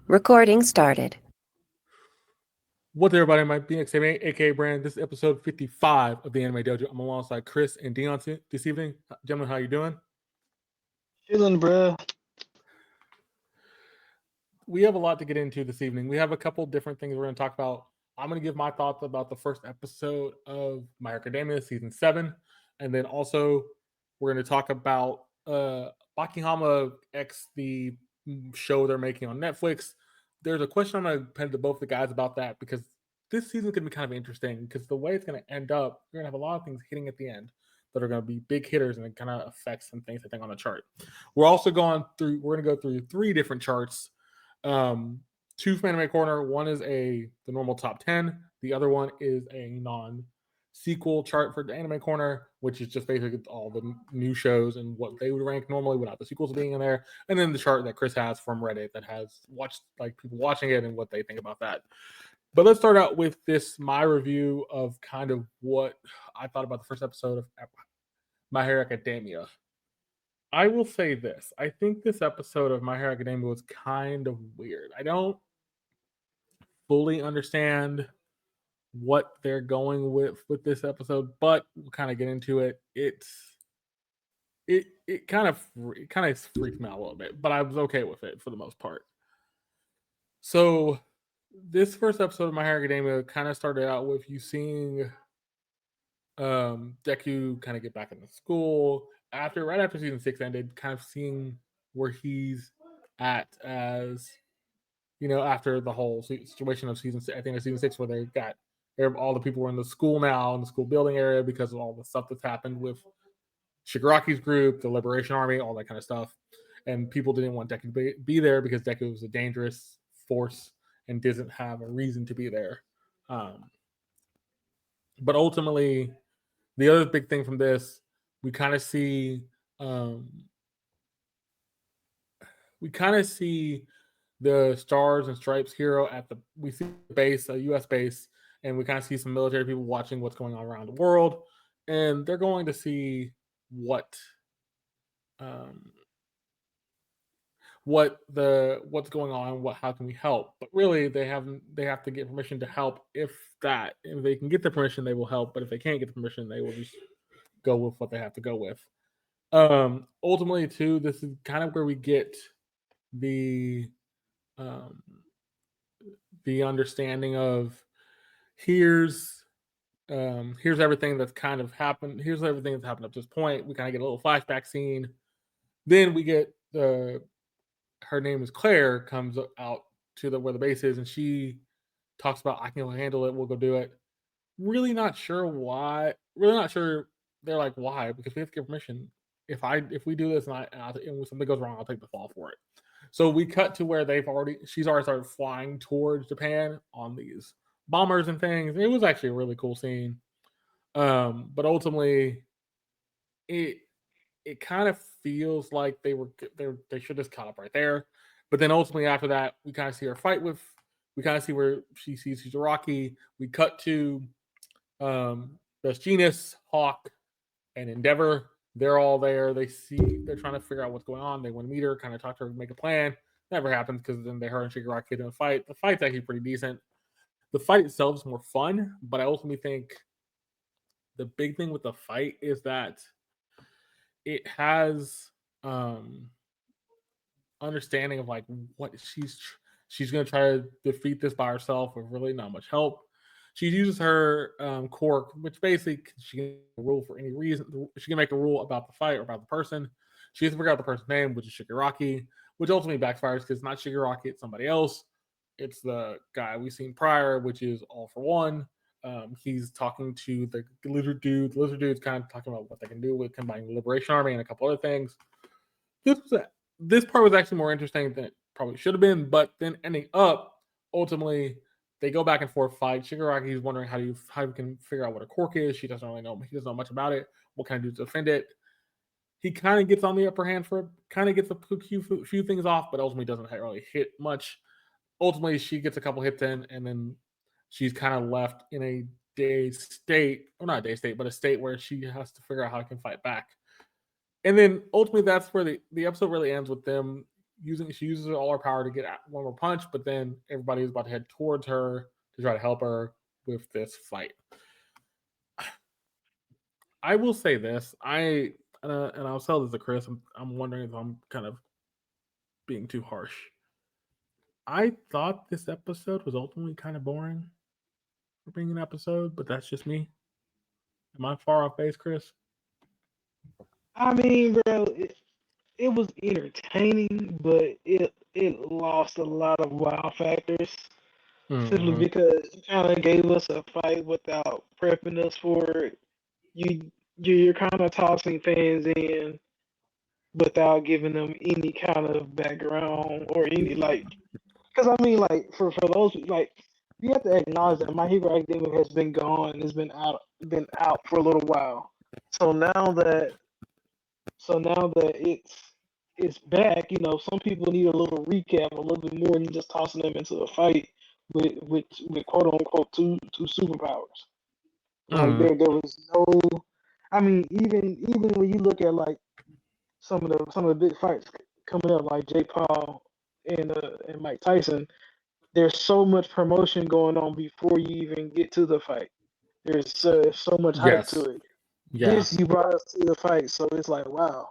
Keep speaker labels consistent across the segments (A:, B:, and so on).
A: Recording started.
B: What's everybody? My BXA, aka Brand. This is episode 55 of the Anime Dojo. I'm alongside Chris and Deon this evening. Gentlemen, how you doing?
C: Chilling, bro.
B: We have a lot to get into this evening. We have a couple different things we're going to talk about. I'm going to give my thoughts about the first episode of My Hero Academia season 7, and then also we're going to talk about Bakihama X, the show they're making on Netflix. There's a question I'm going to pen to both the guys about that because this season is going to be kind of interesting because the way it's going to end up, you're going to have a lot of things hitting at the end that are going to be big hitters and it kind of affects some things I think on the chart. We're going to go through 3 different charts. Two from Anime Corner. One is the normal top 10. The other one is a non-sequel chart for the Anime Corner, which is just basically all the new shows and what they would rank normally without the sequels being in there. And then the chart that Chris has from Reddit that has watched like people watching it and what they think about that. But let's start out with my review of kind of what I thought about the first episode of My Hero Academia. I will say this. I think this episode of My Hero Academia was kind of weird. I don't fully understand what they're going with this episode, but we'll kind of get into it. It kind of freaked me out a little bit, but I was okay with it for the most part. So this first episode of My Hero Academia kind of started out with you seeing Deku kind of get back into school right after season 6 ended, kind of seeing where he's at as after the whole situation of season 6 where all the people were in the school now in the school building area because of all the stuff that's happened with Shigaraki's group, the Liberation Army, all that kind of stuff, and people didn't want Deku to be there because Deku was a dangerous force and doesn't have a reason to be there. But ultimately, the other big thing from this, we kind of see the Stars and Stripes hero we see the base, a U.S. base, and we kind of see some military people watching what's going on around the world, and they're going to see what's going on, how can we help? But really, they have to get permission to help. If they can get the permission, they will help. But if they can't get the permission, they will just go with what they have to go with. Ultimately, too, this is kind of where we get the understanding of here's everything that's kind of happened. Here's everything that's happened up to this point. We kind of get a little flashback scene. Then we get her name is Claire comes out to where the base is, and she talks about I can handle it. We'll go do it. Really not sure why. Really not sure. They're like, why? Because we have to get permission. If we do this and something goes wrong, I'll take the fall for it. So we cut to where she's already started flying towards Japan on these bombers and things. It was actually a really cool scene. But ultimately, it kind of feels like they should just cut up right there. But then ultimately after that, we kind of see her fight with. We kind of see where she sees Shizuraki. We cut to there's Genus, Hawk, and Endeavor. They're all there. They're trying to figure out what's going on. They want to meet her, kind of talk to her, make a plan. Never happens because then her and Shigaraki get in a fight. The fight's actually pretty decent. The fight itself is more fun, but I ultimately think the big thing with the fight is that it has understanding of like what she's going to try to defeat this by herself with really not much help. She uses her quirk, which basically she can make a rule for any reason. She can make a rule about the fight or about the person. She has to figure out the person's name, which is Shigaraki, which ultimately backfires because it's not Shigaraki, it's somebody else. It's the guy we've seen prior, which is All for One. He's talking to the lizard dude. The lizard dude's kind of talking about what they can do with combining the Liberation Army and a couple other things. This part was actually more interesting than it probably should have been, but then ending up, ultimately, they go back and forth fight. Shigaraki is wondering how we can figure out what a quirk is. She doesn't really know. He doesn't know much about it. What can I do to defend it? He kind of gets on the upper hand for it. Kind of gets a few things off, but ultimately doesn't really hit much. Ultimately, she gets a couple hits in, and then she's kind of left in a dazed state, or not a dazed state, but a state where she has to figure out how to fight back. And then ultimately, that's where the episode really ends with them she uses all her power to get one more punch, but then everybody is about to head towards her to try to help her with this fight. I will say this, and I'll tell this to Chris. I'm wondering if I'm kind of being too harsh. I thought this episode was ultimately kind of boring for being an episode, but that's just me. Am I far off base, Chris?
C: I mean, bro, it was entertaining, but it lost a lot of wow factors simply
B: Mm-hmm.
C: because it kind of gave us a fight without prepping us for it. You're kind of tossing fans in without giving them any kind of background or any like. Because I mean, like for those like you have to acknowledge that My Hero Academia has been gone, has been out for a little while. So now that it's back, some people need a little recap, a little bit more than just tossing them into a fight with quote unquote two superpowers. Like
B: Mm-hmm.
C: there was no, I mean even when you look at like some of the big fights coming up, like Jake Paul and Mike Tyson, there's so much promotion going on before you even get to the fight. There's so much hype to
B: Yes.
C: it.
B: Yeah.
C: This you brought us to the fight, so it's like wow.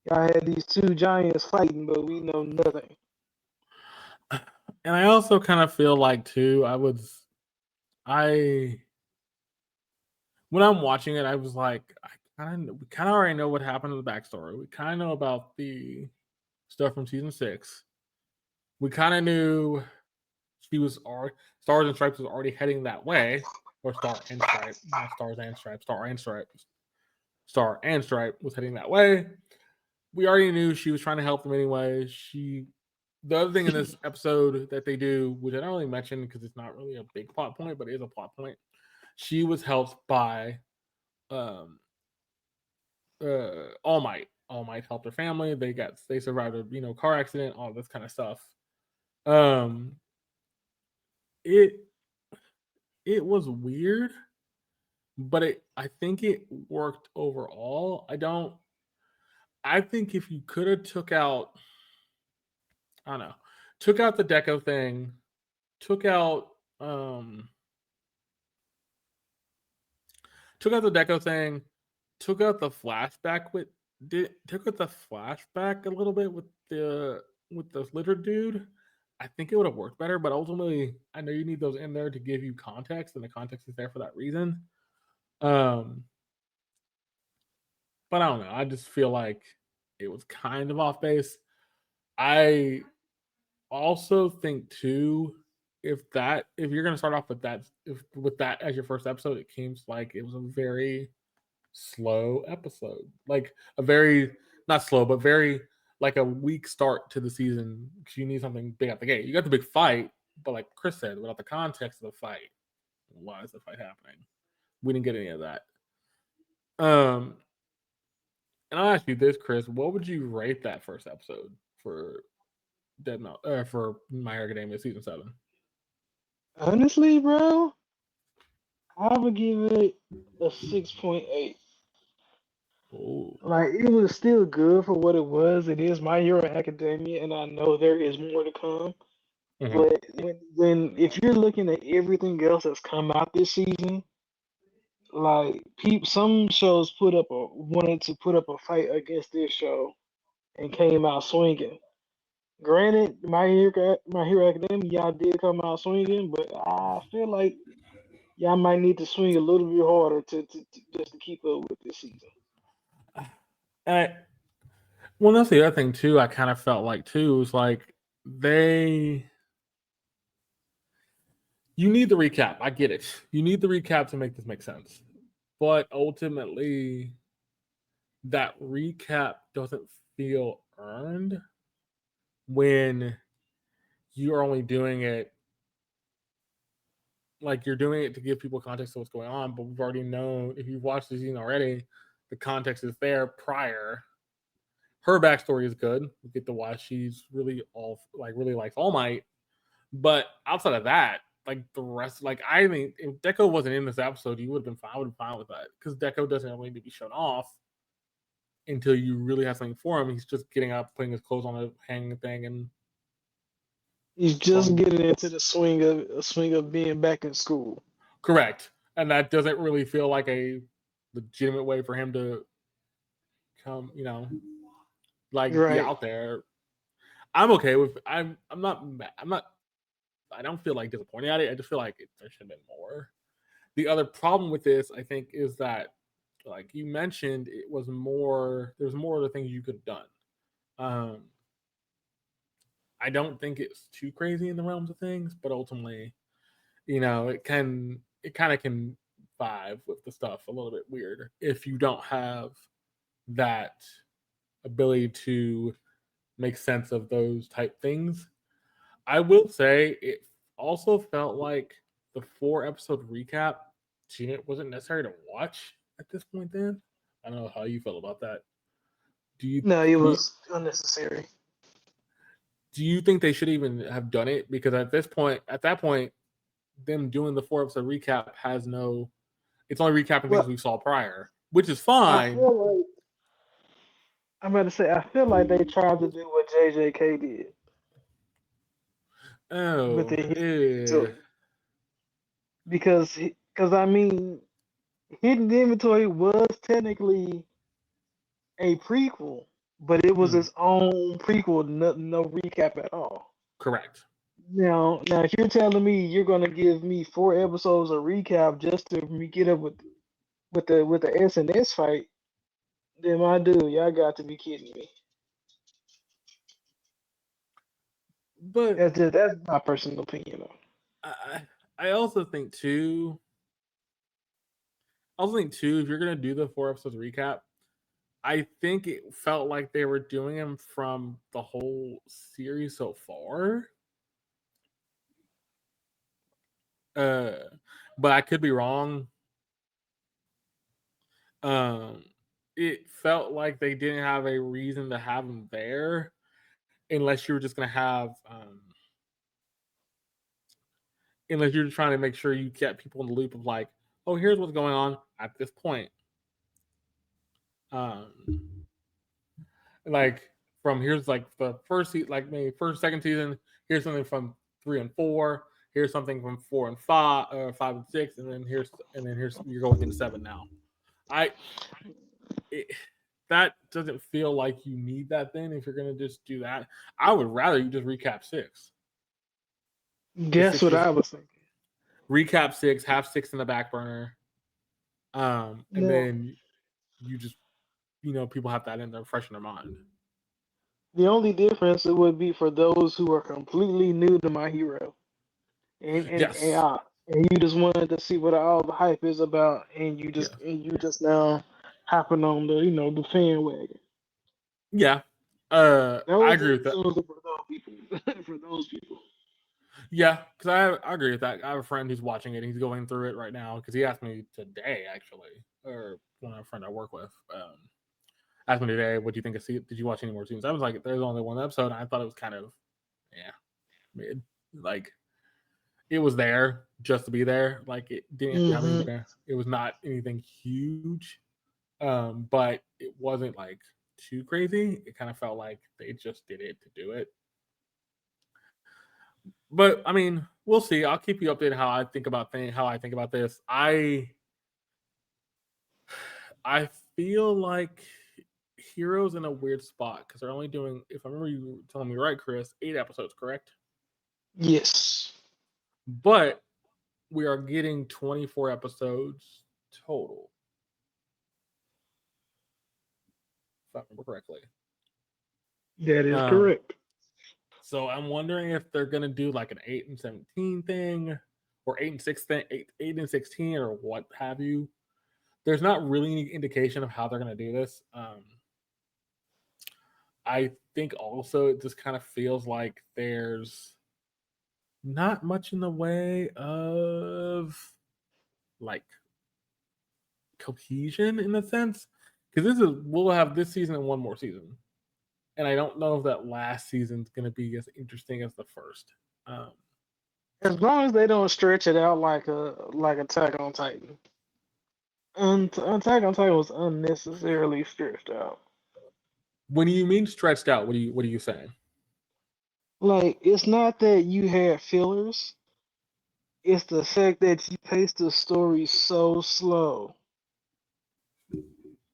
C: Y'all had these two giants fighting, but we know nothing.
B: And I also kind of feel like too, I when I'm watching it, I was like, we kind of already know what happened in the backstory. We kind of know about the stuff from season 6. We kind of knew she was already Stars and Stripes was already heading that way, or Star and Stripe, not Stars and Stripes, Star and Stripe was heading that way. We already knew she was trying to help them anyway. The other thing in this episode that they do, which I don't really mention because it's not really a big plot point, but it is a plot point. She was helped by um, All Might. All Might helped her family. They survived a car accident, all this kind of stuff. Um, it it was weird, but I think it worked overall. I think if you could have I don't know, took out the Deco thing, took out um took out the Deco thing, took out the flashback took out the flashback a little bit with the lizard dude. I think it would have worked better, but ultimately, I know you need those in there to give you context, and the context is there for that reason. Um, but I don't know. I just feel like it was kind of off base. I also think too, if you're gonna start off with that as your first episode, it seems like it was a very slow episode. Like a very not slow, but very like a weak start to the season because you need something big at the gate. You got the big fight, but like Chris said, without the context of the fight, why is the fight happening? We didn't get any of that. Um, and I'll ask you this, Chris: what would you rate that first episode for for My Hero Academia season 7?
C: Honestly, bro, I would give it a 6.8.
B: Oh,
C: Like it was still good for what it was. It is My Hero Academia, and I know there is more to come.
B: mm-hmm.
C: But when if you're looking at everything else that's come out this season, like some shows wanted to put up a fight against this show and came out swinging. Granted, My Hero Academia, y'all did come out swinging, but I feel like y'all might need to swing a little bit harder to just to keep up with this season.
B: And well, that's the other thing too. I kind of felt like too was like they you need the recap. I get it. You need the recap to make this make sense. But ultimately, that recap doesn't feel earned when you're only doing it like you're doing it to give people context to what's going on. But we've already known if you've watched the season already, the context is there prior. Her backstory is good. We get to watch she's really likes All Might. But outside of that, like the rest, like I mean, if Deco wasn't in this episode, you would have been fine. I would have been fine with that because Deco doesn't really need to be shown off. until you really have something for him. He's just getting up, putting his clothes on a hanging thing, and
C: He's just
B: going.
C: getting into the swing of being back in school.
B: Correct. And that doesn't really feel like a legitimate way for him to come, like be
C: Right.
B: out there. I'm okay with. I'm not. I'm not. I don't feel like disappointed at it. I just feel like there should have been more. The other problem with this, I think, is that, like you mentioned, it was more. There's more of the things you could have done. Um, I don't think it's too crazy in the realms of things, but ultimately, it kind of can vibe with the stuff a little bit weird if you don't have that ability to make sense of those type things. I will say it also felt like the 4 episode recap wasn't necessary to watch at this point. Then I don't know how you feel about that. Do you
C: No, it
B: do you,
C: was unnecessary.
B: do you think they should even have done it? Because at that point, them doing the 4 episode recap has no. It's only recapping things
C: Well,
B: we saw prior, which is
C: I
B: fine.
C: feel like I'm about to say I feel like they tried to do what JJK did with
B: Oh,
C: the hidden
B: eh,
C: inventory because I mean hidden inventory was technically a prequel, but it was
B: hmm,
C: its own prequel, no recap at all.
B: correct.
C: Now, if you're telling me you're gonna give me 4 episodes of recap just to me get up with the S fight, then my dude, y'all got to be kidding me.
B: But
C: That's my personal opinion. Though.
B: I, I also think too. If you're gonna do the 4 episodes recap, I think it felt like they were doing them from the whole series so far. Uh, but I could be wrong. Um, it felt like they didn't have a reason to have them there, unless you were just gonna have, unless you're trying to make sure you kept people in the loop of like, oh, here's what's going on at this point. Um, like from here's like the like maybe first second season. Here's something from 3 and 4. Here's something from 4 and 5, 5 and 6, and then here's you're going into 7 now. I it, that doesn't feel like you need that. Then if you're gonna just do that, I would rather you just recap 6. If
C: Guess
B: six
C: what
B: was
C: I was thinking.
B: recap 6, have 6 in the back burner, and
C: Now,
B: then you just people have that in there fresh in their mind.
C: the only difference it would be for those who are completely new to my hero,
B: Yes,
C: and you just wanted to see what all the hype is about,
B: yes,
C: and you just now hopping on the the fan wagon.
B: yeah. I
C: Those
B: agree with that.
C: episodes are for those people. For those people.
B: Yeah, because I agree with that. I have a friend who's watching it. He's going through it right now because he asked me today, actually, or one of a friend I work with asked me today, "What do you think of Did you watch any more scenes?" I was like, "There's only one episode." And I thought it was kind of yeah mid. Like it was there just to be there. Like it didn't have
C: Hmm.
B: anything. It was not anything huge, but it wasn't like too crazy. It kind of felt like they just did it to do it. But I mean, we'll see. I'll keep you updated how I think about this. I feel like Heroes in a weird spot because they're only doing, if I remember you telling me right, Chris, 8 episodes, correct?
C: Yes,
B: But we are getting 24 episodes total, if I remember correctly.
C: that is
B: Um,
C: correct.
B: so I'm wondering if they're gonna do like an 8 and 17 thing, or 8 and 6 thing, 8 and 16, or what have you. There's not really any indication of how they're going to do this. I think also it just kind of feels like there's not much in the way of like cohesion in a sense, because we'll have this season and one more season, and I don't know if that last season's going to be as interesting as the first. Um,
C: As long as they don't stretch it out like Attack on Titan. And Attack on Titan was unnecessarily stretched out.
B: When you mean stretched out, what are you saying?
C: Like, it's not that you had fillers, it's the fact that you paced the story so slow.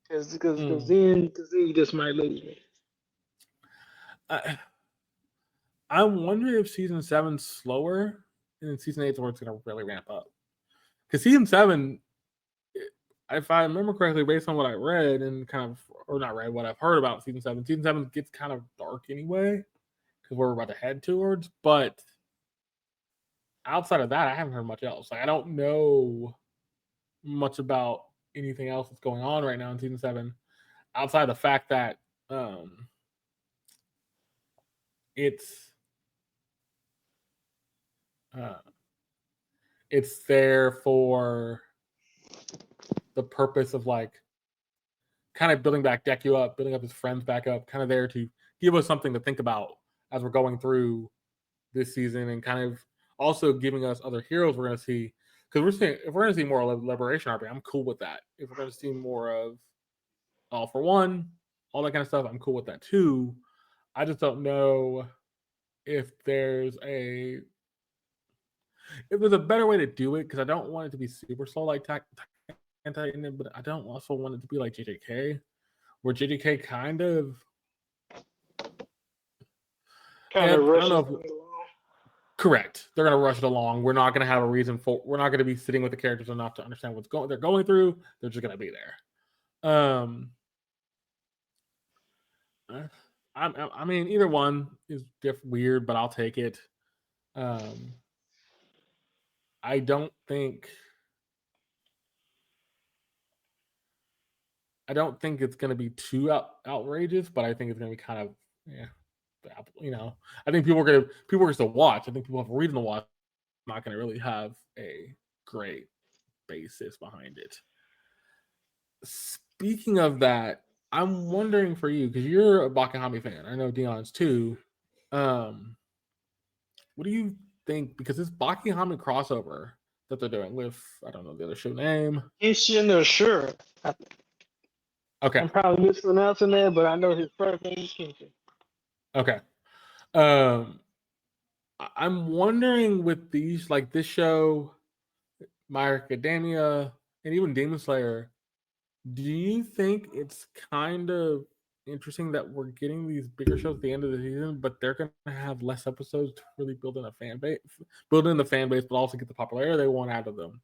C: Because
B: Mm.
C: then you just might lose me.
B: I'm wondering if season 7's slower, and then season 8's where it's going to really ramp up. Because season 7, if I remember correctly, based on what I read and kind of, or not read, what I've heard about season 7 gets kind of dark anyway, because we're about to head towards. But outside of that, I haven't heard much else. Like, I don't know much about anything else that's going on right now in season 7, outside the fact that um, it's uh, it's there for the purpose of like kind of building back Deku up, building up his friends back up, kind of there to give us something to think about as we're going through this season, and kind of also giving us other heroes we're going to see. Because if we're going to see more Liberation Army, I'm cool with that. If we're going to see more of All for One, all that kind of stuff, I'm cool with that too. I just don't know if there's a better way to do it, because I don't want it to be super slow like Titan, but I don't also want it to be like JJK, where JJK kind of,
C: Kind of
B: and I don't know
C: rushes
B: if,
C: me along.
B: correct, they're going to rush it along. We're not going to have a reason for. We're not going to be sitting with the characters enough to understand they're going through. They're just going to be there. I mean, either one is weird, but I'll take it. Um, I don't think. I don't think it's going to be too outrageous, but I think it's going to be kind of, yeah, I think people are just to watch. I think people have a reason to watch. Not going to really have a great basis behind it. Speaking of that, I'm wondering for you, because you're a Bakahami fan. I know Deon's too. What do you think? Because this Bakahami crossover that they're doing with, I don't know the other show name.
C: Ishin or sure.
B: Okay.
C: I'm probably mispronouncing that, but I know his first name is Kenshin.
B: Okay. I'm wondering with these, like this show, My Academia, and even Demon Slayer, do you think it's kind of interesting that we're getting these bigger shows at the end of the season, but they're going to have less episodes to really build in the fan base, but also get the popularity they want out of them?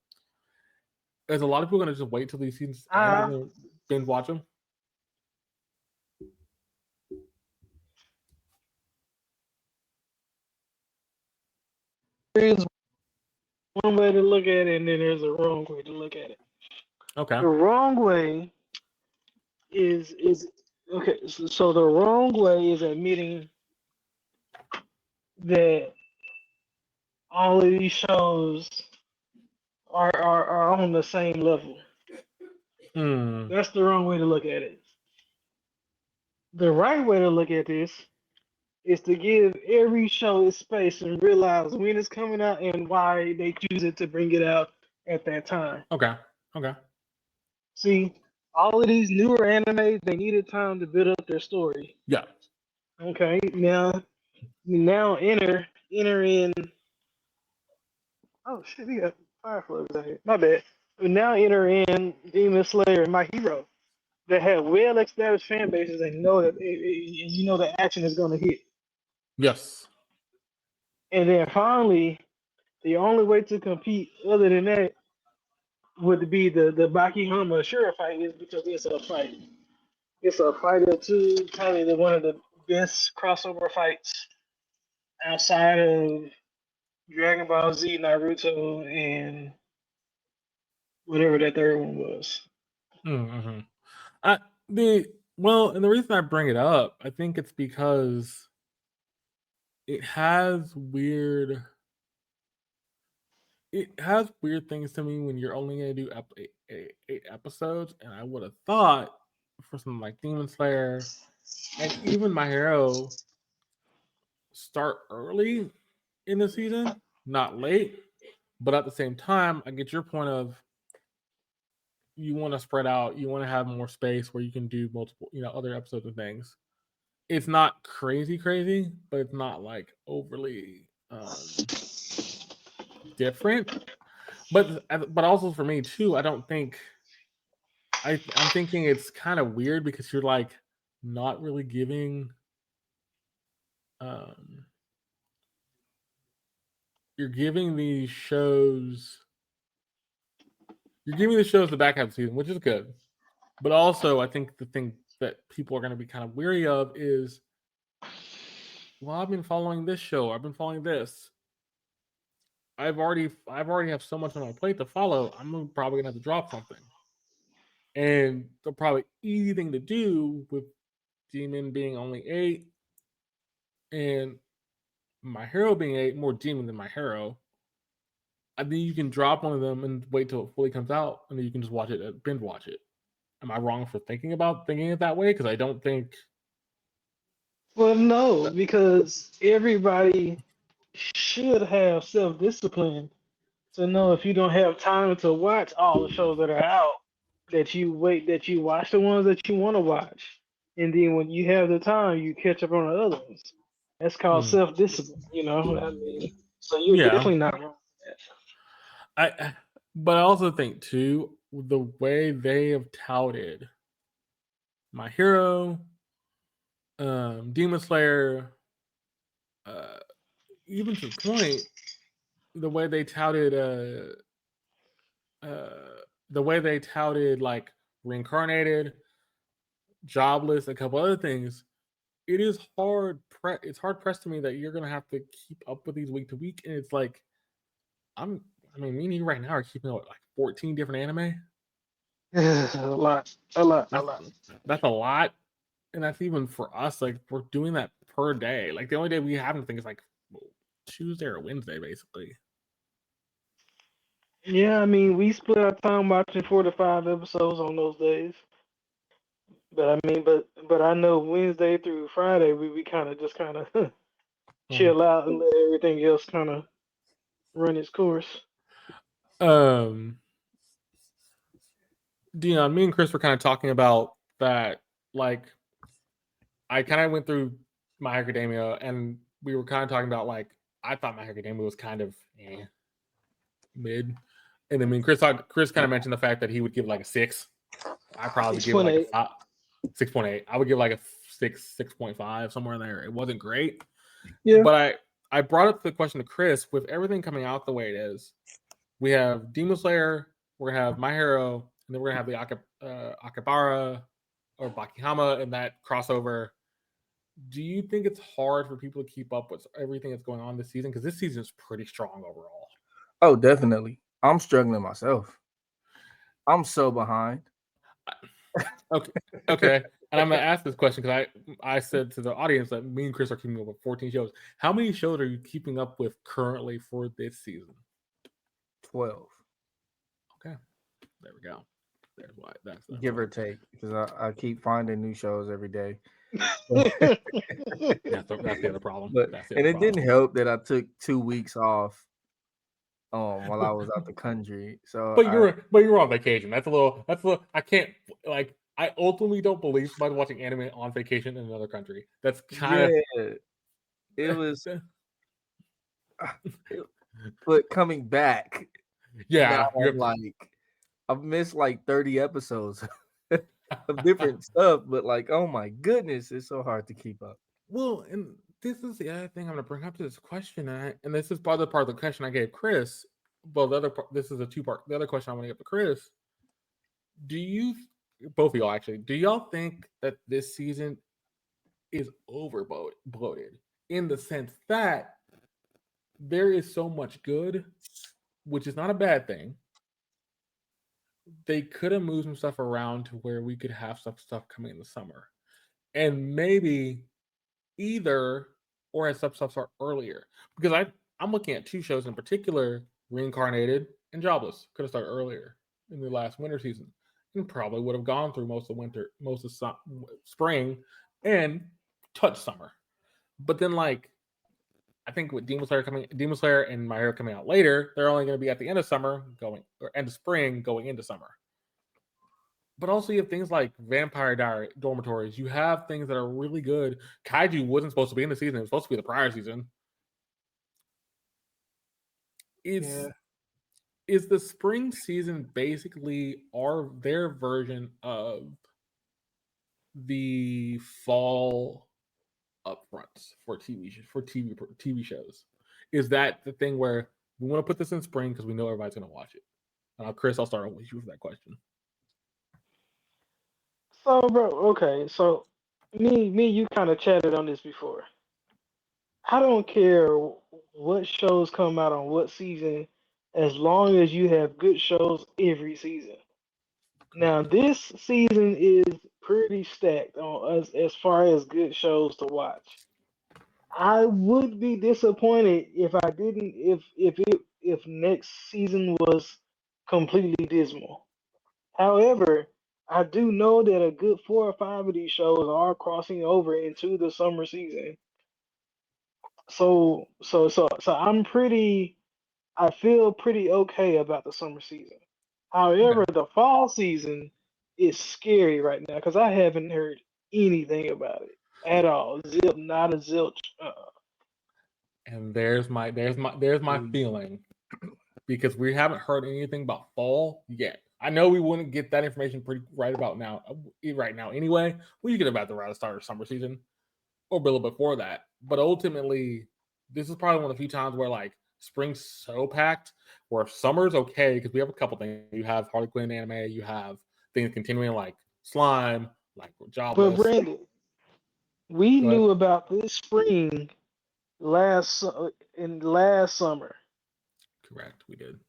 B: Is a lot of people going to just wait till these seasons end and then binge watch them?
C: There's one way to look at it, and then there's a wrong way to look at it.
B: Okay.
C: The wrong way is okay. So the wrong way is admitting that all of these shows are on the same level. That's the wrong way to look at it. The right way to look at this is to give every show its space and realize when it's coming out and why they choose it to bring it out at that time.
B: Okay. Okay.
C: See, all of these newer animes, they needed time to build up their story.
B: Yeah.
C: Okay, now enter in. Oh shit, we got fireflies out here. My bad. Now enter in Demon Slayer and My Hero that have well-established fan bases and know that you know the action is going to hit.
B: Yes.
C: And then finally, the only way to compete other than that would be the Baki Hama Shura fight is because it's a fight. It's a fight of two, probably one of the best crossover fights outside of Dragon Ball Z, Naruto, and whatever that third one was.
B: Mm-hmm. And the reason I bring it up, I think it's because it has weird things to me when you're only going to do 8 episodes, and I would have thought for something like Demon Slayer and even My Hero, start early in the season, not late. But at the same time, I get your point of you want to spread out, you want to have more space where you can do multiple, other episodes of things. it's not crazy, but it's not like overly different. But also for me too, I don't think I'm thinking it's kind of weird because you're like not really giving um you're giving these shows the back half of the season, which is good. But also I think the thing that people are going to be kind of weary of is, well, I've been following this show, I've been following this. I've already have so much on my plate to follow. I'm probably gonna have to drop something. And the probably easy thing to do with Demon being only 8 and My Hero being 8, more Demon than My Hero. I think you can drop one of them and wait till it fully comes out, and then you can just watch it, binge watch it. Am I wrong for thinking it that way? Because I don't think.
C: Well, no, because everybody should have self-discipline to know if you don't have time to watch all the shows that are out, that you watch the ones that you want to watch, and then when you have the time, you catch up on the other ones. That's called
B: Mm,
C: self-discipline, you know. I mean, so you're
B: yeah,
C: definitely not wrong for
B: but I also think too the way they have touted My Hero, Demon Slayer, uh, even to the point, the way they touted uh the way they touted like Reincarnated, Jobless, a couple other things, it is it's hard pressed to me that you're gonna have to keep up with these week to week, and it's like I'm I mean, me and you right now are keeping up with like 14 different anime.
C: that. A lot, a lot, a
B: That's
C: lot.
B: that's a lot, and that's even for us. Like we're doing that per day. Like the only day we have anything is like Tuesday or Wednesday, basically.
C: Yeah, I mean, we split our time watching 4 to 5 episodes on those days. But I mean, but I know Wednesday through Friday we kind of
B: Mhm.
C: chill out and let everything else kind of run its course.
B: Um, Deon, me and Chris were kind of talking about that. Like, I kind of went through My Academia, and we were kind of talking about like I thought My Academia was kind of mid, and then Chris kind of mentioned the fact that he would give like a 6. I probably
C: Six
B: give it
C: point
B: like a
C: eight.
B: 5, 6.8. I would give like a 6.5 somewhere in there. It wasn't great,
C: Yeah.
B: but I brought up the question to Chris with everything coming out the way it is. We have Demon Slayer, we're gonna have My Hero, and then we're gonna have the Akabara or Bakihama and that crossover. Do you think it's hard for people to keep up with everything that's going on this season? Because this season is pretty strong overall.
A: Oh, definitely. I'm struggling myself. I'm so behind.
B: Okay, okay. And I'm gonna ask this question because I said to the audience that me and Chris are keeping up with 14 shows. How many shows are you keeping up with currently for this season?
A: 12,
B: Okay, there we go. There's why that's
A: give
B: why.
A: or take, because I keep finding new shows every day.
B: That's the other problem.
A: But
B: That's the
A: and
B: other
A: it didn't
B: problem.
A: help that I took 2 weeks off while I was out the country. So
B: But you're on vacation. That's a little. I can't like. I ultimately don't believe somebody watching anime on vacation in another country. That's kind
A: yeah, it was
B: of
A: it, but coming back now
B: yeah. You
A: I'm
B: have to.
A: like I've missed like 30 episodes of different stuff, but like oh my goodness, it's so hard to keep up.
B: Well, and this is the other thing I'm going to bring up to this question, and this is part of the question I gave Chris. Well, the other part, this is a 2-part. The other question I want to give to Chris: Do you, both of y'all actually, do y'all think that this season is bloated in the sense that there is so much good, which is not a bad thing. They could have moved some stuff around to where we could have stuff coming in the summer, and maybe either or had stuff start earlier because I'm looking at 2 shows in particular: Reincarnated and Jobless. Could have started earlier in the last winter season, and probably would have gone through most of winter, most of spring, and touch summer. But then, like, I think with Demon Slayer and My Hero coming out later, they're only going to be at the end of summer, going or end of spring, going into summer. But also you have things like Vampire Diary Dormitories. You have things that are really good. Kaiju wasn't supposed to be in the season. It was supposed to be the prior season.
C: Yeah.
B: Is the spring season basically their version of the fall upfronts for TV shows? Is that the thing where we want to put this in spring because we know everybody's going to watch it? Chris, I'll start with you for that question.
C: So, bro, okay. So, you kind of chatted on this before. I don't care what shows come out on what season, as long as you have good shows every season. Now,
B: Correct.
C: this season is pretty stacked on us as far as good shows to watch. I would be disappointed if I didn't if next season was completely dismal. However, I do know that a good 4 or 5 of these shows are crossing over into the summer season. So I feel pretty okay about the summer season.
B: Okay.
C: However, the fall season is scary right now because I haven't heard anything about it at all. Zip, not a zilch.
B: And there's my
A: Mm.
B: feeling because we haven't heard anything about fall yet. I know we wouldn't get that information pretty right now anyway. We get about the start of summer season or a little before that. But ultimately, this is probably one of the few times where like spring's so packed, where summer's okay because we have a couple things. You have Harley Quinn anime, you have things continuing like Slime, like
C: But
B: Jobless.
C: Brandon, we
B: Go ahead.
C: knew about this spring last summer,
B: Correct, we did.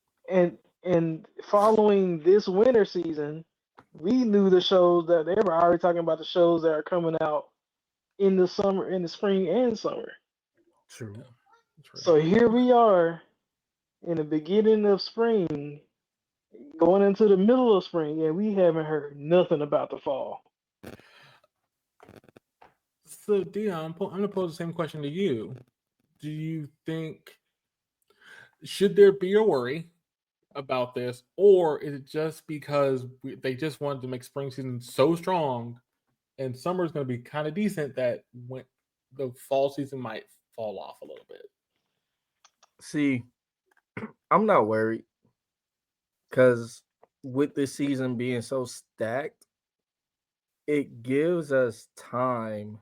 C: and following this winter season, we knew the shows that they were already talking about the shows that are coming out in the summer, in the spring and summer.
B: Yeah,
A: True.
B: true.
C: So here we are in the beginning of spring, going into the middle of spring, and we haven't heard nothing about the fall.
B: So, Deon, I'm going to pose the same question to you. Do you think should there be a worry about this, or is it just because they just wanted to make spring season so strong and summer is going to be kind of decent that when the fall season might fall off a little bit?
A: See, I'm not worried because with this season being so stacked, it gives us time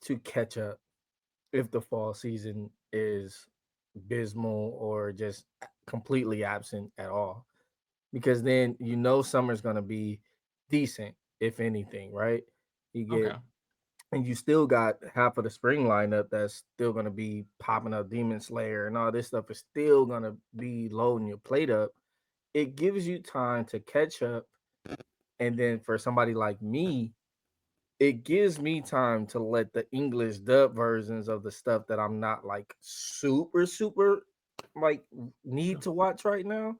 A: to catch up if the fall season is abysmal or just completely absent at all. Because then summer's gonna be decent, if anything, right? You
B: Okay.
A: get and you still got half of the spring lineup that's still gonna be popping up Demon Slayer and all this stuff is still gonna be loading your plate up. It gives you time to catch up, and then for somebody like me, it gives me time to let the English dub versions of the stuff that I'm not like super like need to watch right now,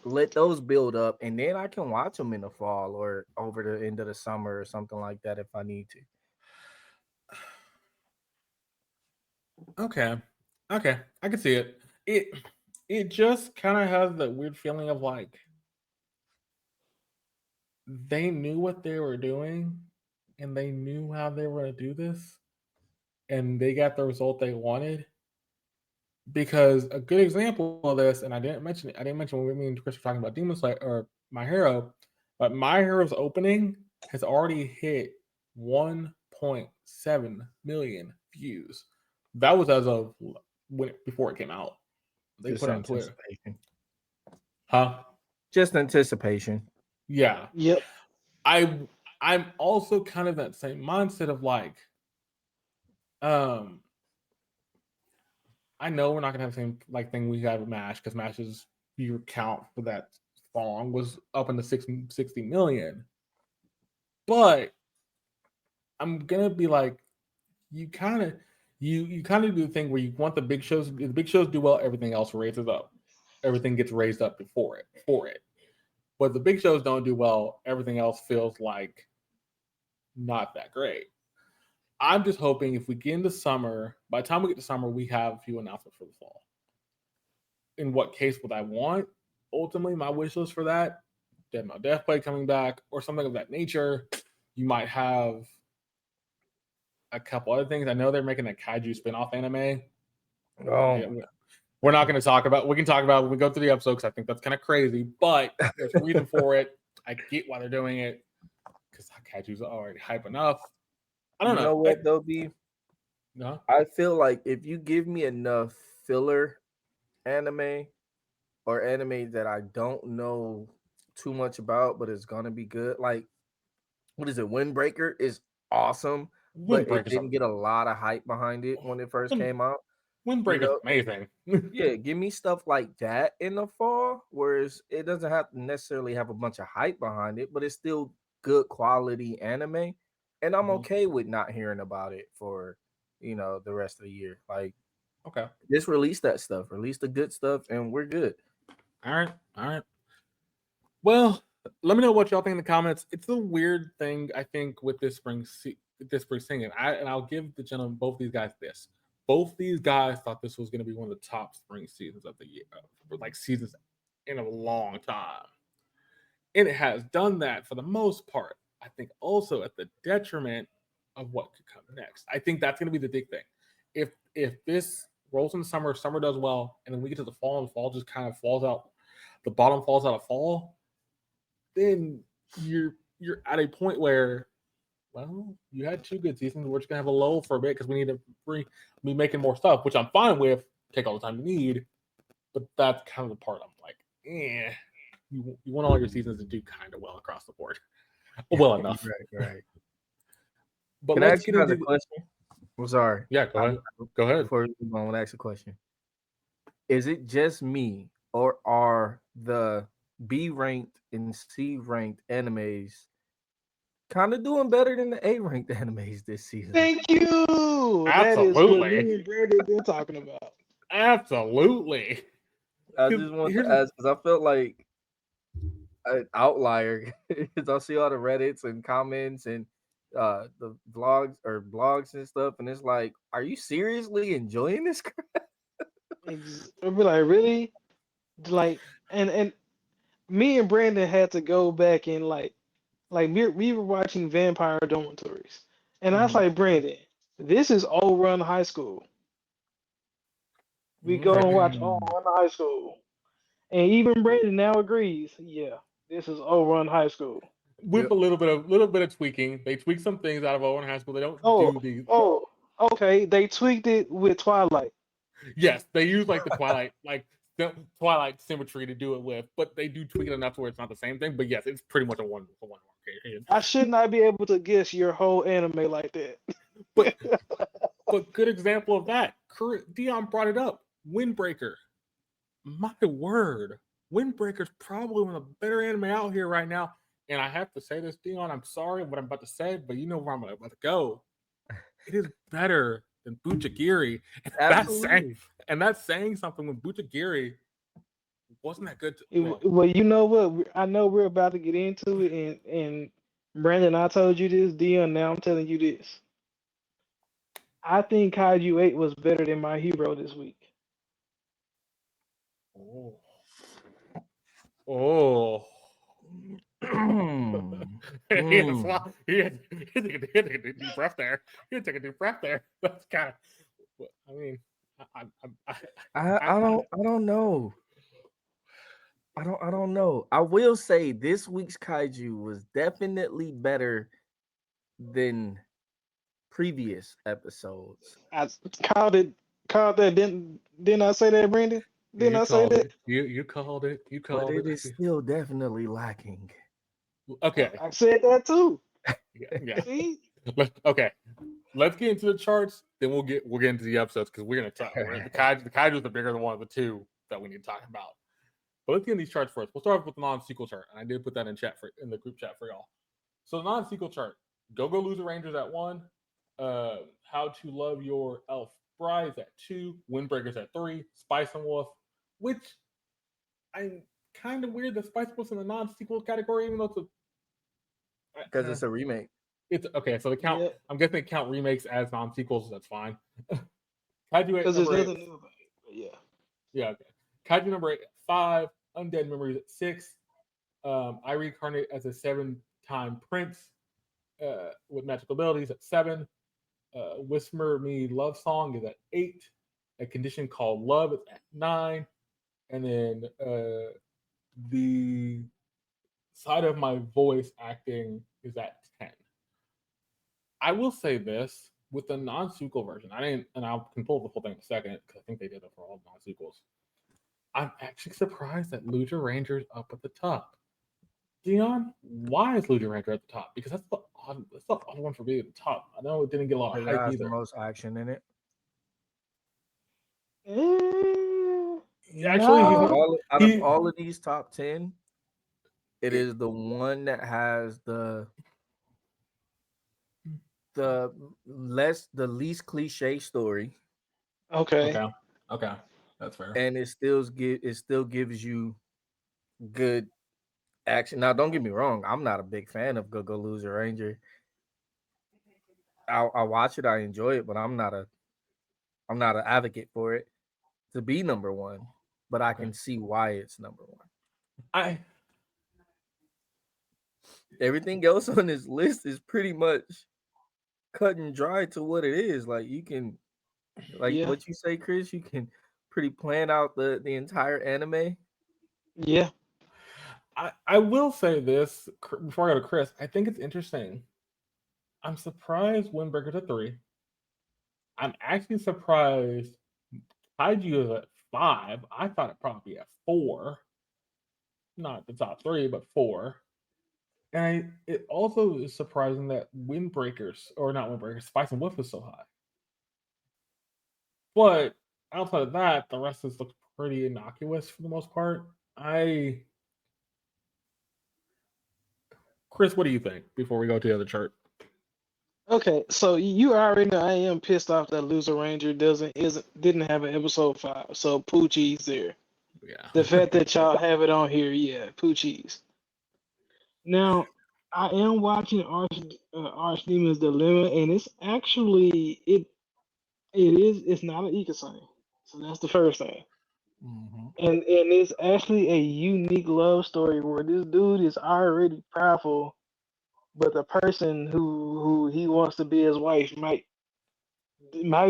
A: let those build up, and then I can watch them in the fall or over the end of the summer or something like that if I need to.
B: Okay. Okay. I can see it. It just kind of has that weird feeling of like they knew what they were doing and they knew how they were going to do this and they got the result they wanted. Because a good example of this, and I didn't mention when me and Chris were talking about Demon Slayer or My Hero, but My Hero's opening has already hit 1.7 million views. That was as of before it came out. They
A: Just
B: put it on Twitter.
A: anticipation.
B: Huh?
A: Just anticipation.
B: Yeah.
C: Yep.
B: I I'm also kind of that same mindset of like, um, I know we're not gonna have the same like thing we got with Mash because Mash's viewer count for that song was up in the 60 million. But I'm gonna be like, you kind of you kind of do the thing where you want the big shows. If the big shows do well, everything else raises up. Everything gets raised up before it for it. But if the big shows don't do well, everything else feels like not that great. I'm just hoping if we get into summer, by the time we get to summer, we have a few announcements for the fall. In what case would I want? Ultimately, my wish list for that Dead Mount Deathblade coming back or something of that nature. You might have a couple other things. I know they're making a kaiju spin-off anime.
A: Oh,
B: We're not going to talk about. We can talk about it when we go through the episode because I think that's kind of crazy. But there's a reason for it. I get why they're doing it because kaiju's already hype enough. I don't
A: you know what though, B?
B: No,
A: I feel like if you give me enough filler anime or anime that I don't know too much about, but it's gonna be good. Like, what is it? Windbreaker is awesome, but it didn't get a lot of hype behind it when it first came out.
B: Windbreaker's amazing.
A: Yeah, give me stuff like that in the fall, whereas it doesn't have to necessarily have a bunch of hype behind it, but it's still good quality anime. And I'm okay with not hearing about it for the rest of the year. Like,
B: Okay,
A: just release that stuff, release the good stuff, and we're good.
B: all right. Well, let me know what y'all think in the comments. It's a weird thing, I think, with this spring singing. I'll give the gentlemen, both these guys, this. Both these guys thought this was going to be one of the top spring seasons of the year, like seasons in a long time, and it has done that for the most part. I think also at the detriment of what could come next. I think that's going to be the big thing. If this rolls in the summer does well, and then we get to the fall, and fall just kind of falls out, the bottom falls out of fall, then you're at a point where, well, you had 2 good seasons. We're just gonna have a lull for a bit because we need to be making more stuff, which I'm fine with. Take all the time you need, but that's kind of the part I'm like, you want all your seasons to do kind of well across the board, well enough.
A: Right.
B: But
A: Can I
B: let's
A: ask you
B: get
A: guys
B: into
A: a question? I'm sorry.
B: Yeah, go ahead. Go ahead.
A: Before we move on, I want to ask a question. Is it just me, or are the B ranked and C ranked animes kind of doing better than the A ranked animes this season?
C: Thank you. That is what me and Brandon been talking about.
B: Absolutely.
A: I just want to ask because I felt like an outlier because I see all the Reddits and comments and the blogs and stuff, and it's like, are you seriously enjoying this crap?
C: I'll be like, really? Like, and me and Brandon had to go back and like we were watching Vampire Dormitories, and I was like, Brandon, this is Old Run High School. We go and watch Old Run High School, and even Brandon now agrees. Yeah, this is Old Run High School.
B: With a little bit of tweaking. They tweak some things out of Owen High School. They don't do these.
C: Oh, okay. They tweaked it with Twilight.
B: Yes, they use like the Twilight symmetry to do it with, but they do tweak it enough to where it's not the same thing. But yes, it's pretty much a one.
C: I should not be able to guess your whole anime like that.
B: But good example of that. Deon brought it up. Windbreaker. My word, Windbreaker's probably one of the better anime out here right now. And I have to say this, Deon, I'm sorry what I'm about to say, but you know where I'm about to go. It is better than Butchagiri. And that's saying something when Butchagiri wasn't that good.
C: Well, you know what? I know we're about to get into it, and Brandon, I told you this, Deon, now I'm telling you this. I think Kaiju 8 was better than My Hero this week.
B: Oh. He had to take a deep breath there. That's kind of. I mean,
A: I don't know. I don't know. I will say this week's Kaiju was definitely better than previous episodes.
C: I called that. Didn't I say that, Brandon? Didn't I say that?
B: You called it.
A: But it is still definitely lacking.
B: Okay.
C: I said that too.
B: Yeah.
C: See?
B: Okay. Let's get into the charts, then we'll get into the episodes because we're gonna talk. The Kaiju is the bigger one of the two that we need to talk about. But let's get into these charts first. We'll start with the non-sequel chart, and I did put that in the group chat for y'all. So the non-sequel chart: Go Loser Rangers at 1, How to Love Your Elf Brides at 2, Windbreakers at 3, Spice and Wolf, which I'm kind of weird that Spice Wolf's in the non-sequel category, even though it's
A: because it's a remake.
B: It's okay, so the count. Yeah. I'm guessing they count remakes as non-sequels. That's fine. Kaiju 8
C: because there's nothing new about it. But yeah.
B: Yeah. Okay. Kaiju number 8 at 5. Undead Memories at 6. I reincarnate as a 7-time prince with magical abilities at 7. Whisper Me Love Song is at 8. A condition called Love is at 9. And then the side of my voice acting is at 10. I will say this with the non-sequel version. I didn't, and I can pull the whole thing in a second because I think they did it for all non-sequels. I'm actually surprised that Lucha Ranger's up at the top. Deon, why is Lucha Ranger at the top? Because that's the odd one for being at the top. I know it didn't get a lot of
A: It
B: hype
A: has the
B: either.
A: most action in it.
B: Actually,
A: Out of
C: No.
A: all of these top 10, it is the one that has the least cliche story,
C: Okay.
B: Okay, that's fair.
A: and it still gives you good action. Now, don't get me wrong, I'm not a big fan of Go Go Loser Ranger. I watch it, I enjoy it, but I'm not an advocate for it to be number one. But I can see why it's number one.
B: I
A: Everything else on this list is pretty much cut and dry to what it is. Like you can, like
C: Yeah.
A: what you say, Chris, you can pretty plan out the entire anime.
C: Yeah.
B: I will say this before I go to Chris. I think it's interesting. I'm surprised Windbreaker's at 3. I'm actually surprised Kaiju is at 5. I thought it'd probably be at 4. Not the top 3, but 4. And it also is surprising that Windbreakers, or not Windbreakers, Spice and Wolf is so high. But outside of that, the rest looks pretty innocuous for the most part. Chris, what do you think before we go to the other chart?
C: Okay, so you already know I am pissed off that Loser Ranger didn't have an episode 5. So Poochie's there.
B: Yeah.
C: The fact that y'all have it on here, yeah, Poochie's. Now, I am watching Archdemon's Dilemma, and it's actually it's not an Ikasane. So that's the first thing.
A: Mm-hmm.
C: And it's actually a unique love story where this dude is already powerful, but the person who he wants to be his wife might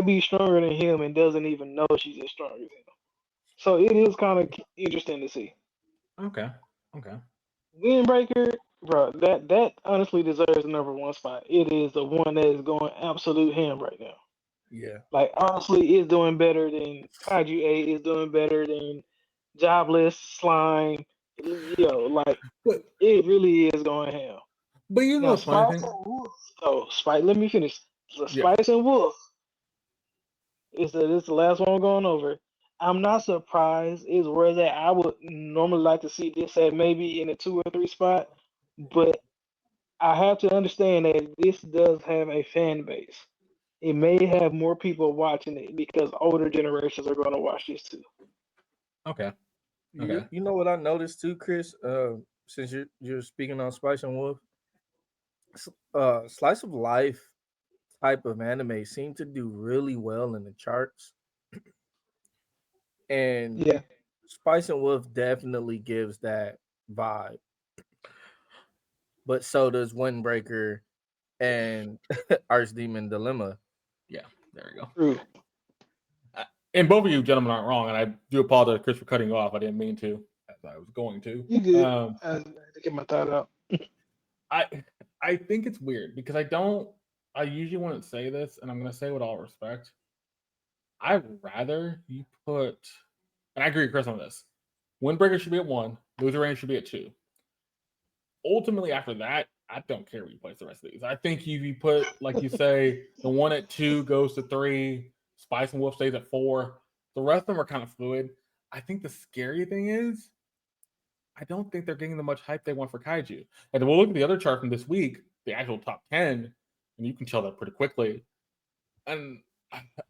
C: be stronger than him and doesn't even know she's as strong as him. So it is kind of interesting to see.
B: Okay.
C: Windbreaker, bro, that honestly deserves the number 1 spot. It is the one that is going absolute ham right now.
A: Yeah.
C: Like honestly, it's doing better than Kaiju 8. It's doing better than Jobless Slime. Like
B: But
C: it really is going ham.
B: you know
C: Now
B: what's funny
C: Spice
B: thing?
C: and Wolf. Oh, Spice. Let me finish. So
B: Yeah.
C: Spice and Wolf is the last one I'm going over. I'm not surprised. Is where that I would normally like to see this at maybe in a 2 or 3 spot, but I have to understand that this does have a fan base. It may have more people watching it because older generations are going to watch this too.
B: Okay.
A: You know what I noticed too, Chris? Since you're speaking on Spice and Wolf, slice of life type of anime seem to do really well in the charts, and
C: Yeah.
A: Spice and Wolf definitely gives that vibe. But so does Windbreaker and Archdemon Dilemma.
B: Yeah. There we go.
C: True.
B: And both of you gentlemen aren't wrong, and I do apologize, Chris, for cutting you off. I didn't mean to, as I was going to.
C: You good? I had to get my thought out.
B: I think it's weird because I usually wouldn't say this, and I'm going to say with all respect. I'd rather you put, and I agree with Chris on this. Windbreaker should be at 1. Loser Ranger should be at 2. Ultimately, after that, I don't care where you place the rest of these. I think if you put, like you say, the one at 2 goes to 3, Spice and Wolf stays at 4. The rest of them are kind of fluid. I think the scary thing is, I don't think they're getting the much hype they want for Kaiju. And we'll look at the other chart from this week, the actual top 10, and you can tell that pretty quickly. And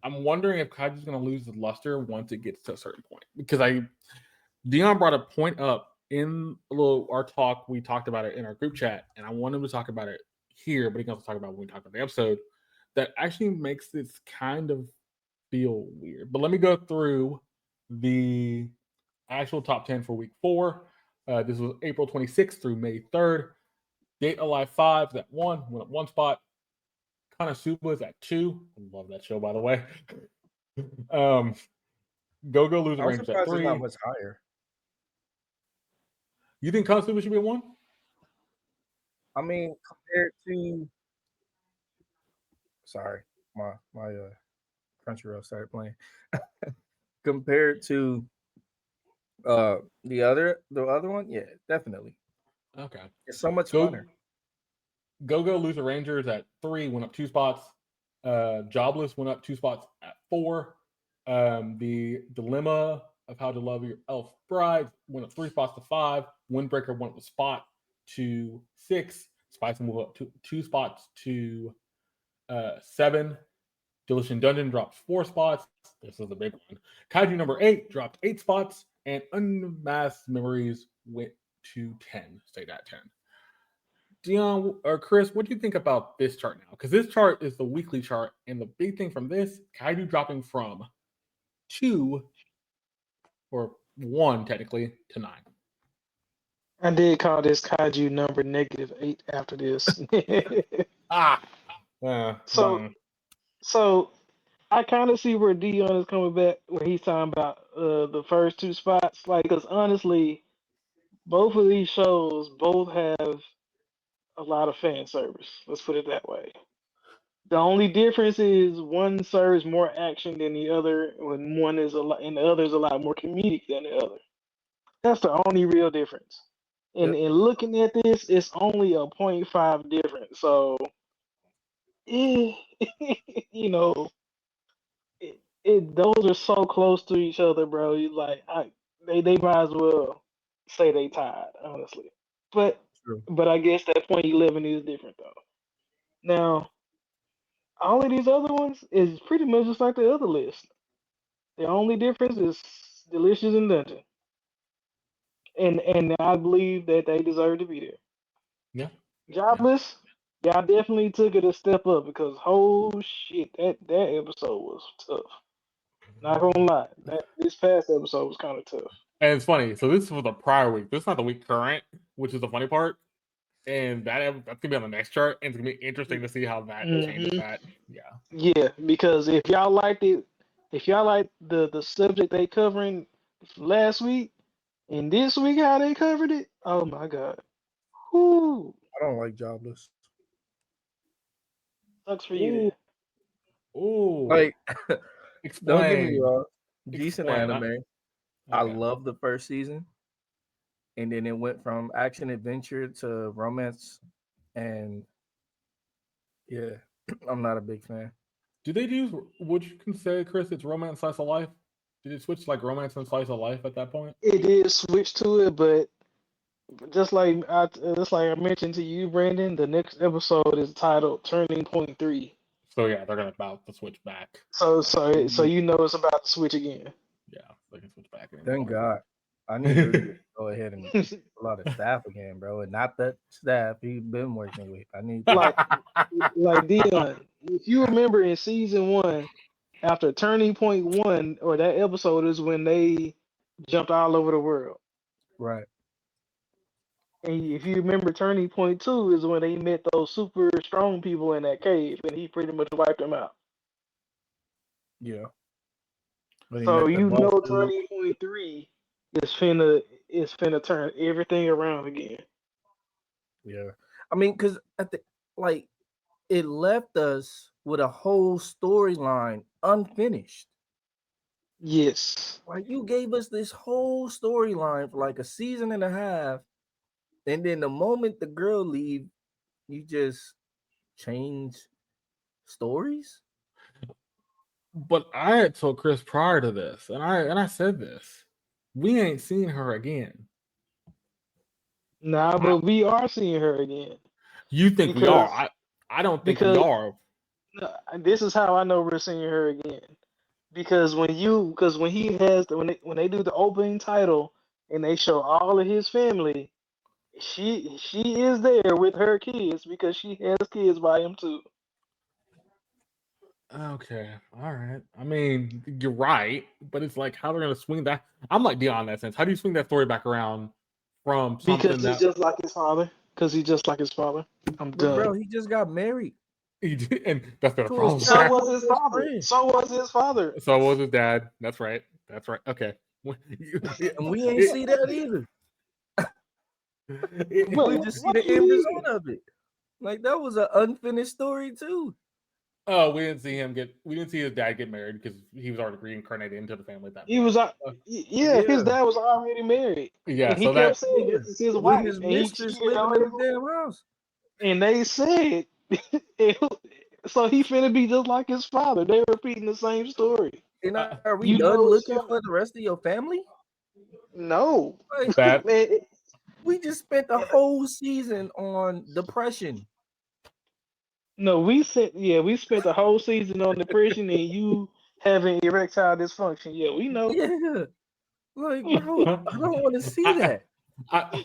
B: I'm wondering if Kaiju's going to lose the luster once it gets to a certain point. Because Deon brought a point up in our talk. We talked about it in our group chat, and I want him to talk about it here, but he can also talk about it when we talk about the episode. That actually makes this kind of feel weird. But let me go through the actual top 10 for week 4. This was April 26th through May 3rd. Date Alive 5 is at 1, went up 1 spot. Konosuba is at 2. I love that show, by the way. Go Loser
A: I'm
B: Rangers at
A: surprised it's not
B: 3.
A: much higher.
B: You think Konosuba should be at 1?
A: I mean, compared to sorry, my Crunchyroll started playing. Compared to the other one, yeah, definitely.
B: Okay.
A: It's so much
B: Go
A: funner.
B: Loser Rangers at 3 went up 2 spots. Jobless went up 2 spots at 4. The Dilemma of How to Love Your Elf Bride went up 3 spots to 5. Windbreaker went up a spot to 6. Spice moved up 2 spots to 7. Delicious Dungeon dropped 4 spots. This is the big one. Kaiju number 8 dropped 8 spots, and Unmasked Memories went to 10. Stayed at 10. Deon or Chris, what do you think about this chart now? Because this chart is the weekly chart, and the big thing from this, Kaiju dropping from 2 or 1 technically to 9.
C: I did call this Kaiju number -8 after this. So
B: Done.
C: so I kind of see where Dion is coming back when he's talking about the first 2 spots. Like, because honestly, both of these shows both have a lot of fan service. Let's put it that way. The only difference is one serves more action than the other, when one is a lot, and the other is a lot more comedic than the other. That's the only real difference. And
A: Yep.
C: in looking at this, it's only a 0.5 difference. So, eh, you know, those are so close to each other, bro. You like, they might as well say they tied, honestly. But
A: True.
C: I guess that 0.11 is different though. Now, all of these other ones is pretty much just like the other list. The only difference is Delicious and Dungeon, and I believe that they deserve to be there.
B: Yeah.
C: Jobless, y'all definitely took it a step up because oh shit, that episode was tough. Not gonna lie, this past episode was kind of tough.
B: And it's funny. So this was the prior week. This is not the week current, which is the funny part. And that's gonna be on the next chart, and it's gonna be interesting to see how that changes that. Yeah.
C: Yeah, because if y'all liked it, if y'all like the subject they covering last week and this week how they covered it, oh my god, whoo,
A: I don't like Jobless.
C: sucks for you then.
B: Ooh.
A: Like, don't get me
B: Explain.
A: wrong. Decent
B: Explain.
A: anime. I love the first season, and then it went from action adventure to romance, and yeah, I'm not a big fan.
B: Do they do? Would you consider, Chris, it's romance slice of life? Did it switch to like romance and slice of life at that point?
C: It did switch to it, but just like I mentioned to you, Brandon, the next episode is titled Turning Point 3.
B: So yeah, they're gonna about to switch back.
C: So you know it's about to switch again.
B: Yeah, they can switch back
A: Thank
B: anymore.
A: God. I need to go ahead and pull out of staff again, bro. And not that staff he's been working with. I need to
C: like Deon, if you remember in season 1, after Turning Point 1, or that episode is when they jumped all over the world.
A: right.
C: And if you remember, Turning Point 2 is when they met those super strong people in that cave, and he pretty much wiped them out.
A: Yeah. But he
C: So
A: met the
C: you
A: boss
C: know,
A: dude.
C: Turning Point 3 is finna turn everything around again.
A: Yeah. I mean, because at the like it left us with a whole storyline unfinished.
C: Yes.
A: Like you gave us this whole storyline for like a season and a half, and then the moment the girl leave, you just change stories.
B: But I had told Chris prior to this, and I said this, we ain't seen her again.
C: Nah, but we are seeing her again.
B: You think we are? I don't think we are.
C: This is how I know we're seeing her again. Because when they do the opening title and they show all of his family, she is there with her kids because she has kids by him too.
B: Okay, all right. I mean, you're right, but it's like how they're gonna swing that. I'm like Dion in that sense. How do you swing that story back around from something
C: Because he's
B: that
C: just like his father. Because he's just like his father. I'm
A: But bro,
C: done.
A: he just got married
B: he did, and that's the
A: to
B: problem.
A: his
C: So
A: childhood
C: was his
A: best
C: father.
A: friend.
C: So was his father.
B: So was his dad. That's right. That's right. Okay.
A: And we ain't see that either. We
C: What?
A: just see
C: What
A: the
C: do you
A: end
C: mean?
A: result of it. Like that was an unfinished story too.
B: Oh, we didn't see him get. We didn't see his dad get married because he was already reincarnated into the family at that
C: He
B: point.
C: was
B: Uh,
C: yeah, his
A: Yeah,
C: dad was already married.
B: yeah.
C: And he
B: So
C: kept
B: that
C: saying
A: yeah.
C: this is his
A: With
C: wife.
A: his
C: And he
A: mistress
C: cheated
A: living
C: on
A: in
C: his
A: the damn house.
C: and they said so he finna be just like his father. They repeating the same story.
A: And
B: uh,
A: are we
C: You
A: done
C: know it's
A: looking
C: coming.
A: for the rest of your family?
C: No.
A: Like
B: that
C: Man,
A: we just spent the whole season on depression.
C: no, we spent the whole season on depression and you having erectile dysfunction. Yeah, we know.
A: Yeah. Like, bro, I don't want to see
B: I,
A: that.
B: I,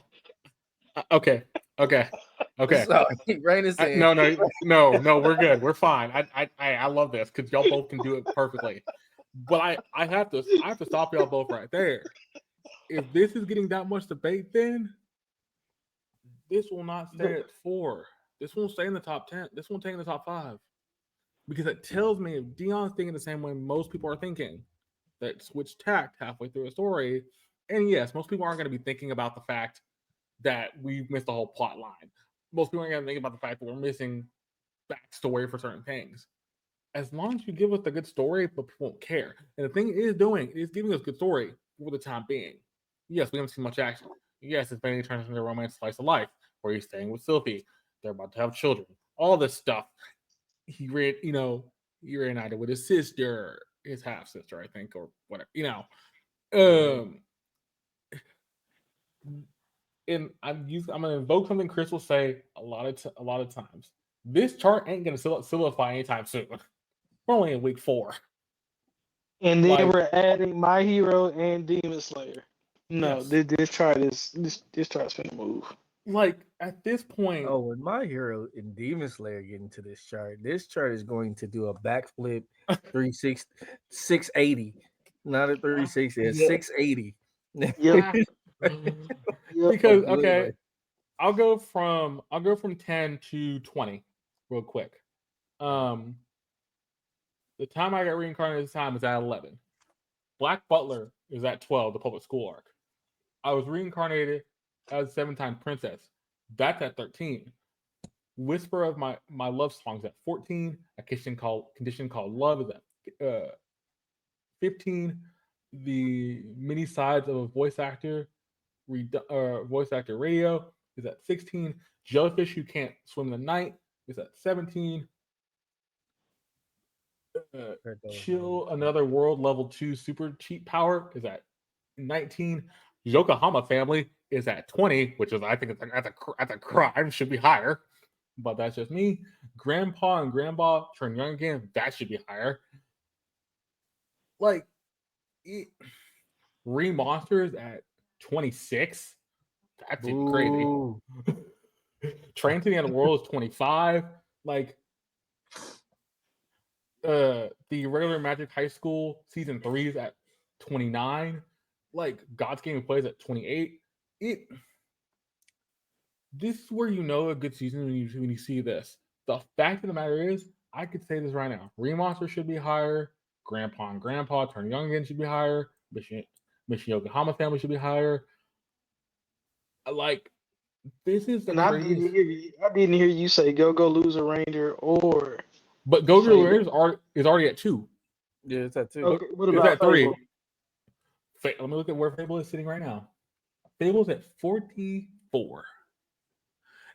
B: okay. Okay. Okay.
A: Sorry, Rain is saying.
B: No, no, no, no. We're good. We're fine. I love this because y'all both can do it perfectly. But I have to stop y'all both right there. If this is getting that much debate, then this will not stay at 4. This won't stay in the top 10. This won't stay in the top 5 because it tells me if Deon's thinking the same way most people are thinking, that switch tact halfway through a story. And yes, most people aren't going to be thinking about the fact that we missed the whole plot line. Most people aren't going to think about the fact that we're missing backstory for certain things. As long as you give us the good story, but people won't care. And the thing it is doing is giving us good story for the time being. Yes, we haven't seen much action. Yes, it's mainly turns into a romance slice of life where he's staying with Sylvie. They're about to have children. All this stuff. He reunited with his sister, his half sister, I think, or whatever. Um, and I'm gonna invoke something Chris will say a lot of times. This chart ain't gonna solidify anytime soon. We're only in week 4.
C: And then
B: Like,
C: we're adding My Hero and Demon Slayer. No,
B: yes,
C: this chart is this chart's finna move.
B: like at this point,
A: Oh, when my hero in Demon Slayer get into this chart is going to do a backflip 36 680. Not a 360, it's
C: Yeah.
A: 680.
C: Yep. Yep.
B: because okay,
A: Completely.
B: I'll go from 10 to 20 real quick. Um, the time I got reincarnated this time is at 11. Black Butler is at 12, the public school arc. I was reincarnated as a 7-time princess. That's at 13. Whisper of my love songs at 14. A condition called love is at 15. The many sides of a voice actor radio is at 16. Jellyfish who can't swim in the night is at 17. Chill another world level 2 super cheat power is at 19. Yokohama family is at 20, which is I think that's a crime, should be higher, but that's just me. Grandpa and grandpa turn young again, that should be higher. Like Monsters at 26, that's even crazy.
A: Ooh.
B: Train to the End of the World is 25. Like the regular Magic High School season 3 is at 29. Like God's Game plays at 28. This is where you know a good season when you see this. The fact of the matter is, I could say this right now. Remonster should be higher. Grandpa and Grandpa Turn Young Again should be higher. Mission Yokohama family should be higher. Like this is the
C: And
B: craziest.
C: I didn't hear you say Go Go Loser Ranger or
B: But Gojo
C: Fable.
B: Rangers is already at 2.
A: Yeah, it's at 2.
C: Okay, what
B: It's
C: about
B: at 3.
C: Fable?
B: Let me look at where Fable is sitting right now. Fable's at 44.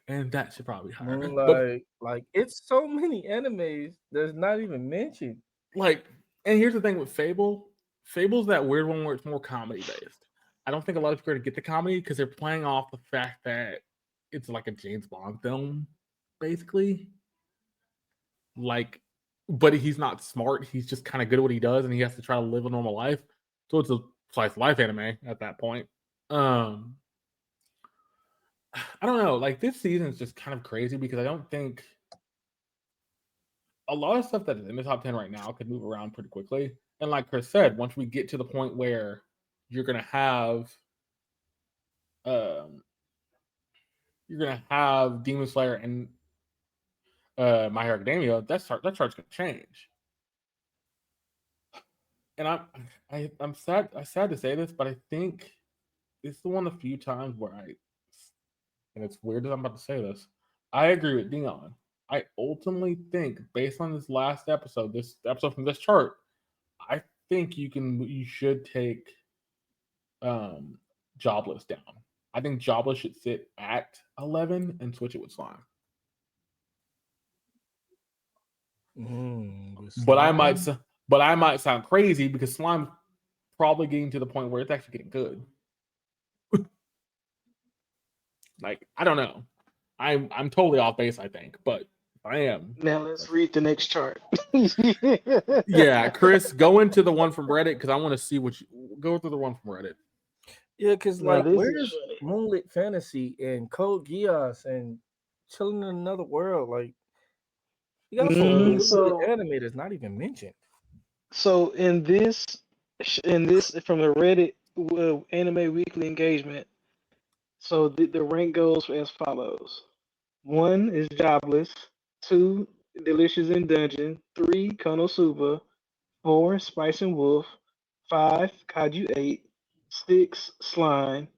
B: And that should probably be higher. But
A: Like it's so many animes that's not even mentioned.
B: like, and here's the thing with Fable. Fable's that weird one where it's more comedy based. I don't think a lot of people are going to get the comedy because they're playing off the fact that it's like a James Bond film, basically. Like, but he's not smart. He's just kind of good at what he does, and he has to try to live a normal life. So it's a slice of life anime at that point. I don't know. Like this season is just kind of crazy because I don't think a lot of stuff that is in the top 10 right now could move around pretty quickly. And like Chris said, once we get to the point where you're gonna have um, you're gonna have Demon Slayer and My Hero Academia, that chart's gonna change. And I'm sad. I'm sad to say this, but I think it's the one of the few times where and it's weird that I'm about to say this. I agree with Deon. I ultimately think, based on this episode from this chart, I think you should take um Jobless down. I think Jobless should sit at 11 and switch it with Slime.
A: With
B: But I might,
A: slime?
B: but I might sound crazy because Slime's probably getting to the point where it's actually getting good. Like, I don't know. I'm totally off base, I think, but I am.
C: Now let's read the next chart.
B: Yeah, Chris, go into the one from Reddit because I want to see what you go through the one from Reddit.
A: Yeah, because
C: Now
A: like,
C: this is
A: where's
C: funny.
A: Moonlit Fantasy and Code Geass and Chilling in Another World? Like, you got some
C: Mhm.
A: really good
C: So
A: anime that's not even mentioned.
C: so in this from the Reddit Anime Weekly Engagement. So the rank goes as follows: one is Jobless, two Delicious in Dungeon, three Konosuba, four Spice and Wolf, five Kaiju 8, six Slime,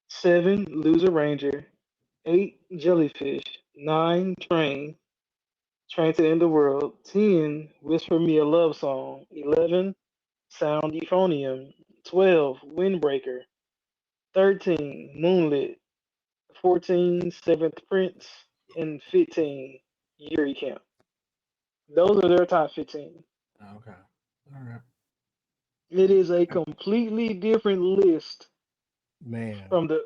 C: seven Loser Ranger, eight Jellyfish, nine Train to End the World, 10 Whisper Me a Love Song, 11 Sound Euphonium, 12 Windbreaker, 13 Moonlit, 14 Seventh Prince, and 15 Yuri Camp. Those are their top 15.
B: Okay. All right.
C: It is a completely different list
A: Man,
C: from the.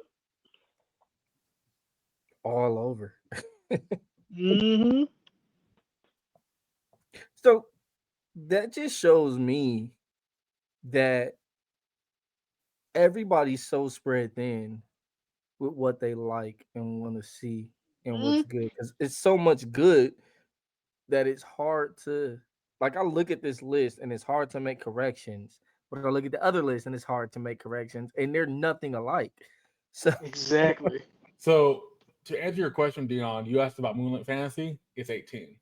A: all over.
C: Hmm.
A: So that just shows me that everybody's so spread thin with what they like and want to see and what's good, because it's so much good that it's hard to, like, I look at this list and it's hard to make corrections, but I look at the other list and it's hard to make corrections, and they're nothing alike. So
C: Exactly.
B: So to answer your question, Dion, you asked about Moonlit Fantasy. It's 18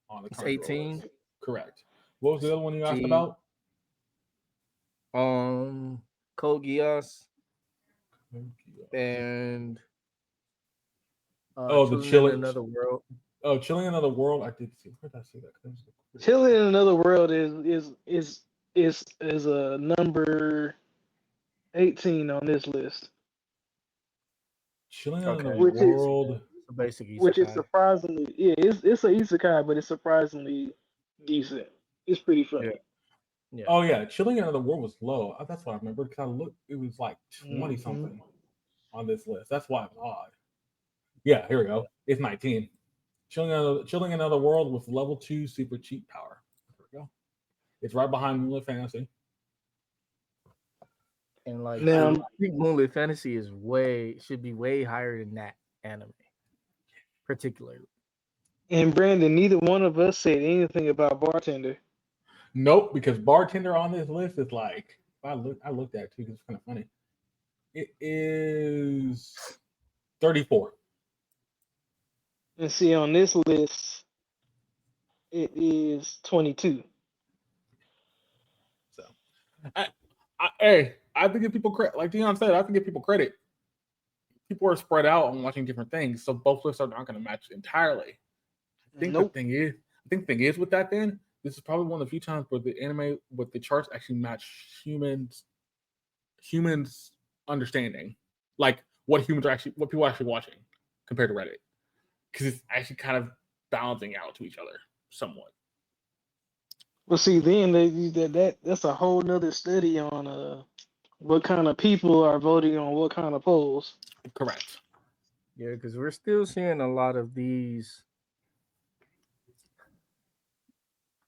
B: on the
A: it's
B: Crunchyroll
A: 18.
B: list. Correct. What was the other one you asked
A: G
B: about?
A: Code Geass and
B: Oh, the
A: Children in
B: chilling.
A: Another World.
B: Oh, chilling another world. I did see. Where did I see that?
C: Chilling in Another World is a number 18 on this list,
B: Chilling another
A: Okay,
C: which is
B: world.
A: so basically
C: which is
A: Isekai.
C: surprisingly, yeah, it's a isekai, but it's surprisingly decent. It's pretty
A: Yeah,
C: funny.
A: yeah.
B: Oh yeah, chilling another world was low. That's what I remember because I looked. It was like 20
C: Hmm.
B: something on this list. That's why it's odd. Yeah, here we go. It's 19. Chilling another world with level 2 super cheat power. Here we go. It's right behind Moonlit Fantasy.
A: And like, I
C: Now,
A: think Moonlit Fantasy is way should be way higher than that anime, particularly.
C: and Brandon, neither one of us said anything about Bartender.
B: Nope, because bartender on this list is like I looked at it too because it's kind of funny. It is 34.
C: And see, on this list, it is 22.
B: So, hey, I have to give people credit. Like Dion said, I have to give people credit. People are spread out and watching different things, so both lists are not going to match entirely.
C: Nope.
B: I think the thing is with that. Then this is probably one of the few times where the anime with the charts actually match humans understanding, like what people are actually watching compared to Reddit, because it's actually kind of balancing out to each other somewhat.
C: Well, see, then that's a whole nother study on what kind of people are voting on what kind of polls.
B: Correct.
A: Yeah, because we're still seeing a lot of these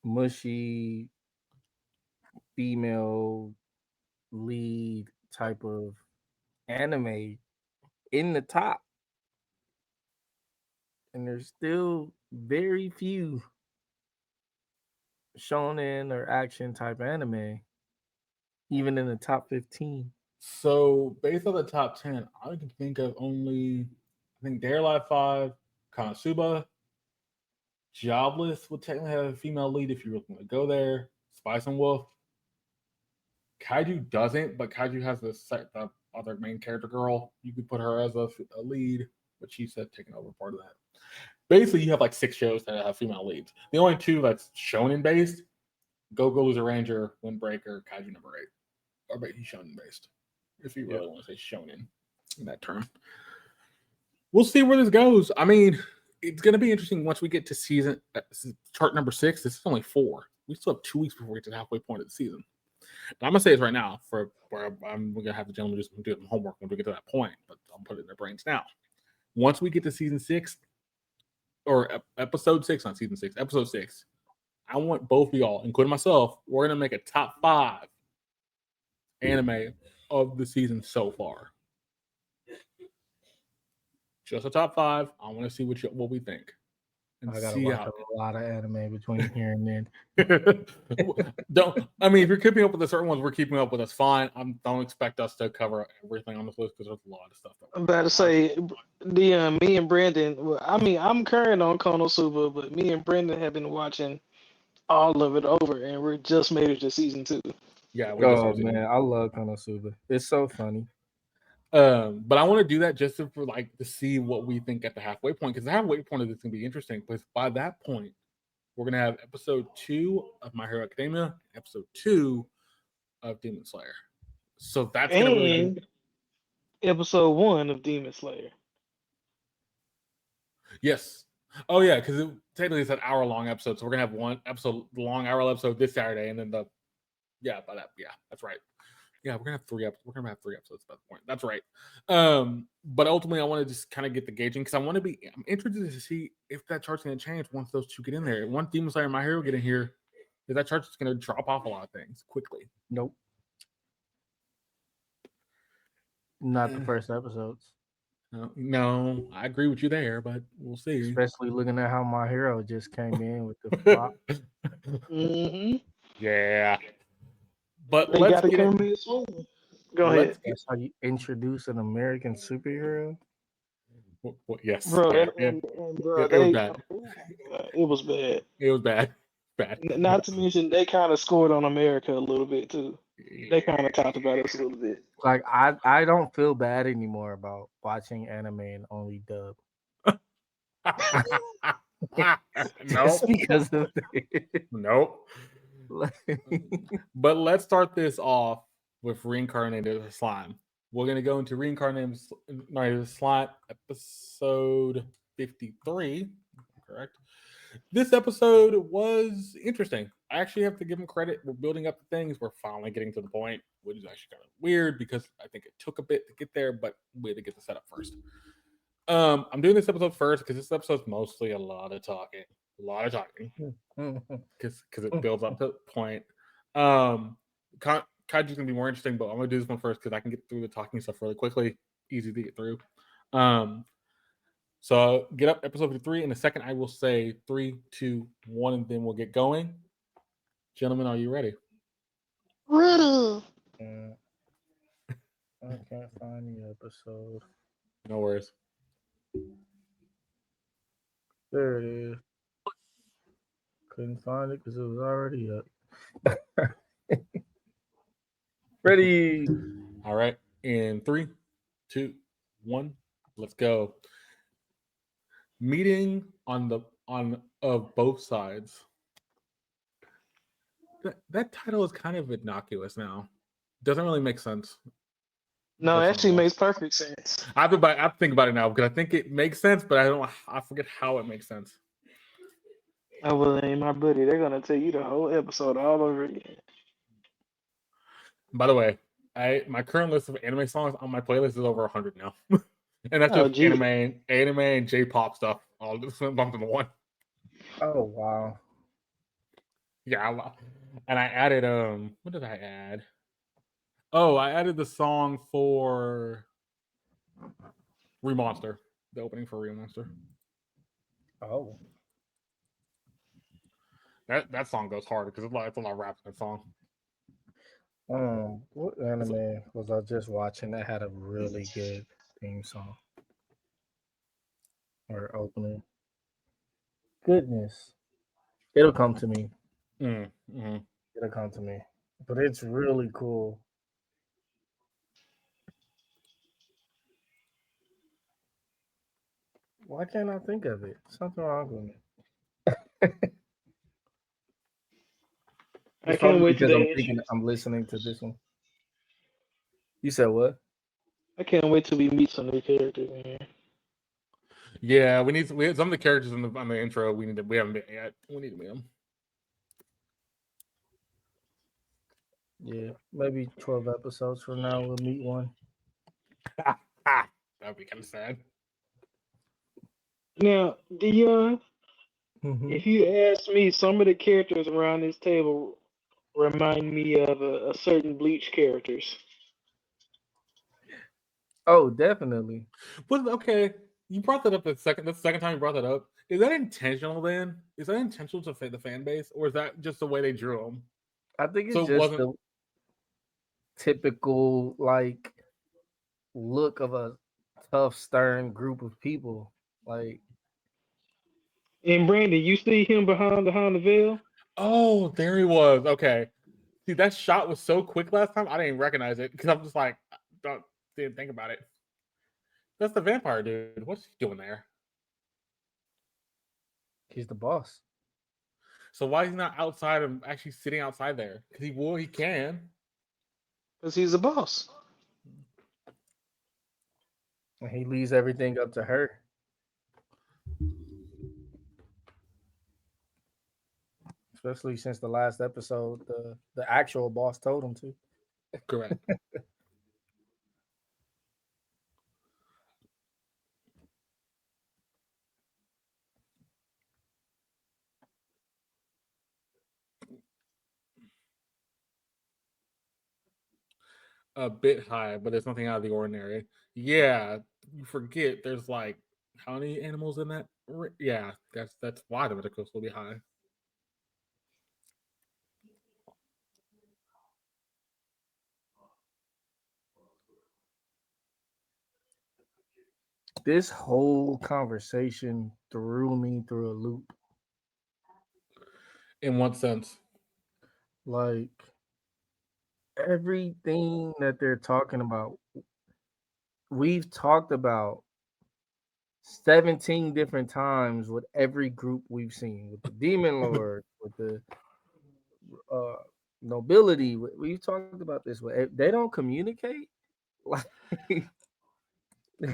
A: mushy female lead type of anime in the top, and there's still very few shonen or action type anime, even in the top 15.
B: So based on the top 10, I can think of only, I think Dare Live 5, Konosuba, Jobless would technically have a female lead if you were going to go there. Spice and Wolf. Kaiju doesn't, but Kaiju has the other main character girl. You could put her as a lead, but she said taking over part of that. Basically, you have like 6 shows that have female leads. The only 2 that's shonen based: Go Go Loser Ranger, Windbreaker, Kaiju number 8. Or maybe shonen based, if you really want to say shonen in that term. We'll see where this goes. I mean, it's going to be interesting once we get to season chart number 6. This is only 4. We still have 2 weeks before we get to the halfway point of the season. And I'm gonna say this right now, for where we're gonna have the gentlemen do some homework when we get to that point, but I'll put it in their brains now. Once we get to season 6 or episode 6, not season 6, episode 6, I want both of y'all, including myself, we're gonna make a top 5 anime of the season so far. Just a top 5. I want to see what we think. And
A: I gotta
B: see
A: watch
B: how
A: a lot of anime between here and then.
B: don't. I mean, if you're keeping up with the certain ones we're keeping up with, that's fine. Don't expect us to cover everything on this list because there's a lot of stuff.
C: I'm about to say, me and Brandon. Well, I mean, I'm current on Konosuba, but me and Brandon have been watching all of it over, and we're just made it to season 2.
B: Yeah.
A: Oh man, I love Konosuba. It's so funny.
B: But I want to do that just for to see what we think at the halfway point, because the halfway point of this is gonna be interesting. Because by that point, we're gonna have episode 2 of My Hero Academia, episode 2 of Demon Slayer. So that's gonna really be
C: episode 1 of Demon Slayer.
B: Yes. Oh yeah, because technically it's an hour-long episode, so we're gonna have one episode, long hour episode this Saturday, and then that's right. Yeah, we're gonna have 3 episodes. We're gonna have 3 episodes by the point. That's right. But ultimately, I want to just kind of get the gauging because I'm interested to see if that chart's gonna change once those 2 get in there. Once Demon Slayer and My Hero get in here, is that chart's gonna drop off a lot of things quickly?
A: Nope. Not the first episodes.
B: No, I agree with you there, but we'll see.
A: Especially looking at how My Hero just came in with the flop.
C: Mm-hmm.
B: Yeah. But
C: they
B: let's
C: got to
B: get
C: come
B: it.
C: in soon. Go ahead.
A: That's how you introduce an American superhero.
B: Yes,
C: Bro,
B: yeah,
C: and bro,
B: it was bad.
C: It was bad.
B: It was bad.
C: Not to mention, they kind of scored on America a little bit too. They kind of talked about us a little bit.
A: Like I don't feel bad anymore about watching anime and only dub. Just because of it.
B: Nope. But let's start this off with Reincarnated Slime. We're going to go into Reincarnated Slime episode 53. Correct. This episode was interesting. I actually have to give them credit. We're building up the things. We're finally getting to the point, which is actually kind of weird because I think it took a bit to get there, but we had to get the setup first. I'm doing this episode first because this episode's mostly a lot of talking. Because it builds up to the point. Kaiju's gonna be more interesting, but I'm gonna do this one first because I can get through the talking stuff really quickly, easy to get through. So get up episode 53. In a second, I will say 3, 2, 1, and then we'll get going. Gentlemen, are you ready?
C: Ready.
A: I can't find the episode.
B: No worries.
A: There it is. Couldn't find it because it was already up. Ready.
B: All right. In 3, 2, 1, let's go. Meeting of both sides. That title is kind of innocuous now. Doesn't really make sense.
C: No, it actually makes perfect sense.
B: I have to think about it now because I think it makes sense, but I forget how it makes sense.
C: Oh well, ain't my buddy. They're gonna tell you the whole episode all over again.
B: By the way, my current list of anime songs on my playlist is over 100 now, and that's just anime and J-pop stuff all just bumped into one.
A: Oh wow!
B: Yeah, and I added what did I add? Oh, I added the song for Remonster, the opening for Remonster.
A: Oh,
B: that song goes hard because it's a lot of rap in that song.
A: What anime was I just watching that had a really good theme song or opening? Goodness, it'll come to me.
B: Mm-hmm.
A: It'll come to me. But it's really cool. Why can't I think of it? Something wrong with me.
C: I
A: It's
C: can't
A: probably
C: wait till
A: because I'm
C: they
A: thinking
C: introduce.
A: I'm listening to this one. You said what?
C: I can't wait till we meet some new characters in here.
B: Yeah, we had some of the characters on the intro. We haven't met yet. We need to meet them.
A: Yeah, maybe 12 episodes from now we'll meet one.
B: That'd be kind of sad.
C: Now, Deon,
A: Hmm.
C: if you asked me, some of the characters around this table remind me of a certain Bleach characters.
A: Oh, definitely.
B: But okay, you brought that up the second. That's the second time you brought that up. Is that intentional? Then is that intentional to the fan base, or is that just the way they drew them?
A: I think
B: So
A: it's
B: it
A: just
B: wasn't
A: the typical like look of a tough, stern group of people. Like
C: And Brandon, you see him behind the veil?
B: Oh, there he was. Okay. See, that shot was so quick last time, I didn't even recognize it because I'm just like, don't didn't think about it. That's the vampire dude. What's he doing there?
A: he's the boss.
B: So why is he not outside and actually sitting outside there? Because he can.
C: Because he's a boss.
A: And he leaves everything up to her. Especially since the last episode, the actual boss told him to.
B: Correct. A bit high, but there's nothing out of the ordinary. Yeah, you forget there's like how many animals in that? Yeah, that's why the medicals will be high.
A: This whole conversation threw me through a loop.
B: In what sense?
A: Like everything that they're talking about, we've talked about 17 different times with every group we've seen, with the demon lord, with the uh nobility. We've talked about this. They don't communicate. Like,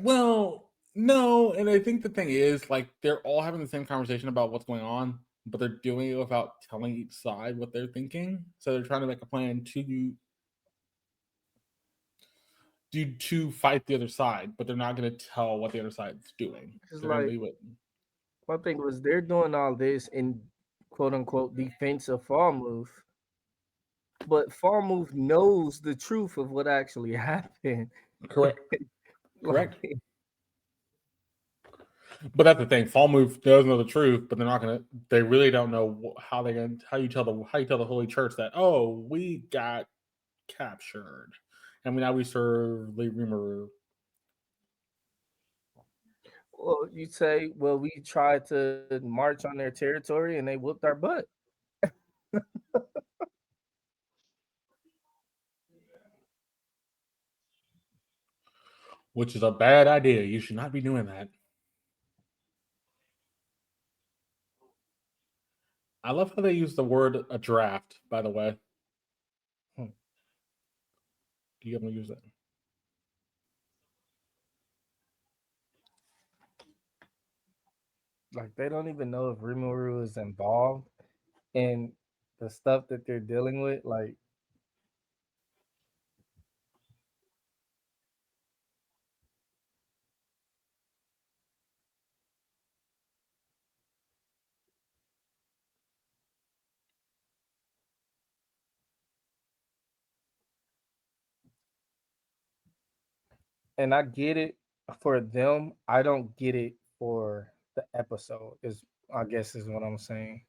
B: Well, no, and I think the thing is, like, they're all having the same conversation about what's going on, but they're doing it without telling each side what they're thinking. So they're trying to make a plan to fight the other side, but they're not going to tell what the other side's doing.
A: it's
B: They're going to
A: like
B: leave it.
A: my thing was they're doing all this in quote unquote defense of Fall Move, but Fall Move knows the truth of what actually happened.
B: Correct. Correct.
A: Like,
B: But that's the thing. Fall Move does know the truth, but they're not going to. They really don't know how they going. How you tell the Holy Church that we got captured, and now we serve Lee Rimuru.
A: well, you say, well, we tried to march on their territory and they whooped our butt.
B: Which is a bad idea. You should not be doing that. I love how they use the word a draft, by the way.
A: Hmm.
B: Do you ever use that?
A: Like they don't even know if Rimuru is involved in the stuff that they're dealing with. Like, and I get it for them. I don't get it for the episode. Is I guess is what I'm saying.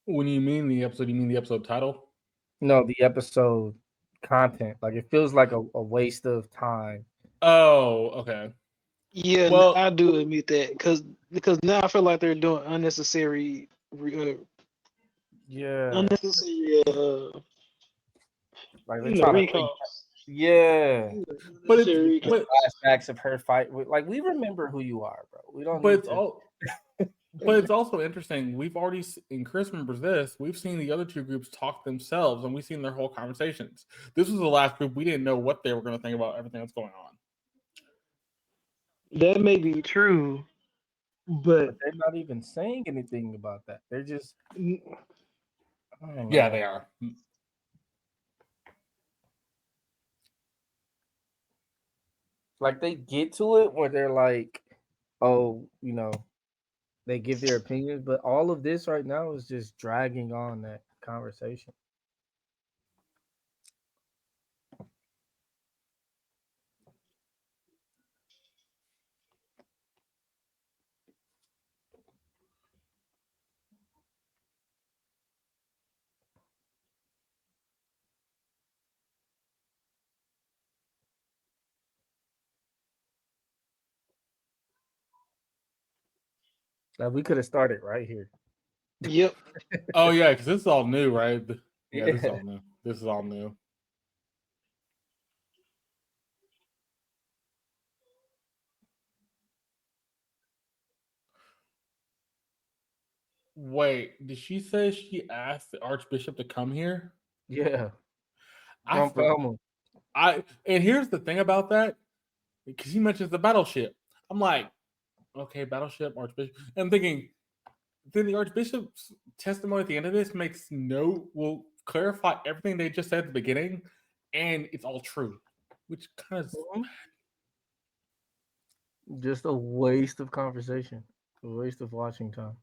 B: When you mean the episode, you mean the episode title?
A: No, the episode content. Like it feels like a waste of time.
B: Oh, okay.
C: Yeah,
B: Well,
C: I do admit that because now I feel like they're doing unnecessary,
A: Yeah.
C: unnecessary,
A: Like they're trying to bring
C: recalls.
A: yeah.
B: but it's
C: Unnecessary
A: Like
B: but
C: recalls.
A: flashbacks of her fight with like we remember who you are, bro. We don't
B: but
A: need
B: it's
A: to
B: all but it's also interesting. We've already, and Chris remembers this, we've seen the other two groups talk themselves and we've seen their whole conversations. This was the last group. We didn't know what they were going to think about everything that's going on.
C: That may be true, but
A: but they're not even saying anything about that. They're just I don't
B: Yeah,
A: know.
B: they are.
A: Like they get to it where they're like, oh, they give their opinions, but all of this right now is just dragging on that conversation. Like we could have started right here.
C: yep.
B: Oh, yeah, because this is all new, right? Yeah, this is
A: Yeah.
B: all new. This is all new. Wait, did she say she asked the Archbishop to come here?
A: Yeah.
B: I
A: From
B: for,
A: Palma.
B: and here's the thing about that, because he mentions the battleship. I'm like, okay, battleship, Archbishop. And I'm thinking, then the Archbishop's testimony at the end of this will clarify everything they just said at the beginning, and it's all true, which kind of
A: Just a waste of conversation. A waste of watching time.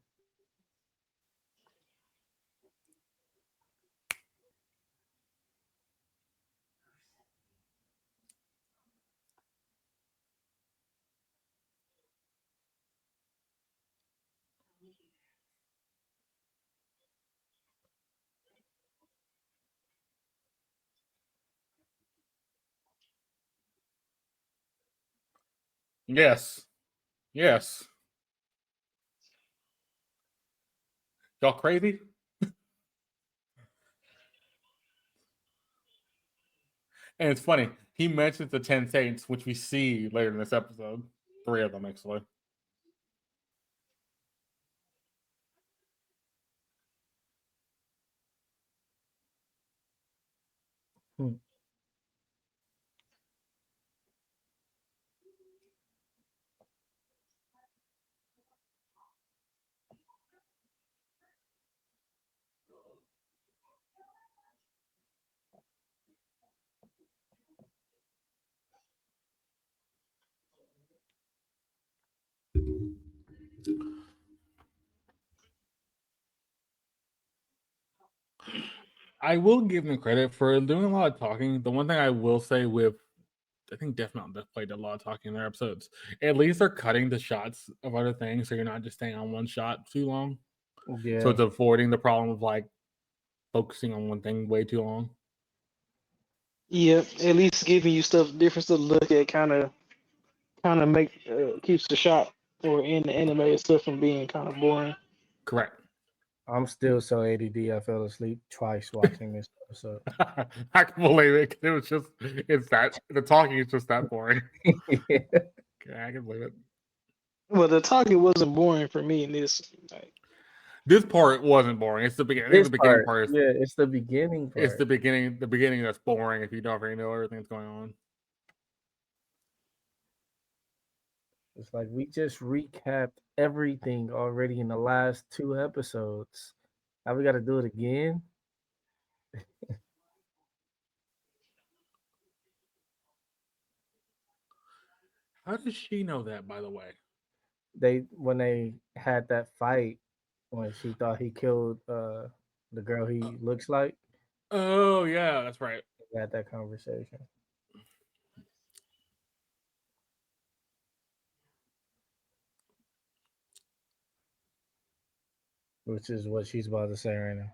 B: yes, yes. Y'all crazy? And it's funny. He mentions the 10 Saints, which we see later in this episode. 3 of them, actually.
A: Hmm.
B: I will give them credit for doing a lot of talking. The one thing I will say with, I think Death Mountain Death played a lot of talking in their episodes. At least they're cutting the shots of other things, so you're not just staying on one shot too long. So
A: Yeah.
B: it's avoiding the problem of like focusing on one thing way too long.
C: Yep. At least giving you different stuff to look at, kind of make keeps the shot or in the animated stuff from being kind of boring.
B: Correct.
A: I'm still so ADD. I fell asleep twice watching this episode.
B: I can believe it. It was just, it's that, the talking is just that boring.
A: Yeah.
B: Okay, I can believe it.
C: Well, the talking wasn't boring for me in this. Like,
B: This part wasn't boring. It's the beginning. I think
A: This
B: the beginning
A: part,
B: part is,
A: yeah, it's the beginning
B: it's
A: part.
B: the beginning. The beginning that's boring if you don't already know everything that's going on.
A: It's like we just recapped everything already in the last 2 episodes. Now we got to do it again.
B: How does she know that, by the way?
A: When they had that fight when she thought he killed the girl he looks like,
B: Oh yeah, that's right.
A: they had that conversation. which is what she's about to say right now.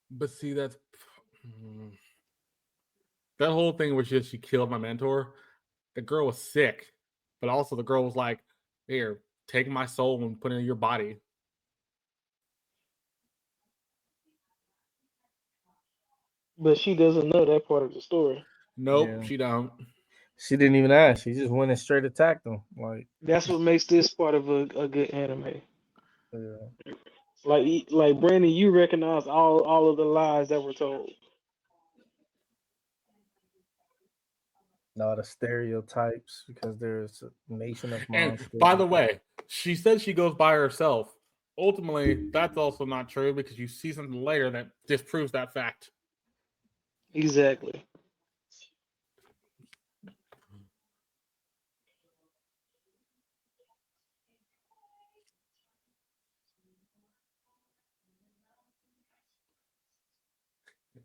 B: But see, that whole thing was just she killed my mentor. The girl was sick, but also the girl was like, "Here, take my soul and put it in your body."
C: But she doesn't know that part of the story.
B: Nope,
A: Yeah.
B: she don't.
A: She didn't even ask. She just went and straight attacked him. Like,
C: That's what makes this part of a good anime.
A: yeah.
C: Like Brandon, you recognize all of the lies that were told.
A: Not the stereotypes because there's a nation of
B: And
A: monsters.
B: by the way, she said she goes by herself. Ultimately, that's also not true because you see something later that disproves that fact.
C: Exactly.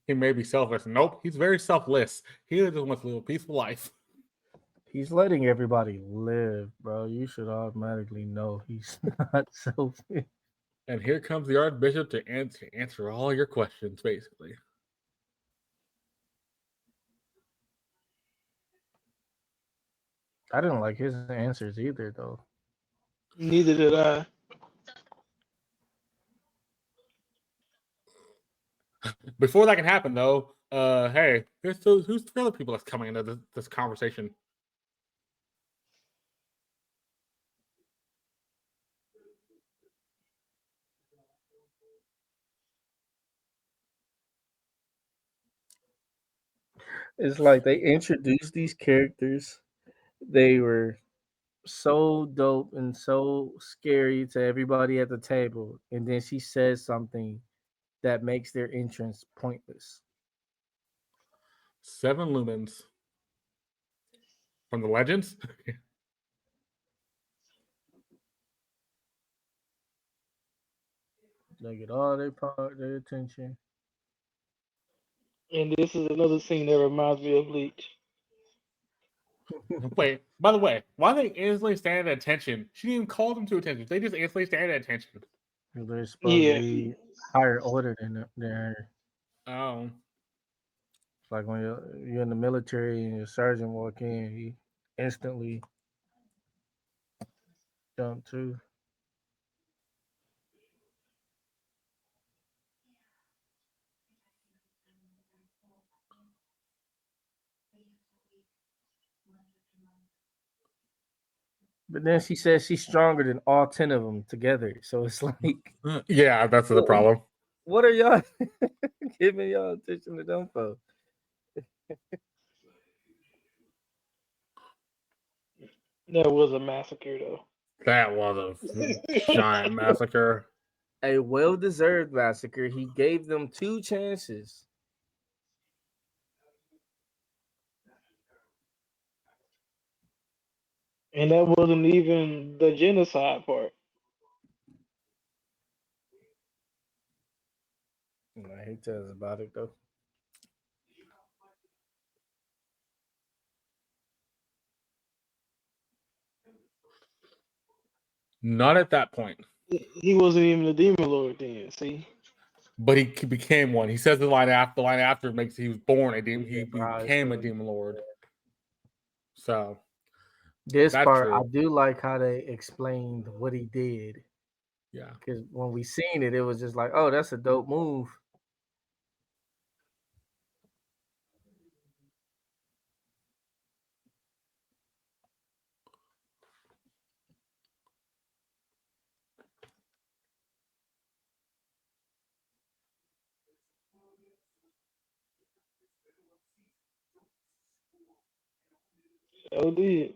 B: He may be selfless. Nope, he's very selfless. He just wants to live a peaceful life.
A: He's letting everybody live, bro. You should automatically know he's not selfish.
B: And here comes the Archbishop to answer all your questions, basically.
A: I didn't like his answers either, though.
C: Neither did I.
B: Before that can happen, though, hey, who's the other people that's coming into this conversation?
A: It's like they introduced these characters. They were so dope and so scary to everybody at the table. And then she says something that makes their entrance pointless.
B: 7 lumens from the Legends.
A: They get all their attention.
C: And this is another scene that reminds me of Bleach.
B: Wait, by the way, why they instantly stand at attention? She didn't even call them to attention. They just instantly stand at attention.
A: They're supposed to
C: Yeah.
A: be higher order than her.
B: Oh.
A: It's like when you're in the military and your sergeant walk in, he instantly jump too. But then she says she's stronger than all 10 of them together. So it's like,
B: Yeah, that's the problem.
A: what are y'all giving y'all attention to them for?
C: That was a massacre though.
B: That was a giant massacre.
A: A well-deserved massacre. He gave them 2 chances.
C: And that wasn't even the genocide part.
A: He tells us about it though.
B: Not at that point.
C: He wasn't even a demon lord then, see?
B: But he became one. He says the line after makes he was born a demon. He
A: Right,
B: became a
A: so
B: demon lord. So
A: this
B: that's
A: part, I
B: true.
A: do like how they explained what he did.
B: Yeah.
A: Because when we seen it, it was just like, oh, that's a dope move.
C: Oh, did.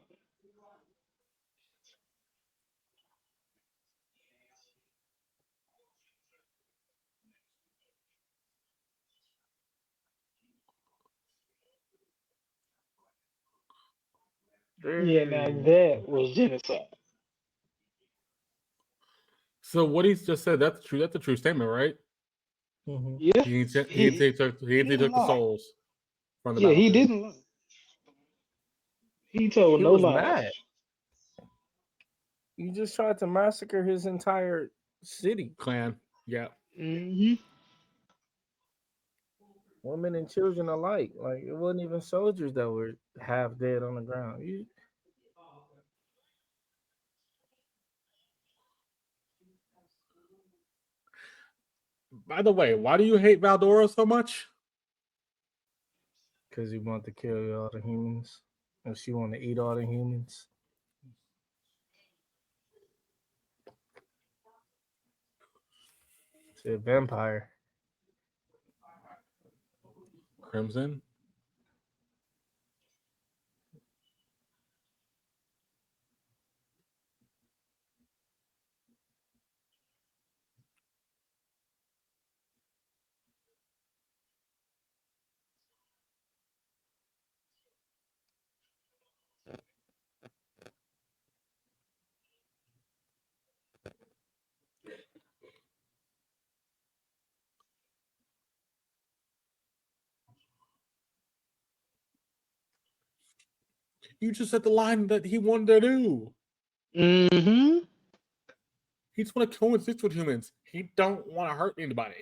C: Yeah, now
A: Dude.
C: that was genocide.
B: So what he's just said, that's true. That's a true statement, right?
A: Mm-hmm.
C: Yeah,
B: He
C: he
B: took the
C: didn't lie.
B: souls from the
C: Yeah, he
B: battlefield.
C: didn't lie. He told
A: He
C: no
A: was
C: lies.
A: mad. You just tried to massacre his entire city,
B: Clan. Yeah.
C: Mm-hmm.
A: women and children alike. Like it wasn't even soldiers that were half dead on the ground.
B: By the way, why do you hate Valdora so much?
A: Because he wanted to kill all the humans, and she wanted to eat all the humans. She's a vampire.
B: Crimson. You just said the line that he wanted to do.
C: Mm-hmm.
B: He just want to coexist with humans. He don't want to hurt anybody.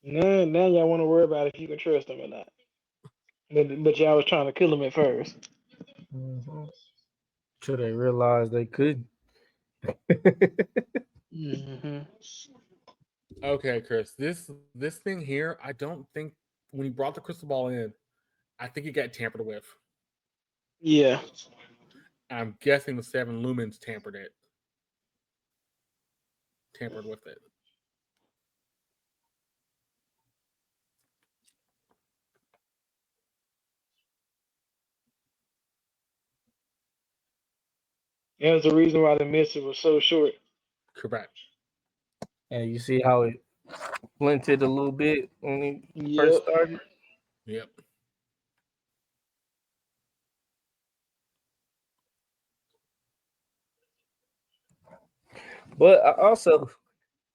C: Now y'all want to worry about if you can trust him or not. But y'all was trying to kill him at first.
A: Mm-hmm. Till they realized they couldn't.
C: Mm-hmm.
B: Okay, Chris. This thing here, I don't think when he brought the crystal ball in, I think it got tampered with.
C: Yeah.
B: I'm guessing the 7 lumens tampered with it.
C: That was the reason why the mission was so short.
B: Correct.
A: And you see how it flinted a little bit when he first
C: Yep.
A: started.
B: Yep.
A: But I also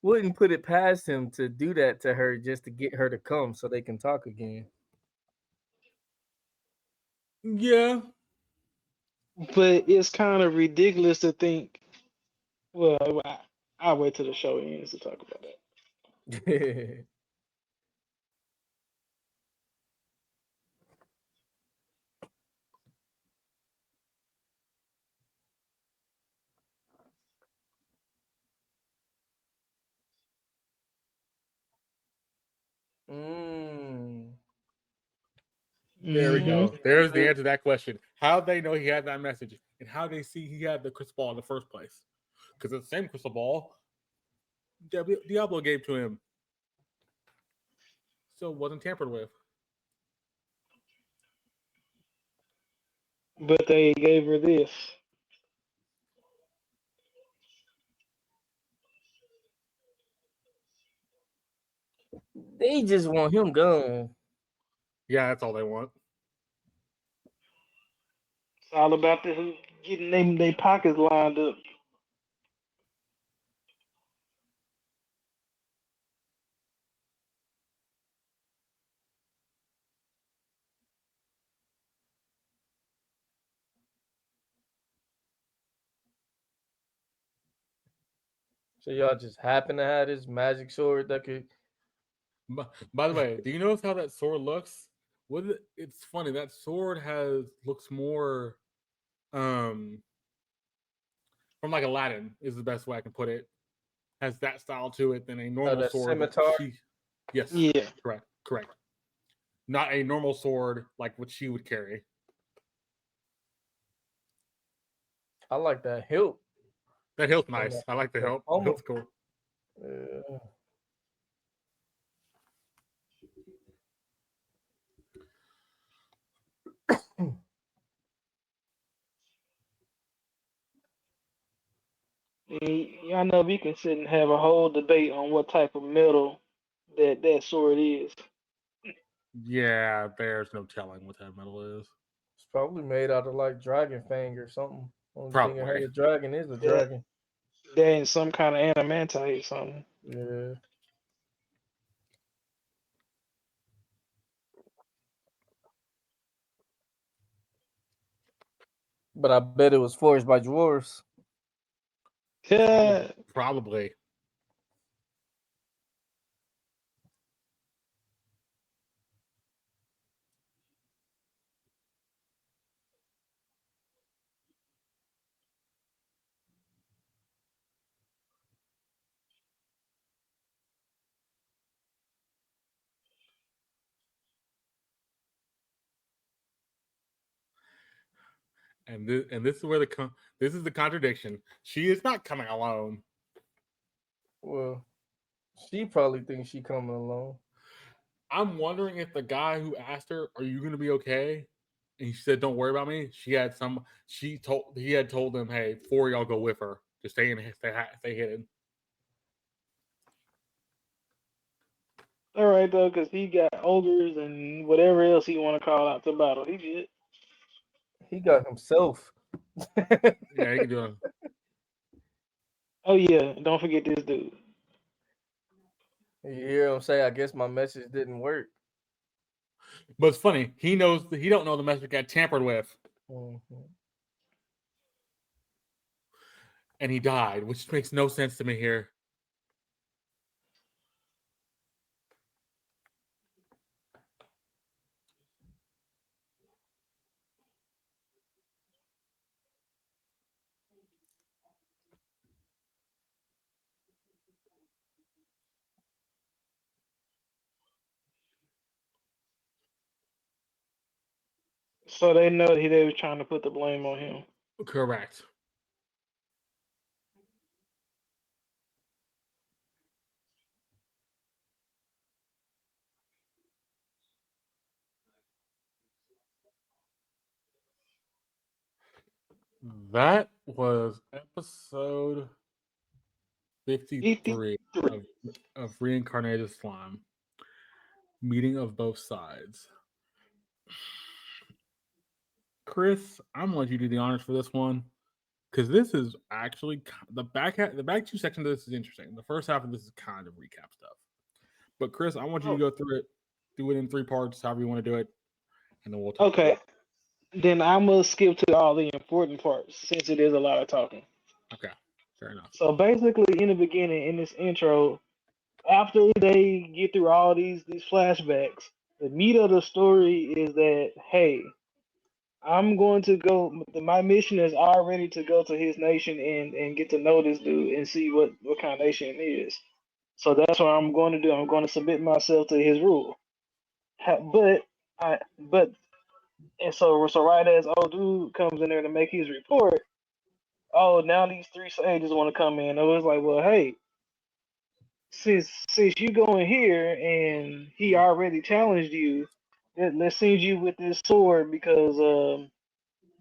A: wouldn't put it past him to do that to her just to get her to come so they can talk again.
B: Yeah.
C: But it's kind of ridiculous to think. Well, I'll wait till the show ends to talk about that.
A: Mm.
B: There we
C: Mm-hmm.
B: go. There's the answer to that question. How they know he had that message, and how they see he had the crystal ball in the first place? Because it's the same crystal ball Diablo gave to him, so it wasn't tampered with.
C: But they gave her this.
A: They just want him gone.
B: Yeah, that's all they want.
C: It's all about the getting them their pockets lined up.
A: So y'all just happen to have this magic sword that could.
B: By the way, do you notice how that sword looks? It's funny. That sword looks more from like Aladdin is the best way I can put it. Has that style to it than a normal
A: That
B: sword that
A: scimitar?
B: she. Yes.
C: Yeah.
B: Correct. Not a normal sword like what she would carry.
A: I like that hilt.
B: That hilt's nice. I like the hilt. The hilt's cool.
A: Yeah.
C: Y'all know we can sit and have a whole debate on what type of metal that sword is.
B: Yeah, there's no telling what that metal is.
A: It's probably made out of like dragon fang or something. Only thing I heard
B: Probably.
A: a dragon is a
C: That
A: dragon.
C: that ain't some kind of adamantite or something.
A: Yeah. But I bet it was forged by dwarves.
C: Yeah.
B: Probably. And this is where this is the contradiction. She is not coming alone.
A: Well, she probably thinks she coming alone.
B: I'm wondering if the guy who asked her, "Are you going to be okay?" and she said, "Don't worry about me." He had told them, "Hey, 4 of y'all go with her. Just stay hidden."
C: All right though, because he got ogres and whatever else he want to call out to battle. He did.
A: He got himself.
B: Yeah, he can do it.
C: Oh yeah, don't forget this dude.
A: You hear him say, I guess my message didn't work.
B: But it's funny. He knows that he don't know the message got tampered with, and he died, which makes no sense to me here.
C: So they know they was trying to put the blame on him.
B: Correct. That was episode 53 of Reincarnated Slime. Meeting of both sides. Chris, I'm gonna let you do the honors for this one because this is actually the back two sections of this is interesting. The first half of this is kind of recap stuff. But Chris, I want you to go through it, do it in 3 parts, however you want to do it, and then we'll talk.
C: Okay, then I'm gonna skip to all the important parts since it is a lot of talking.
B: Okay, fair enough.
C: So basically, in the beginning, in this intro, after they get through all these flashbacks, the meat of the story is that hey, I'm going to go. My mission is already to go to his nation and get to know this dude and see what kind of nation it is. So that's what I'm going to do. I'm going to submit myself to his rule. But and so right as old dude comes in there to make his report, oh now these 3 sages want to come in. I was like, well, hey, since you go in here and he already challenged you, let's send you with this sword because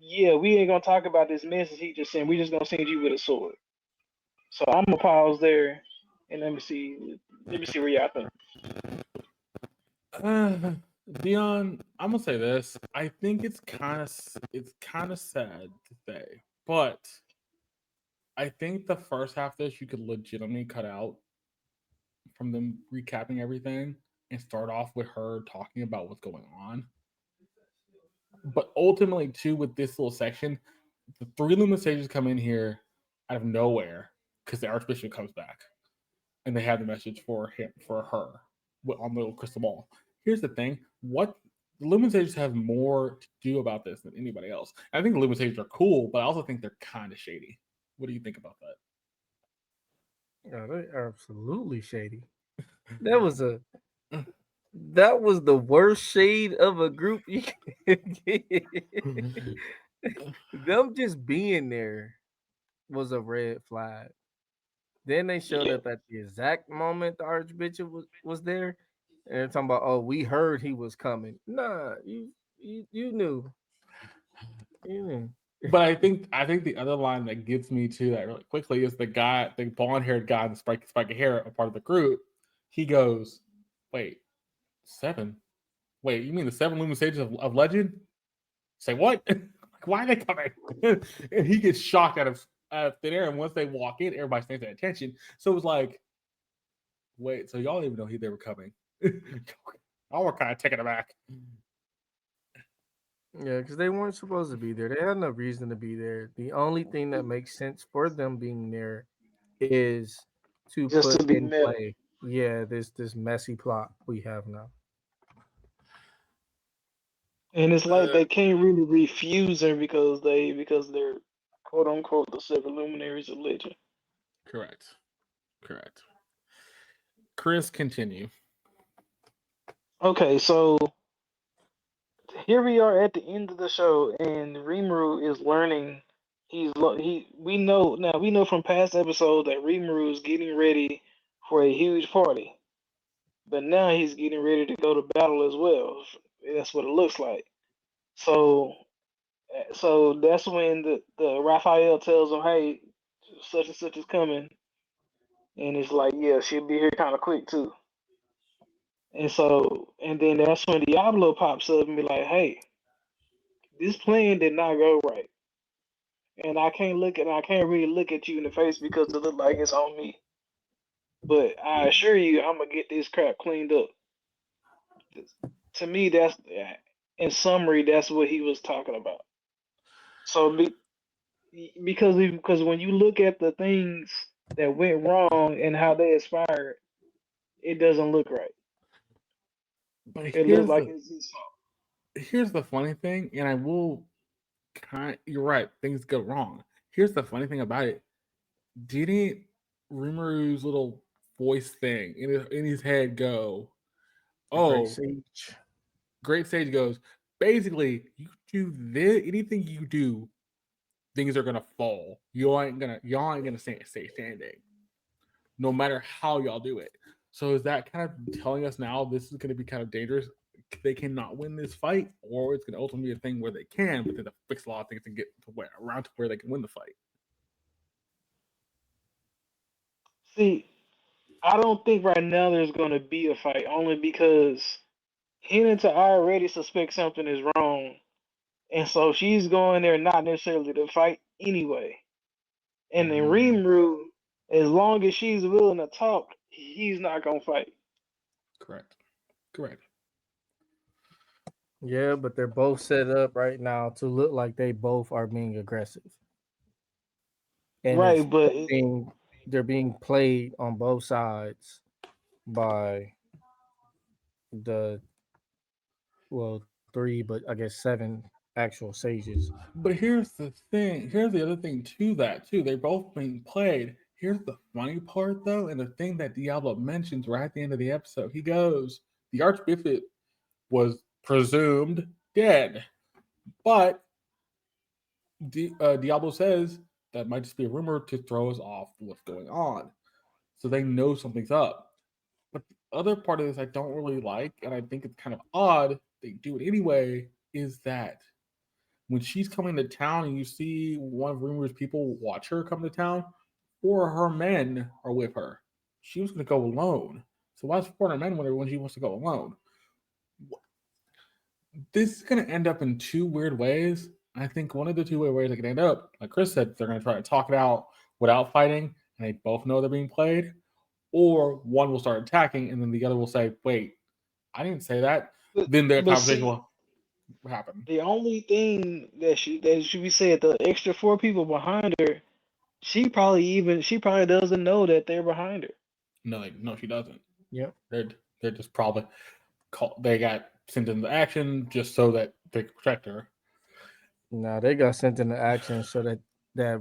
C: yeah, we ain't gonna talk about this message he just sent. We just gonna send you with a sword. So I'm gonna pause there and let me see where y'all think.
B: Deon, I'm gonna say this. I think it's kind of sad to say, but I think the first half of this you could legitimately cut out from them recapping everything and start off with her talking about what's going on. But ultimately, too, with this little section, the 3 Lumen sages come in here out of nowhere because the Archbishop comes back, and they have the message for her on the little crystal ball. Here's the thing: what the Lumen sages have more to do about this than anybody else. I think the Lumen sages are cool, but I also think they're kind of shady. What do you think about that?
A: Yeah, they're absolutely shady. That was the worst shade of a group you can get. Them just being there was a red flag. Then they showed up at the exact moment the Archbishop was there, and they're talking about, oh, we heard he was coming. Nah, you knew. You knew.
B: But I think the other line that gets me to that really quickly is the blonde haired guy, the spiky hair, a part of the group. He goes, "Wait, 7? Wait, you mean the 7 Lumen Sages of Legend? Say what? Why are they coming?" And he gets shocked out of thin air. And once they walk in, everybody stands at attention. So it was like, wait, so y'all didn't even know they were coming? Y'all were kind of taken aback.
A: Yeah, because they weren't supposed to be there. They had no reason to be there. The only thing that makes sense for them being there is to
C: just
A: put
C: to be
A: in
C: meta.
A: play. Yeah, this messy plot we have now.
C: And it's like
B: Uh,
C: they can't really refuse her because they're quote unquote the seven luminaries of legend.
B: correct. Correct. Chris, continue.
C: Okay, so here we are at the end of the show, and Rimuru is learning. We know from past episodes that Rimuru is getting ready for a huge party, but now he's getting ready to go to battle as well. That's what it looks like. So so that's when the Raphael tells him, "Hey, such and such is coming," and it's like, "Yeah, she'll be here kind of quick too." And then that's when Diablo pops up and be like, "Hey, this plan did not go right, and I can't really look at you in the face because it look like it's on me. But I assure you, I'm gonna get this crap cleaned up." To me, that's in summary, that's what he was talking about. So because when you look at the things that went wrong and how they aspired, it doesn't look right.
B: But
C: It looks like it's his fault.
B: here's the funny thing, and I will you're right, things go wrong. Here's the funny thing about it. Didn't Rimuru's little voice thing in his head go,
A: The great
B: oh,
A: siege.
B: Great Sage goes, basically, you do this, anything you do, things are gonna fall. Y'all ain't gonna stay standing, no matter how y'all do it. So is that kind of telling us now this is gonna be kind of dangerous? They cannot win this fight, or it's gonna ultimately be a thing where they can, but then to fix a lot of things to get to where around to where they can win the fight.
C: See, I don't think right now there's gonna be a fight only because Hinata already suspects something is wrong, and so she's going there not necessarily to fight anyway. And then
B: Mm,
C: Rimuru, as long as she's willing to talk, he's not gonna fight.
B: correct. Correct.
A: Yeah, but they're both set up right now to look like they both are being aggressive, and
C: Right,
A: it's
C: but
A: being they're being played on both sides by the three, but I guess seven actual sages.
B: But here's the thing. Here's the other thing to that too. They're both being played. Here's the funny part though, and the thing that Diablo mentions right at the end of the episode. He goes, the Archbishop was presumed dead, but Diablo says that might just be a rumor to throw us off what's going on, so they know something's up. But the other part of this I don't really like, and I think it's kind of odd. They do it anyway. Is that when she's coming to town and you see one of Rumor's people watch her come to town, four of her men are with her. She was going to go alone. So why is four of her men with her when she wants to go alone? This is going to end up in two weird ways. I think one of the two ways it can end up, like Chris said, they're going to try to talk it out without fighting, and they both know they're being played. Or one will start attacking, and then the other will say, "Wait, I didn't say that."
C: but,
B: Then the
C: but
B: conversation
C: see,
B: will happen.
C: the only thing that should be said, the extra four people behind her, she probably doesn't know that they're behind her.
B: No, no, she doesn't.
A: Yep.
B: They're just probably they got sent into action just so that they could protect her.
A: Now they got sent into action so that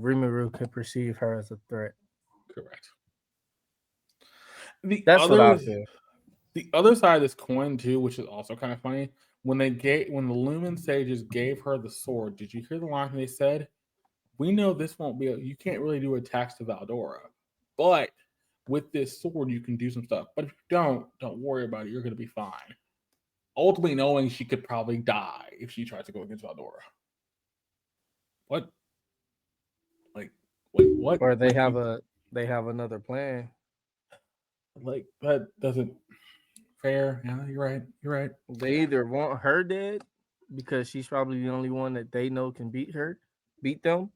A: Rimuru could perceive her as a threat.
B: Correct. The
A: That's what I
B: other
A: feel.
B: the other side of this coin too, which is also kind of funny, when the Lumen sages gave her the sword, did you hear the line they said? We know this won't be you can't really do attacks to Valdora, but with this sword you can do some stuff. But if you don't worry about it. You're gonna be fine. Ultimately knowing she could probably die if she tries to go against Valdora. What? Like, wait, what?
A: Or
B: Like you
A: they have another plan.
B: like that doesn't fair. Yeah, you're right. You're right.
A: They either want her dead because she's probably the only one that they know can beat them,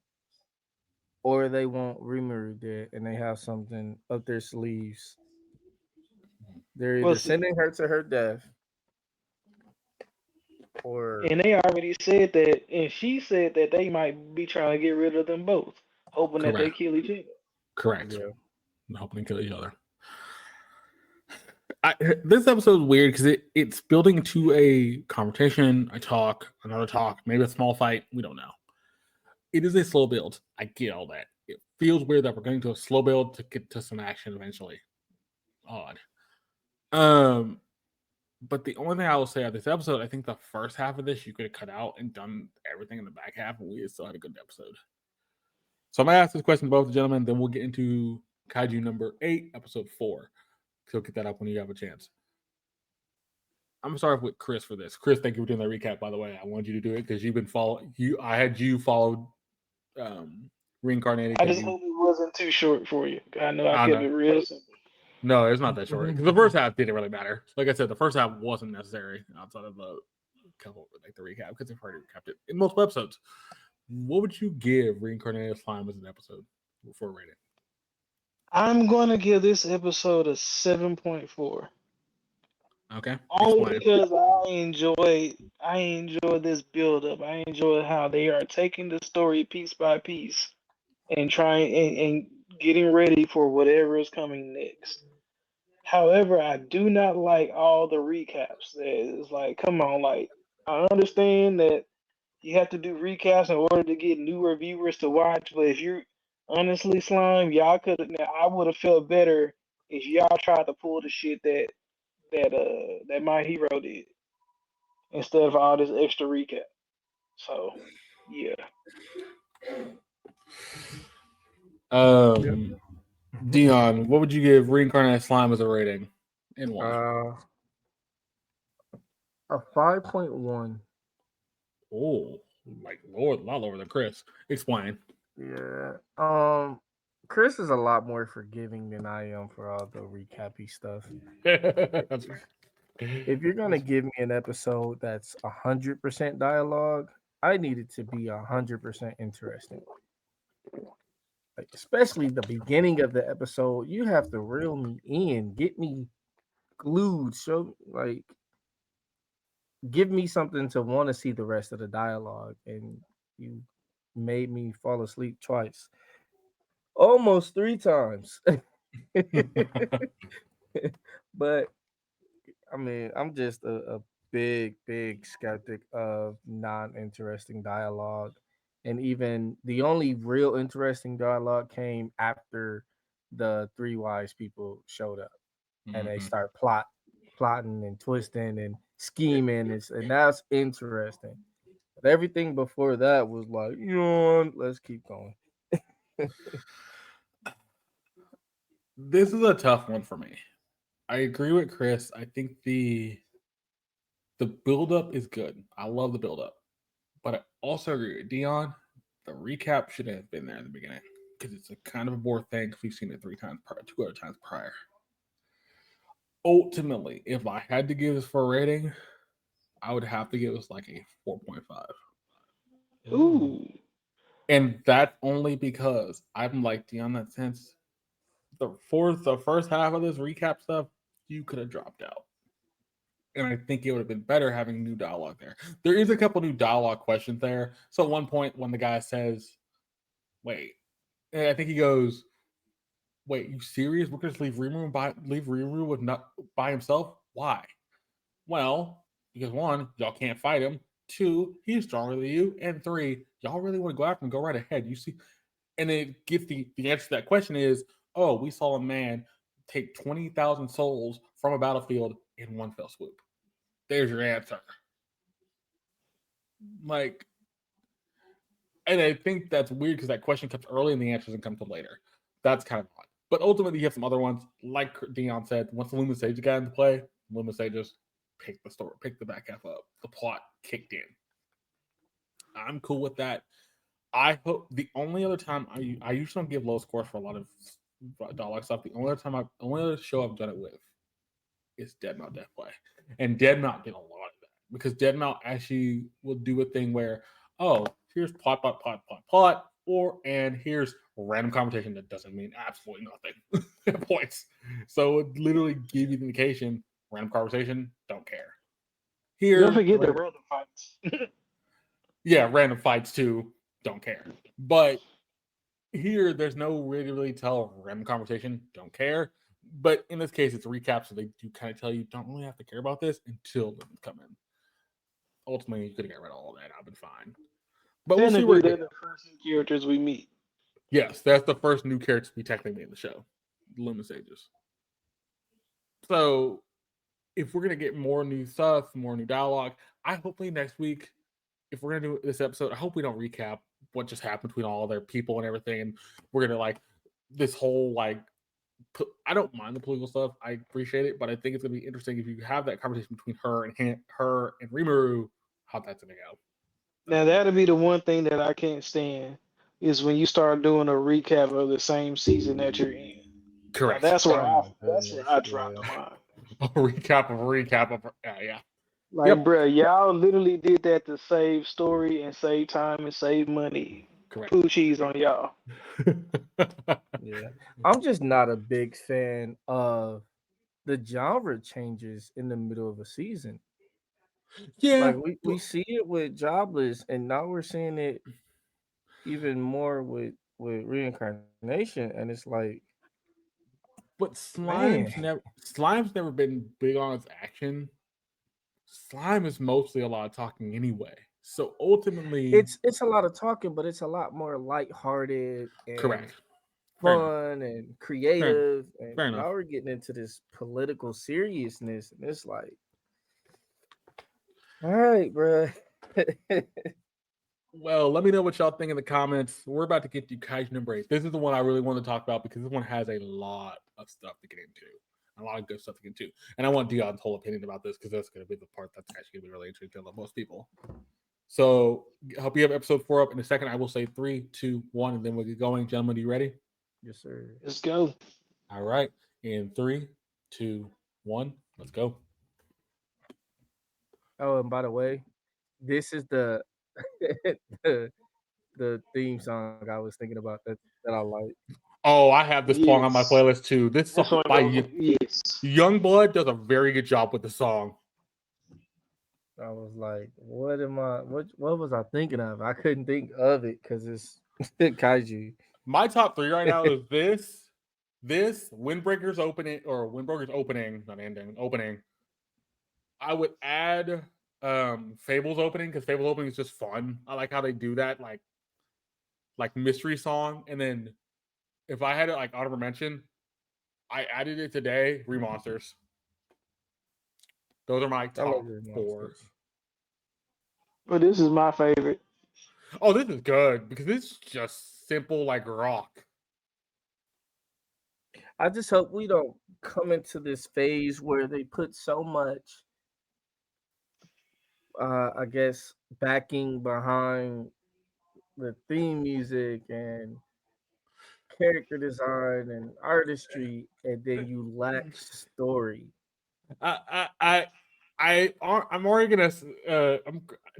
A: or they want Rimuru dead and they have something up their sleeves. They're
C: Well,
A: either
C: see,
A: sending her to her death Or
C: And they already said that, and she said that they might be trying to get rid of them both, hoping that they
B: Correct.
C: kill each other.
B: Correct.
A: yeah.
B: I'm hoping to kill each other. This episode is weird because it's building to a conversation, a talk, another talk, maybe a small fight. We don't know. It is a slow build. I get all that. It feels weird that we're going to a slow build to get to some action eventually. Odd. But the only thing I will say of this episode, I think the first half of this you could have cut out and done everything in the back half, and we still had a good episode. So I'm gonna ask this question to both the gentlemen, then we'll get into Kaiju number 8, episode 4. So get that up when you have a chance. I'm gonna start with Chris for this. Chris, thank you for doing that recap. By the way, I wanted you to do it because you've been following. I had you followed Reincarnated
C: I
B: because
C: just
B: you.
C: hope it wasn't too short for you. I know I
B: I
C: kept
B: don't know.
C: it real simple.
B: No, it's not that short because the first half didn't really matter. Like I said, the first half wasn't necessary outside of the couple like the recap because I've already recapped it in multiple episodes. What would you give Reincarnated Slime as an episode for a rating?
C: I'm gonna give this episode a 7.4.
B: Okay,
C: Only
B: explain.
C: because I enjoy this build up. I enjoy how they are taking the story piece by piece and trying and getting ready for whatever is coming next. However, I do not like all the recaps. It's like, come on, like I understand that you have to do recaps in order to get newer viewers to watch, but if you honestly, Slime, y'all could I would have felt better if y'all tried to pull the shit that My Hero did instead of all this extra recap. So yeah.
A: Yep.
B: Deon, what would you give Reincarnated Slime as a rating? And why?
A: A 5.1.
B: Oh, like Lord, a lot lower than Chris. Explain.
A: Yeah. Chris is a lot more forgiving than I am for all the recappy stuff.
B: That's
A: If you're gonna give me an episode that's 100% dialogue, I need it to be 100% interesting. Like, especially the beginning of the episode, you have to reel me in, get me glued, show like give me something to want to see the rest of the dialogue, and you made me fall asleep twice, almost 3 times. But I mean, I'm just a big skeptic of non-interesting dialogue. And even the only real interesting dialogue came after the three wise people showed up and they start plotting and twisting and scheming. And that's interesting. But everything before that was like, let's keep going.
B: This is a tough one for me. I agree with Chris. I think the build-up is good. I love the build-up. But I also agree with Deon. The recap should have been there in the beginning. Because it's a kind of a bore thing because we've seen it 2 other times prior. Ultimately, if I had to give this for a rating, I would have to give this like a 4.5.
C: Ooh.
B: And that's only because I'm like Deon that sense. The first half of this recap stuff, you could have dropped out. And I think it would have been better having new dialogue there. There is a couple new dialogue questions there. So at one point, when the guy says, "Wait," and I think he goes, "Wait, you serious? We're gonna just leave Reveiw with not by himself? Why?" Well, because one, y'all can't fight him. Two, he's stronger than you. And three, y'all really want to go after him? Go right ahead. You see, and then get the answer to that question is, oh, we saw a man take 20,000 souls from a battlefield in one fell swoop. There's your answer. Like, and I think that's weird because that question comes early and the answer doesn't come till later. That's kind of odd. But ultimately, you have some other ones, like Deon said. Once the Lumen Sage got into play, Lumen Sage just picked the story, picked the back half up. The plot kicked in. I'm cool with that. I hope the only other time I usually don't give low scores for a lot of dialogue stuff. The only other show I've done it with is Dead Mount Deathplay, and Dead Mount did a lot of that because Dead Mount actually will do a thing where here's plot, and here's random conversation that doesn't mean absolutely nothing points. So it literally give you the indication random conversation, don't care. Here,
C: Don't forget the
B: like,
C: random fights.
B: yeah, random fights too. Don't care. But here, there's no really tell random conversation. Don't care. But in this case, it's a recap, so they do kind of tell you don't really have to care about this until they come in. Ultimately, you could have got rid of all that. I've been fine. But we'll see where
C: Technically,
B: it
C: they're
B: goes.
C: the first characters we meet.
B: Yes, that's the first new character we technically in the show, the Lumen Sages. So if we're gonna get more new stuff, more new dialogue, I hopefully next week, if we're gonna do this episode, I hope we don't recap what just happened between all their people and everything, and we're gonna like this whole like. I don't mind the political stuff. I appreciate it, but I think it's gonna be interesting if you have that conversation between her and Reveiw, how that's gonna go.
C: Now that'll be the one thing that I can't stand is when you start doing a recap of the same season that you're in. Now
B: Correct.
C: that's where
A: Oh my
C: I
A: goodness.
C: drop the
A: Yeah.
C: line.
B: A recap of yeah.
C: Like,
B: Yep.
C: bruh, y'all literally did that to save story and save time and save money.
B: Correct.
C: Poo cheese on y'all.
A: Yeah. I'm just not a big fan of the genre changes in the middle of a season.
B: Yeah.
A: Like we see it with Jobless, and now we're seeing it even more with Reincarnation, and it's like,
B: But
A: man,
B: Slime's never been big on its action. Slime is mostly a lot of talking anyway. So ultimately,
A: it's a lot of talking, but it's a lot more lighthearted and
B: correct. Fair enough.
A: fun and
B: Fair,
A: creative. And
B: fair enough.
A: now we're getting into this political seriousness, and it's like, all right, bro.
B: Well, let me know what y'all think in the comments. We're about to get to Kaiju No'8. This is the one I really want to talk about because this one has a lot of stuff to get into. A lot of good stuff to get into. And I want Deon's whole opinion about this because that's going to be the part that's actually going to be really interesting to most people. So I hope you have episode 4 up in a second. I will say 3, 2, 1, and then we'll get going. Gentlemen, are you ready?
A: Yes, sir.
C: Let's go.
B: All right. In 3, 2, 1, let's go.
A: Oh, and by the way, this is the the, the theme song I was thinking about that I like.
B: Oh, I have this song on my
C: Yes.
B: playlist too. This
C: That's
B: song
C: one
B: by
C: of yes.
B: Youngblood does a very good job with the song.
A: I was like, what was I thinking of? I couldn't think of it because it's kaiju.
B: My top 3 right now is this Windbreaker's opening, not ending, opening. I would add Fable's opening because Fable's opening is just fun. I like how they do that, like mystery song. And then if I had it like honorable mention, I added it today, Remonsters. Those are my
A: I love
B: top
A: your
B: 4.
A: monsters.
C: But this is my favorite.
B: Oh, this is good because it's just simple like rock.
A: I just hope we don't come into this phase where they put so much, I guess, backing behind the theme music and character design and artistry, and then you lack story.
B: I'm already gonna.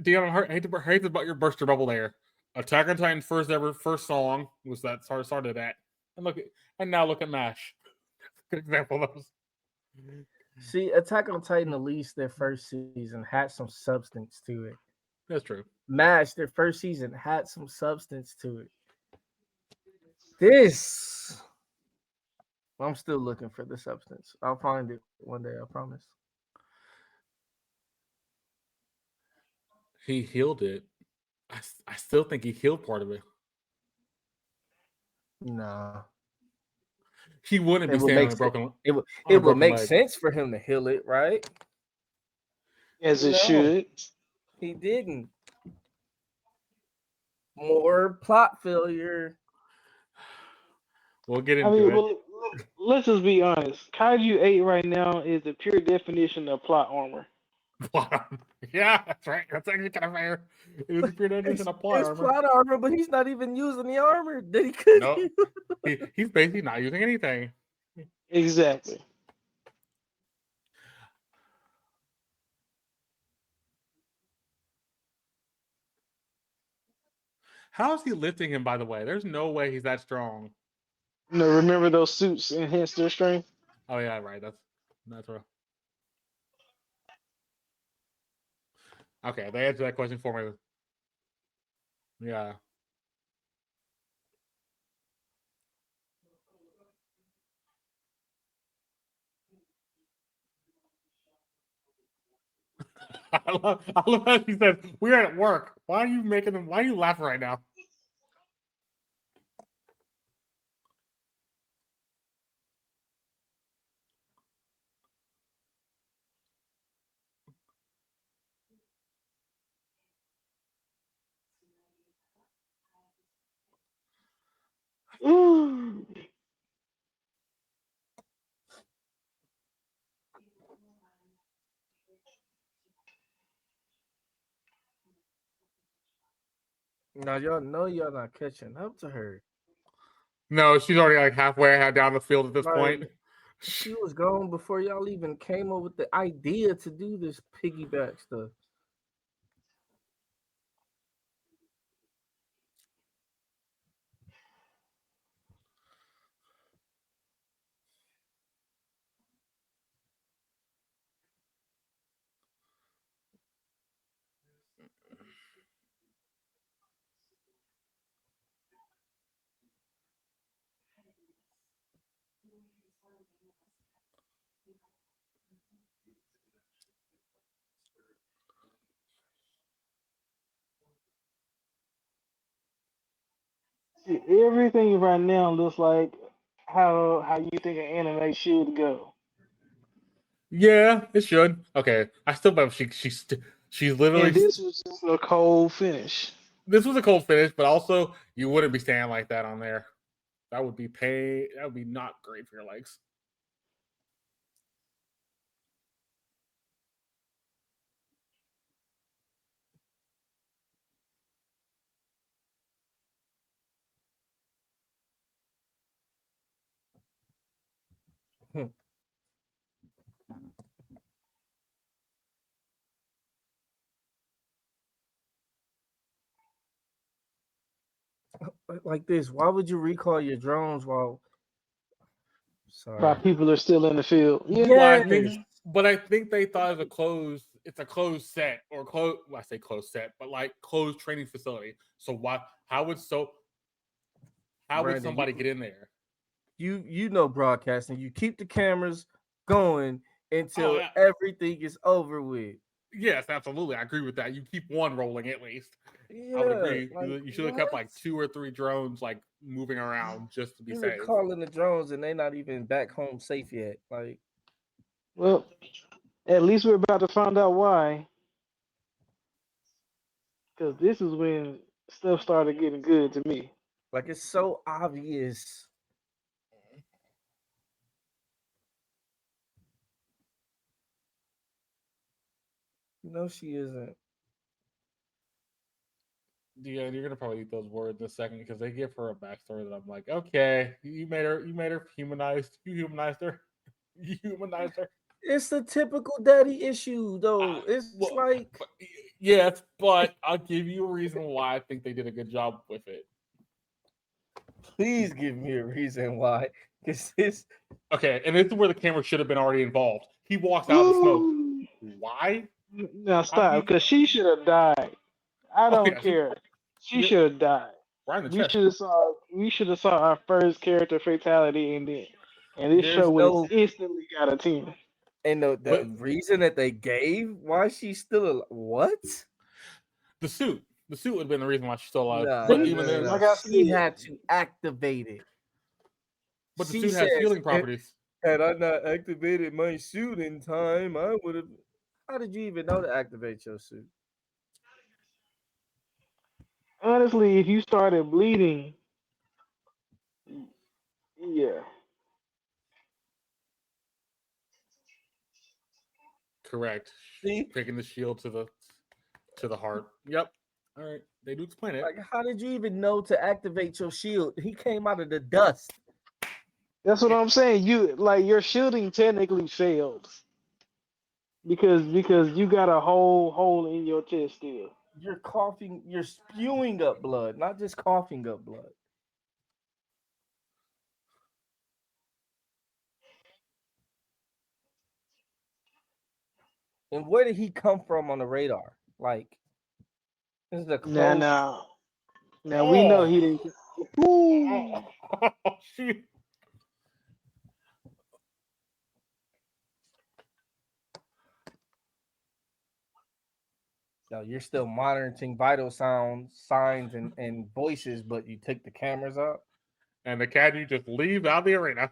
B: Deon, I hate to your burst your bubble there. Attack on Titan's first song was that started that, and now look at Mash. Good example of those.
A: See, Attack on Titan, at least their first season had some substance to it.
B: That's true.
A: MASH, their first season had some substance to it. This, I'm still looking for the substance. I'll find it one day, I promise.
B: He healed it. I still think he healed part of it.
A: Nah.
B: He wouldn't
A: It
B: be
A: would
B: standing
A: make
B: on a
A: sense.
B: broken
A: It would make
B: leg.
A: sense for him to heal it, right?
C: As it
A: No,
C: should.
A: he didn't. More plot failure.
B: We'll get
C: I
B: into
C: mean,
B: it.
C: well, let's just be honest. Kaiju 8 right now is the pure definition of plot armor.
B: Yeah, that's right. That's actually kind of fair. It is a pure definition of plot
A: It's
B: armor.
A: plot armor, but he's not even using the armor that he could
B: No,
A: use.
B: he's basically not using anything.
C: Exactly.
B: How is he lifting him, by the way? There's no way he's that strong.
C: No, remember those suits enhance their strength?
B: Oh, yeah, right. That's rough. Okay, they answered that question for me. Yeah. I love how she says, "We're at work. Why are you making them? Why are you laughing right now?"
C: Ooh.
A: Now y'all know y'all not catching up to her.
B: No, she's already like halfway down the field at this
A: Like
B: point.
A: she was gone before y'all even came up with the idea to do this piggyback stuff.
C: Everything right now looks like how you think an anime should go.
B: Yeah, it should. Okay, I still bet she's literally.
C: And this was just a cold finish.
B: This was a cold finish, but also you wouldn't be standing like that on there. That would be pain. That would be not great for your legs.
A: Like this, why would you recall your drones while?
C: Why
A: Sorry.
C: people are still in the field. Yeah.
B: Well,
A: Yes.
B: I think they thought it's a closed set or closed. Well, I say closed set, but like closed training facility. So why? How would
A: Brandon,
B: somebody get in there?
A: you know broadcasting. You keep the cameras going
B: Oh
A: until
B: yeah,
A: everything is over with.
B: yes, absolutely. I agree with that. You keep one rolling at least. I would
A: Yeah,
B: agree.
A: like
B: You should have
A: what?
B: kept like 2 or 3 drones like moving around just to be
A: You're
B: safe.
A: calling the drones and they not even back home safe yet. Like
C: Well, at least we're about to find out why. Because this is when stuff started getting good to me.
A: it's so obvious. No, she isn't.
B: Yeah, you're gonna probably eat those words in a second because they give her a backstory that I'm like, okay, you made her humanized, you humanized her, you humanized her.
A: It's the typical daddy issue, though. It's
B: Well,
A: like,
B: but, yes, but I'll give you a reason why I think they did a good job with it.
A: please give me a reason why. Because this,
B: Okay, and this is where the camera should have been already involved. He walks out of the smoke.
C: Ooh.
B: Why?
C: Now
B: How did
C: stop,
B: he?
C: because she should have died. I
B: Oh
C: don't
B: yeah,
C: care. She
B: yeah,
C: should have died.
B: right in the
C: We
B: chest.
C: should have saw our first character fatality and this show
A: there's
C: would have
A: no,
C: instantly got a 10.
A: and the
B: But
A: reason that they gave why she's still what?
B: the suit would have been the reason why she's still alive.
A: Nah,
B: But
C: See,
A: nah,
B: even
A: nah,
B: then,
A: nah.
C: like I
A: She
C: said,
A: had to activate it.
B: but the
A: She
B: suit has
A: says,
B: healing properties.
A: Had I not activated my suit in time, I would have. How did you even know to activate your suit?
C: honestly, if you started bleeding, yeah.
B: Correct.
A: See,
B: Taking the shield to the heart. Yep. All right. They do explain it.
A: like, how did you even know to activate your shield? He came out of the dust.
C: That's what I'm saying. You like your shielding technically failed because you got a whole hole in your chest still.
A: You're coughing. You're spewing up blood, not just coughing up blood. And where did he come from on the radar? Like this is a
C: Now,
A: close.
C: now, now we know
B: Oh,
C: he didn't. Woo!
B: shoot.
A: So you're still monitoring vital sounds, signs, and voices, but you took the cameras out.
B: And the Kaiju just leave out of the arena.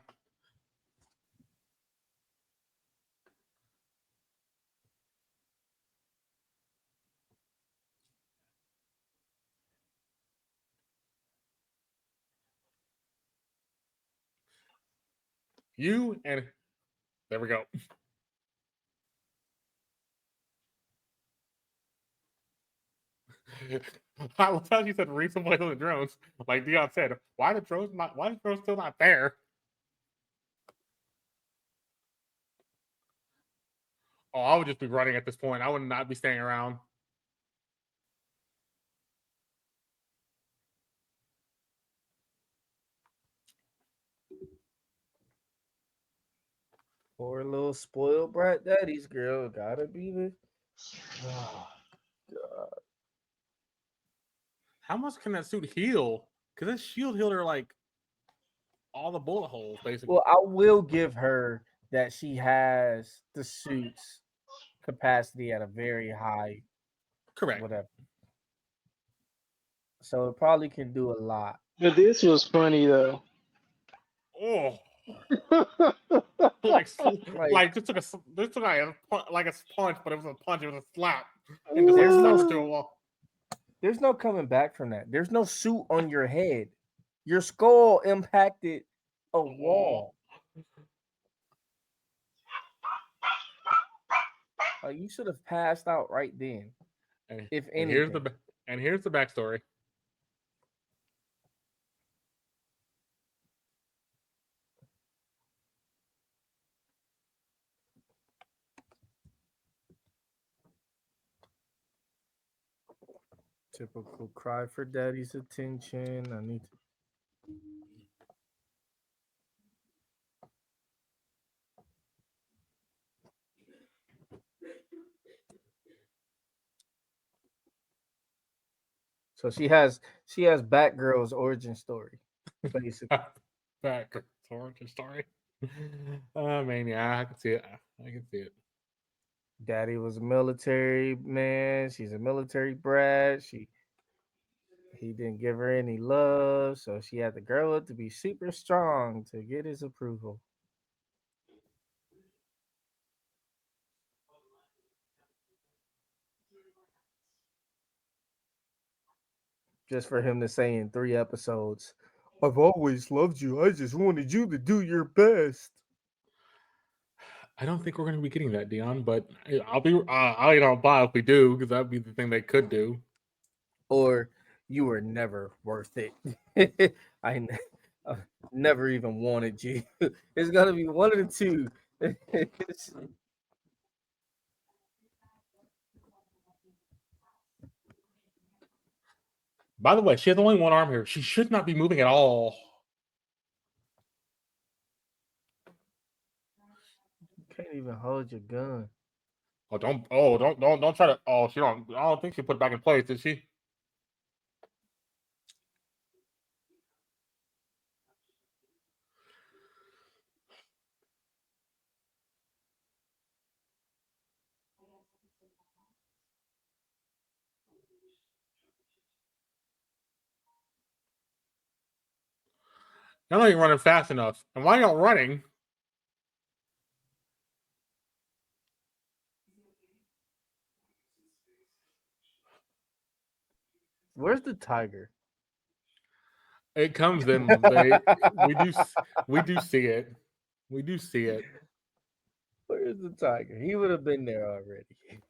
B: You and there we go. I love how you said recent play on the drones. Like Deon said, why the drones not? Why the drones still not there? Oh, I would just be running at this point. I would not be staying around.
A: Poor little spoiled brat daddy's girl gotta be the. Oh, God.
B: How much can that suit heal? Because that shield healed her like all the bullet holes, basically.
A: Well, I will give her that she has the suit's capacity at a very high
B: Correct.
A: whatever. So it probably can do a lot.
C: But this was funny though.
B: Oh,
C: But
B: like
A: Like
B: like just took like a punch, but it was a punch. It was a slap, and just like
A: there's
B: slapped
A: no
B: her to a wall.
A: there's no coming back from that. There's no suit on your head. Your skull impacted a
B: A wall.
A: wall. You should have passed out right then,
B: And,
A: if
B: and
A: anything.
B: here's the backstory.
A: Typical cry for daddy's attention. I need to. So she has Batgirl's origin story, basically.
B: Back origin story. I mean, yeah, I can see it. I can see it.
A: Daddy was a military man. She's a military brat. He didn't give her any love, so she had to grow up to be super strong to get his approval. Just for him to say in 3 episodes, I've always loved you. I just wanted you to do your best.
B: I don't think we're going to be getting that, Deon, but I'll buy if we do because that'd be the thing they could do.
A: Or you were never worth it. I never even wanted you. It's gonna be one of the two.
B: By the way, she has only one arm here. She should not be moving at all.
A: Can't even hold your gun.
B: Don't try to. Oh, she don't. I don't think she put it back in place, did she? You're not even running fast enough. And why are you running?
A: Where's the tiger?
B: It comes in. We do see it. We do see it.
A: Where's the tiger? He would have been there already.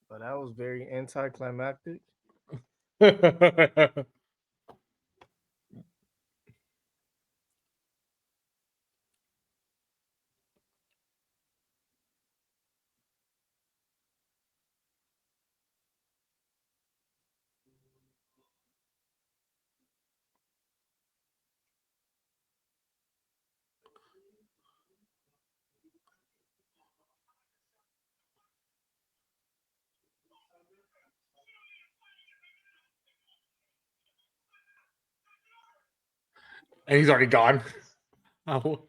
A: But that was very anticlimactic.
B: And he's already gone. Oh.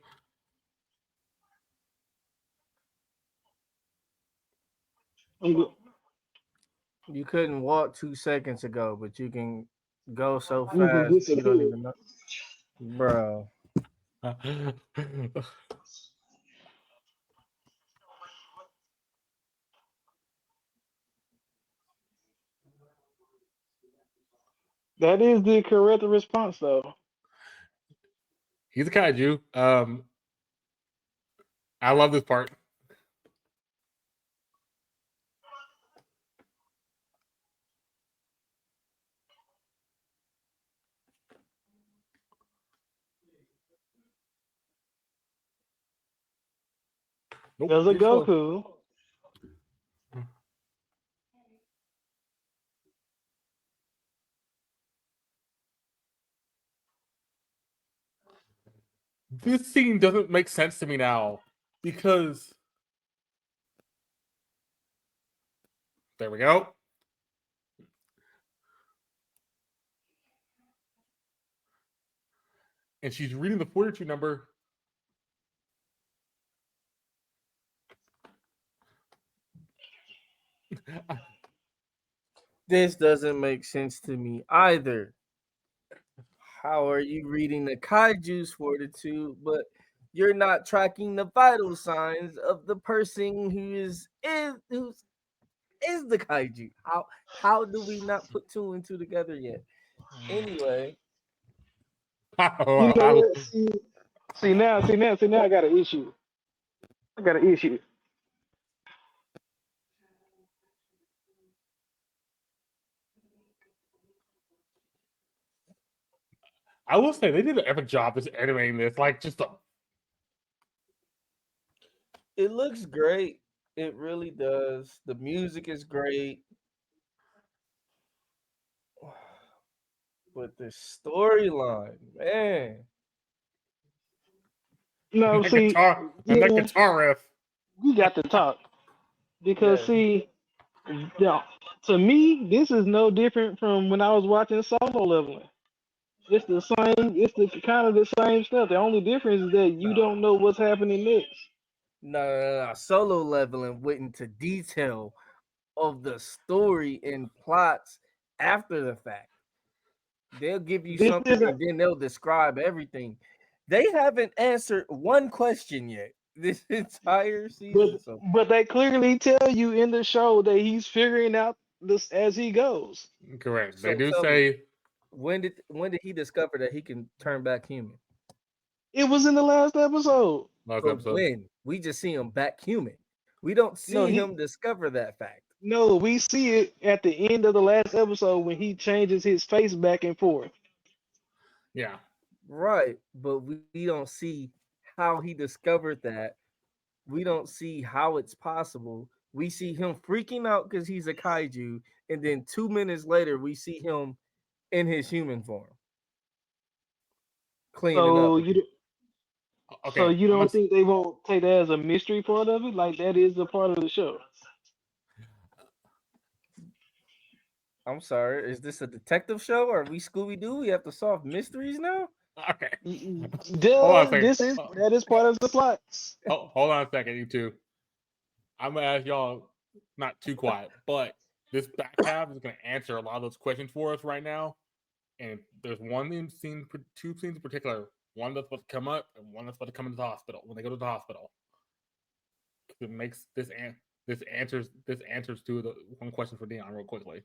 A: You couldn't walk 2 seconds ago, but you can go so
C: You can
A: fast you don't
C: disappear.
A: even know. Bro.
C: That is the correct response, though.
B: He's a kaiju. I love this part. Nope,
C: There's a
B: too slow.
C: Goku.
B: This scene doesn't make sense to me now because there we go. And she's reading the fortitude number.
A: This doesn't make sense to me either. How are you reading the kaiju's fortitude, but you're not tracking the vital signs of the person who is the kaiju? How do we not put two and two together yet? Anyway,
C: You know what? See now, I got an issue. I got an issue.
B: I will say they did an epic job just animating this. Like just
A: it looks great. It really does. The music is great. But the storyline, man.
C: No,
B: that
C: see,
B: guitar and that
C: yeah,
B: guitar riff.
C: we got to talk because
A: Yes.
C: see, yeah, to me, this is no different from when I was watching Solo Leveling. It's the same. It's the kind of the same stuff. The only difference is that you
A: No.
C: don't know what's happening next.
A: No. Solo leveling went into detail of the story and plots after the fact. They'll give you
C: This
A: something
C: isn't.
A: and then they'll describe everything. They haven't answered one question yet this entire
C: But
A: season. So
C: but they clearly tell you in the show that he's figuring out this as he goes.
B: Correct. They
A: so
B: do
A: tell me,
B: say
A: when did he discover that he can turn back human?
C: It was in the last episode.
B: last
A: But
B: episode.
A: when we just see him back human, we don't
C: No,
A: see him discover that fact.
C: no, we see it at the end of the last episode when he changes his face back and forth.
B: Yeah.
A: Right, but we don't see how he discovered that. We don't see how it's possible. We see him freaking out because he's a kaiju, and then 2 minutes later, we see him in his human form, cleaning up
C: So
A: again.
C: so
B: Okay.
C: you don't think they won't take that as a mystery part of it? Like that is a part of the show.
A: I'm sorry, is this a detective show? Are we Scooby Doo? We have to solve mysteries now?
B: Okay. Hold on a
C: Duh,
B: second.
C: that is part of the plot.
B: Hold on a second, you two. I'm gonna ask y'all not too quiet, but this back half is gonna answer a lot of those questions for us right now. And there's two scenes in particular, one that's supposed to come up and one that's supposed to come into the hospital when they go to the hospital. It makes this answers to the one question for Deon real quickly.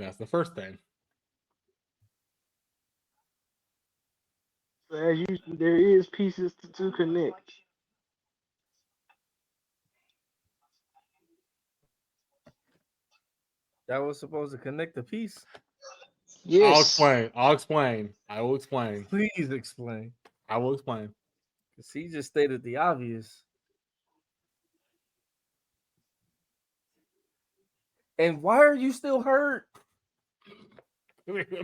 B: That's the first thing.
C: So there is pieces to connect.
A: That was supposed to connect the piece.
B: I'll
C: Yes.
B: explain. I will explain.
A: Please explain.
B: I will explain.
A: Because he just stated the obvious. And why are you still hurt?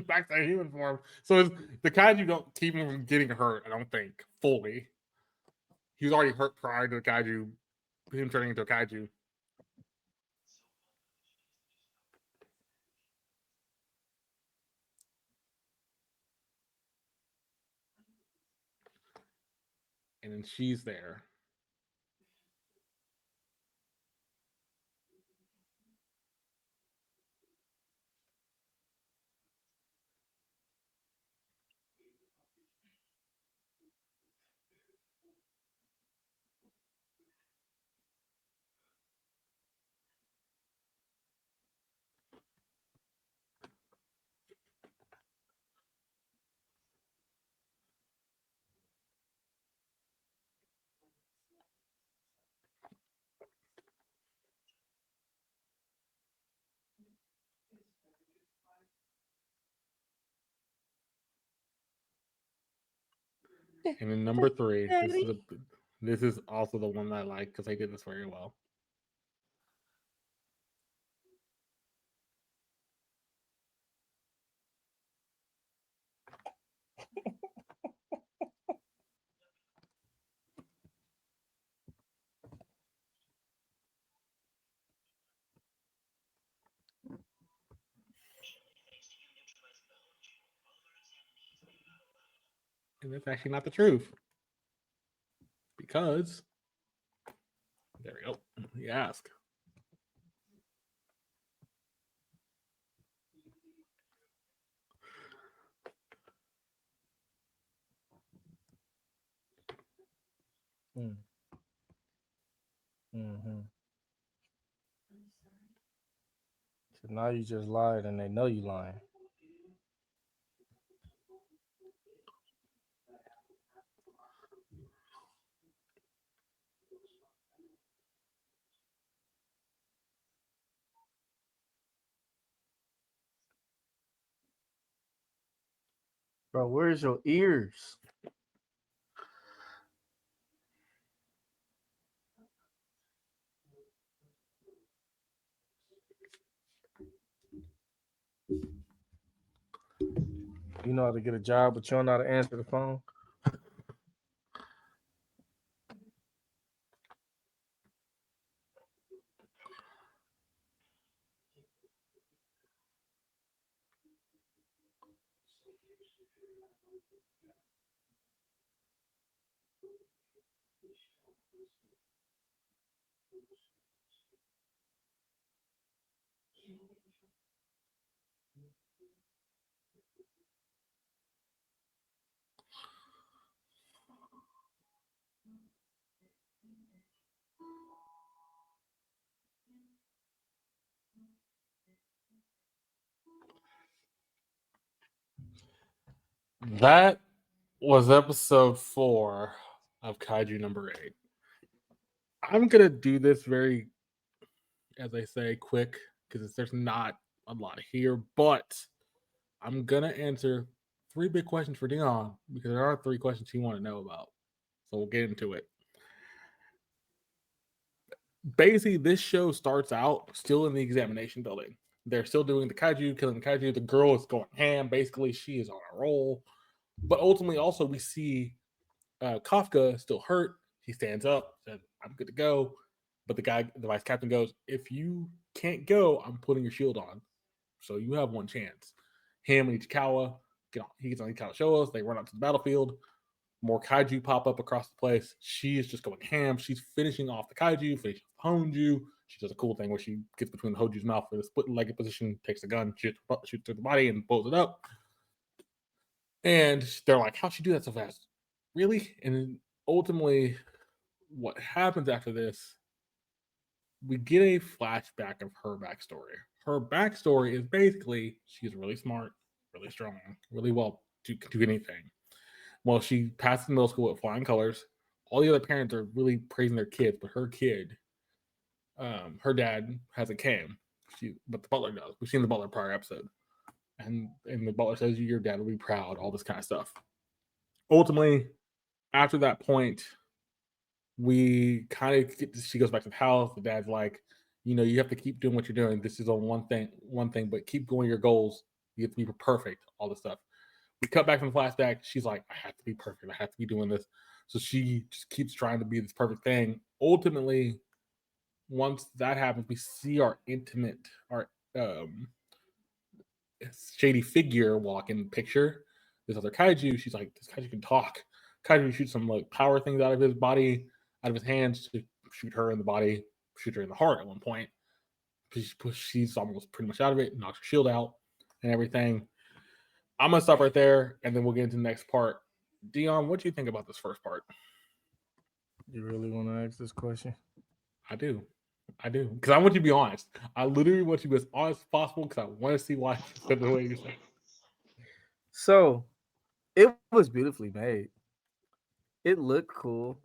B: Back to human form. So the kaiju don't keep him from getting hurt, I don't think, fully. He was already hurt prior to the kaiju, him turning into a kaiju. And then she's there. And then number 3, this is also the one that I like because they did this very well. And that's actually not the truth. Because, there we go. You ask.
A: Mm-hmm. So now you just lied and they know you lying. Bro, where's your ears? You know how to get a job, but you don't know how to answer the phone?
B: That was episode 4 of Kaiju number 8. I'm going to do this very, as I say, quick because there's not a lot here, but I'm going to answer 3 big questions for Deon because there are 3 questions he want to know about. So we'll get into it. Basically, this show starts out still in the examination building. They're still doing the kaiju, killing the kaiju. The girl is going ham. Basically, she is on a roll. But ultimately, also, we see Kafka still hurt. He stands up, says, I'm good to go. But the vice captain goes, if you can't go, I'm putting your shield on. So you have one chance. Him and Ichikawa, he gets on Ichikawa Showas. They run out to the battlefield. More kaiju pop up across the place. She is just going ham. She's finishing off the kaiju, finishing off Honju. She does a cool thing where she gets between Honju's mouth for the split-legged position, takes the gun, shoots through the body, and blows it up. And they're like, how'd she do that so fast? Really? And ultimately, what happens after this, we get a flashback of her backstory. her backstory is basically she's really smart, really strong, really well to do anything. Well, she passes middle school with flying colors. All the other parents are really praising their kids, but her kid, her dad has a cam. But the butler does. We've seen the butler prior episode, and the butler says your dad will be proud. All this kind of stuff. Ultimately, after that point, we kind of get. She goes back to the house. The dad's like, you have to keep doing what you're doing. This is on one thing, but keep going your goals. You have to be perfect. All this stuff. We cut back from the flashback. She's like, I have to be perfect. I have to be doing this. So she just keeps trying to be this perfect thing. Ultimately, once that happens, we see our shady figure walk in the picture. This other kaiju, she's like, this kaiju can talk. Kaiju shoots some like power things out of his body, out of his hands to shoot her in the body, shoot her in the heart at one point. She's almost pretty much out of it, knocks her shield out and everything. I'm gonna stop right there, and then we'll get into the next part. Deon, what do you think about this first part?
A: You really want to ask this question?
B: I do, because I want you to be honest. I literally want you to be as honest as possible because I want to see why you said the way you said.
A: So, it was beautifully made. It looked cool.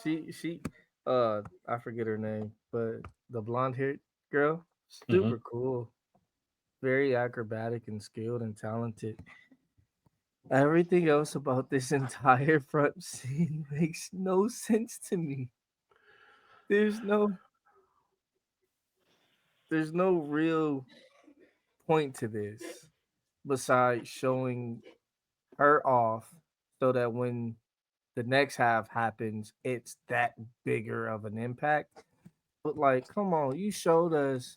A: She, I forget her name, but the blonde-haired girl, super cool. Very acrobatic and skilled and talented. Everything else about this entire front scene makes no sense to me. There's no real point to this besides showing her off so that when the next half happens, it's that bigger of an impact. But like, come on, you showed us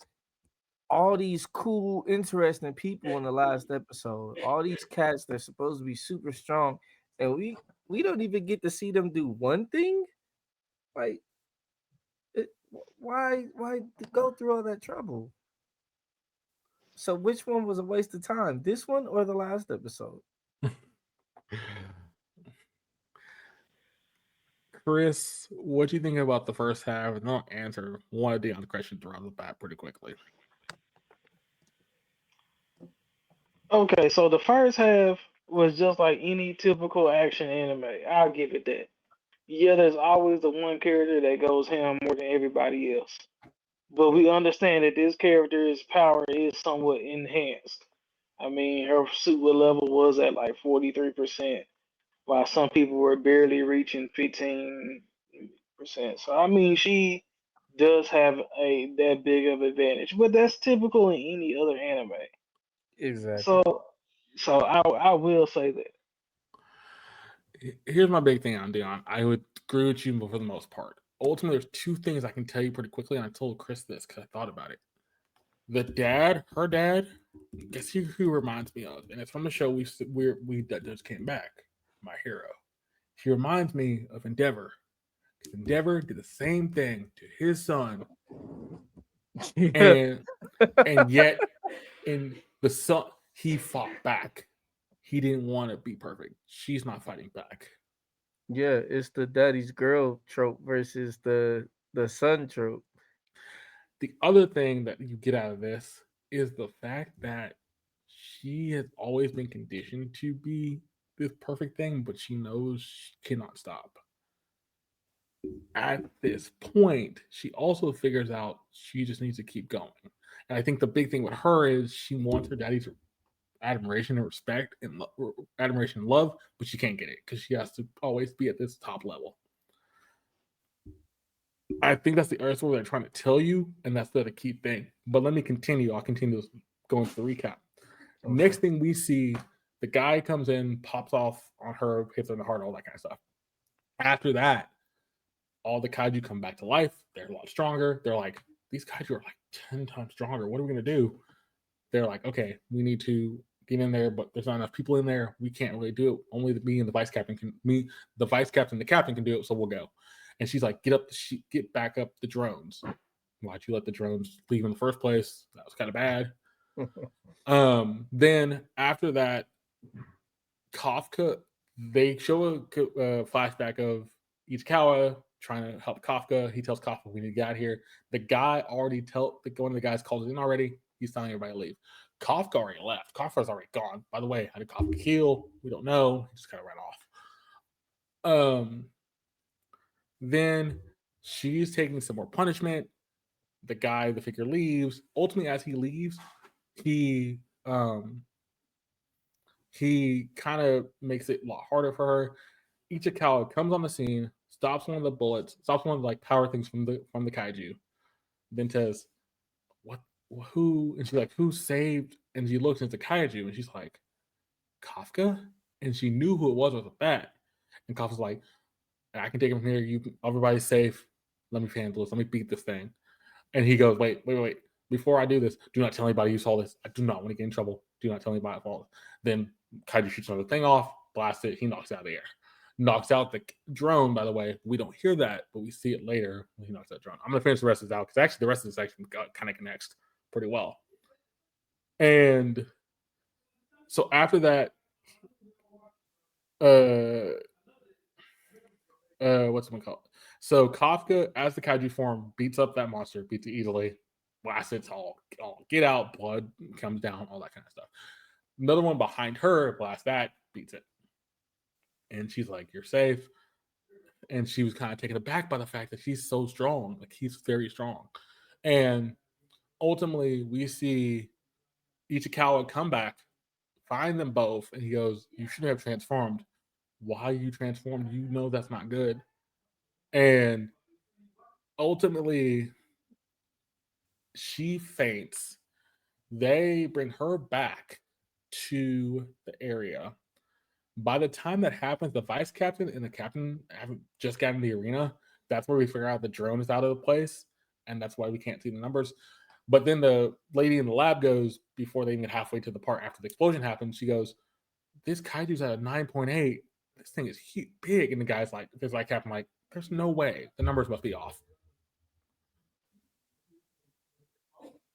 A: all these cool, interesting people in the last episode. All these cats that are supposed to be super strong, and we don't even get to see them do one thing. Like, why go through all that trouble? So which one was a waste of time? This one or the last episode?
B: Chris, what do you think about the first half? And I'll answer one of Deon's questions right off the bat pretty quickly.
C: Okay, so the first half was just like any typical action anime. I'll give it that. Yeah, there's always the one character that goes ham more than everybody else. But we understand that this character's power is somewhat enhanced. I mean, her super level was at like 43%, while some people were barely reaching 15%. So I mean, she does have that big of advantage, but that's typical in any other anime.
A: Exactly.
C: So, I will say that.
B: Here's my big thing on Deon. I would agree with you for the most part. Ultimately, there's two things I can tell you pretty quickly, and I told Chris this because I thought about it. Her dad, guess who reminds me of, and it's from the show we that just came back. My hero. She reminds me of Endeavor. Endeavor did the same thing to his son, and yet in the son he fought back. He didn't want to be perfect. She's not fighting back.
A: Yeah, it's the daddy's girl trope versus the son trope.
B: The other thing that you get out of this is the fact that she has always been conditioned to be this perfect thing, but she knows she cannot stop. At this point, she also figures out she just needs to keep going. And I think the big thing with her is she wants her daddy's admiration and respect and admiration and love, but she can't get it because she has to always be at this top level. I think that's the what they're trying to tell you, and that's the key thing. But let me continue. I'll continue going to the recap. Okay. Next thing we see, the guy comes in, pops off on her, hits her in the heart, all that kind of stuff. After that, all the kaiju come back to life. They're a lot stronger. They're like, these kaiju are like 10 times stronger. What are we going to do? They're like, okay, we need to get in there, but there's not enough people in there. We can't really do it. Only me and the vice captain can. The vice captain, the captain can do it. So we'll go. And she's like, get back up the drones. Why'd you let the drones leave in the first place? That was kind of bad. Then after that, Kafka, they show a flashback of Ichikawa trying to help Kafka. He tells Kafka we need to get out of here. The guy already one of the guys called in already. He's telling everybody to leave. Kafka already left. Kafka's already gone. By the way, how did Kafka heal? We don't know. He just kind of ran off. Then she's taking some more punishment. The figure leaves. Ultimately, as he leaves, he kind of makes it a lot harder for her. Ichikawa comes on the scene, stops one of the bullets, stops one of the power things from the kaiju, then says, "What? Who?" And she's like, "Who saved?" And she looks into kaiju, and she's like, "Kafka." And she knew who it was with a bat. And Kafka's like, "I can take him from here. Everybody's safe. Let me handle this. Let me beat this thing." And he goes, "Wait. Before I do this, do not tell anybody you saw this. I do not want to get in trouble. Do not tell anybody I saw it." Then Kaiju shoots another thing off, blasts it. He knocks out of the air. Knocks out the drone, by the way. We don't hear that, but we see it later when he knocks out the drone. I'm going to finish the rest of this out because actually the rest of this section kind of connects pretty well. And so after that, what's it called? So Kafka, as the kaiju form, beats up that monster, beats it easily, blasts it all get out, blood comes down, all that kind of stuff. Another one behind her blasts that, beats it. And she's like, "You're safe." And she was kind of taken aback by the fact that she's so strong. Like, he's very strong. And ultimately, we see Ichikawa come back, find them both, and he goes, "You shouldn't have transformed. Why you transformed? You know that's not good." And ultimately, she faints. They bring her back to the area. By the time that happens, the vice captain and the captain haven't just gotten in the arena. That's where we figure out the drone is out of the place, and that's why we can't see the numbers. But then the lady in the lab goes, before they even get halfway to the part after the explosion happens, she goes, "This kaiju's at a 9.8. This thing is big." And the guy's like, "There's like captain, like, there's no way. The numbers must be off."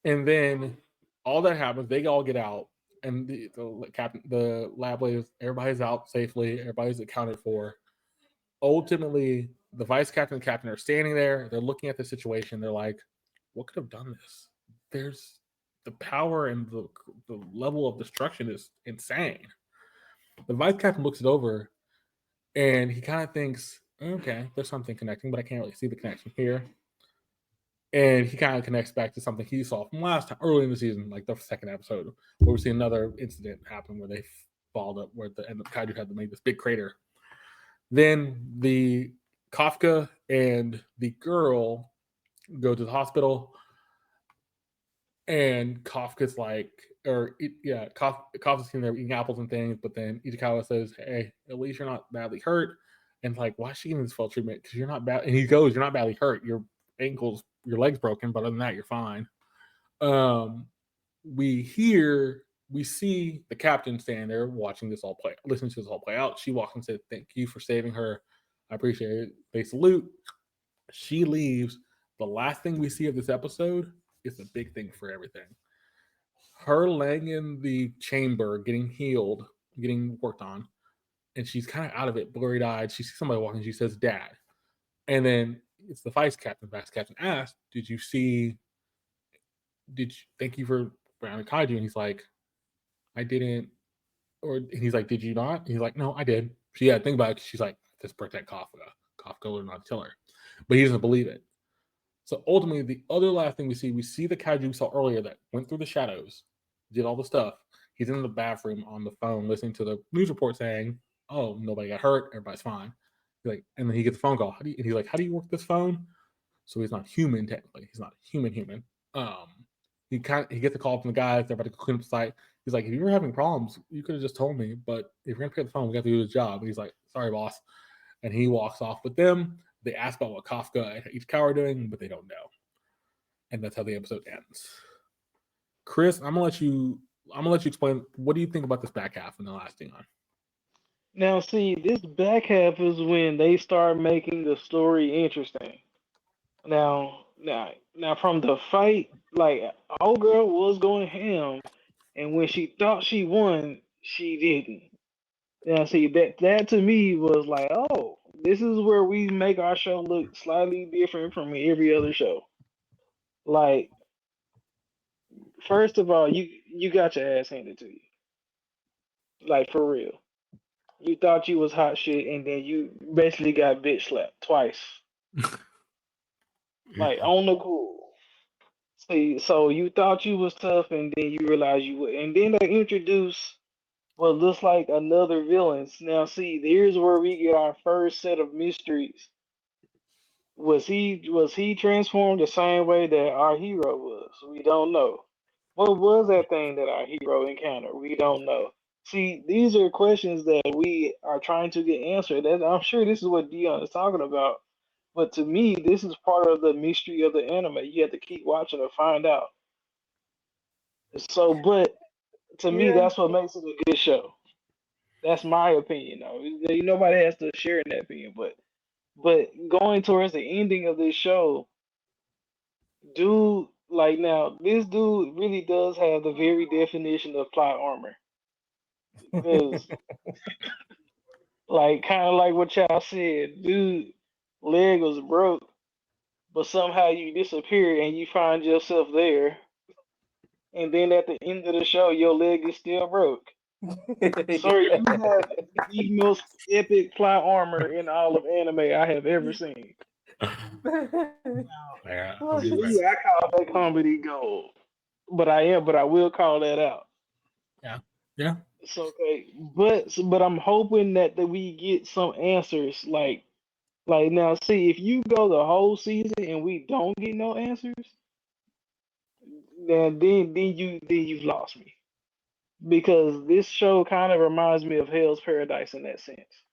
B: And then all that happens, they all get out, and the lab ladies, everybody's out safely, everybody's accounted for. Ultimately, the vice captain and captain are standing there, they're looking at the situation, they're like, "What could have done this? There's the power and the level of destruction is insane." The vice captain looks it over, and he kind of thinks, "Okay, there's something connecting, but I can't really see the connection here." And he kind of connects back to something he saw from last time, early in the season, like the second episode, where we see another incident happen where they followed up, where the kaiju had to make this big crater. Then the Kafka and the girl go to the hospital, and Kafka's Kafka's sitting there eating apples and things, but then Ichikawa says, "Hey, at least you're not badly hurt." And like, "Why is she getting this full treatment? Because you're not bad." And he goes, "You're not badly hurt. Your leg's broken, but other than that, you're fine." We see the captain standing there watching this all play, listening to this all play out. She walks and says, "Thank you for saving her. I appreciate it." They salute. She leaves. The last thing we see of this episode is a big thing for everything. Her laying in the chamber, getting healed, getting worked on, and she's kind of out of it, blurry-eyed. She sees somebody walking. She says, "Dad." And then it's the vice captain. The vice captain asked, thank you for Brown Kaiju? And he's like, "I didn't." And he's like, "Did you not?" And he's like, "No, I did." She had to think about it. She's like, "Just protect Kafka. Kafka will not kill her." But he doesn't believe it. So ultimately, the other last thing we see the kaiju we saw earlier that went through the shadows, did all the stuff. He's in the bathroom on the phone listening to the news report saying, "Oh, nobody got hurt. Everybody's fine." And then he gets a phone call. And he's like, "How do you work this phone?" So he's not human technically. He's not human. He gets a call from the guys. They're about to clean up the site. He's like, "If you were having problems, you could have just told me. But if you're gonna pick up the phone, we got to do his job." And he's like, "Sorry, boss." And he walks off with them. They ask about what Kafka and Ichikawa are doing, but they don't know. And that's how the episode ends. Chris, I'm gonna let you explain. What do you think about this back half and the last thing on?
C: Now, see, this back half is when they start making the story interesting. Now, from the fight, like, old girl was going ham, and when she thought she won, she didn't. Now, see, that to me was like, oh, this is where we make our show look slightly different from every other show. Like, first of all, you got your ass handed to you. Like for real. You thought you was hot shit, and then you basically got bitch slapped twice. Like on the cool. See, so you thought you was tough, and then you realized you would, and then they introduce what looks like another villains. Now, see, here's where we get our first set of mysteries. Was he transformed the same way that our hero was? We don't know. What was that thing that our hero encountered? We don't know. See, these are questions that we are trying to get answered. And I'm sure this is what Deon is talking about. But to me, this is part of the mystery of the anime. You have to keep watching to find out. So, but to me,
A: Yeah.
C: that's what makes it a good show. That's my opinion, though. Nobody has to share in that opinion, but going towards the ending of this show, dude, like now, this dude really does have the very definition of plot armor. Because, like, kind of like what y'all said, dude, leg was broke, but somehow you disappear and you find yourself there, and then at the end of the show, your leg is still broke. Sir, you have the most epic plot armor in all of anime I have ever seen.
B: Yeah,
C: Now,
B: I'm
C: to
B: just
C: me,
B: like,
C: I call that comedy gold. But I will call that out.
B: yeah, yeah.
C: So okay, but I'm hoping that we get some answers. Like now, see if you go the whole season and we don't get no answers, then you've lost me because this show kind of reminds me of Hell's Paradise in that sense.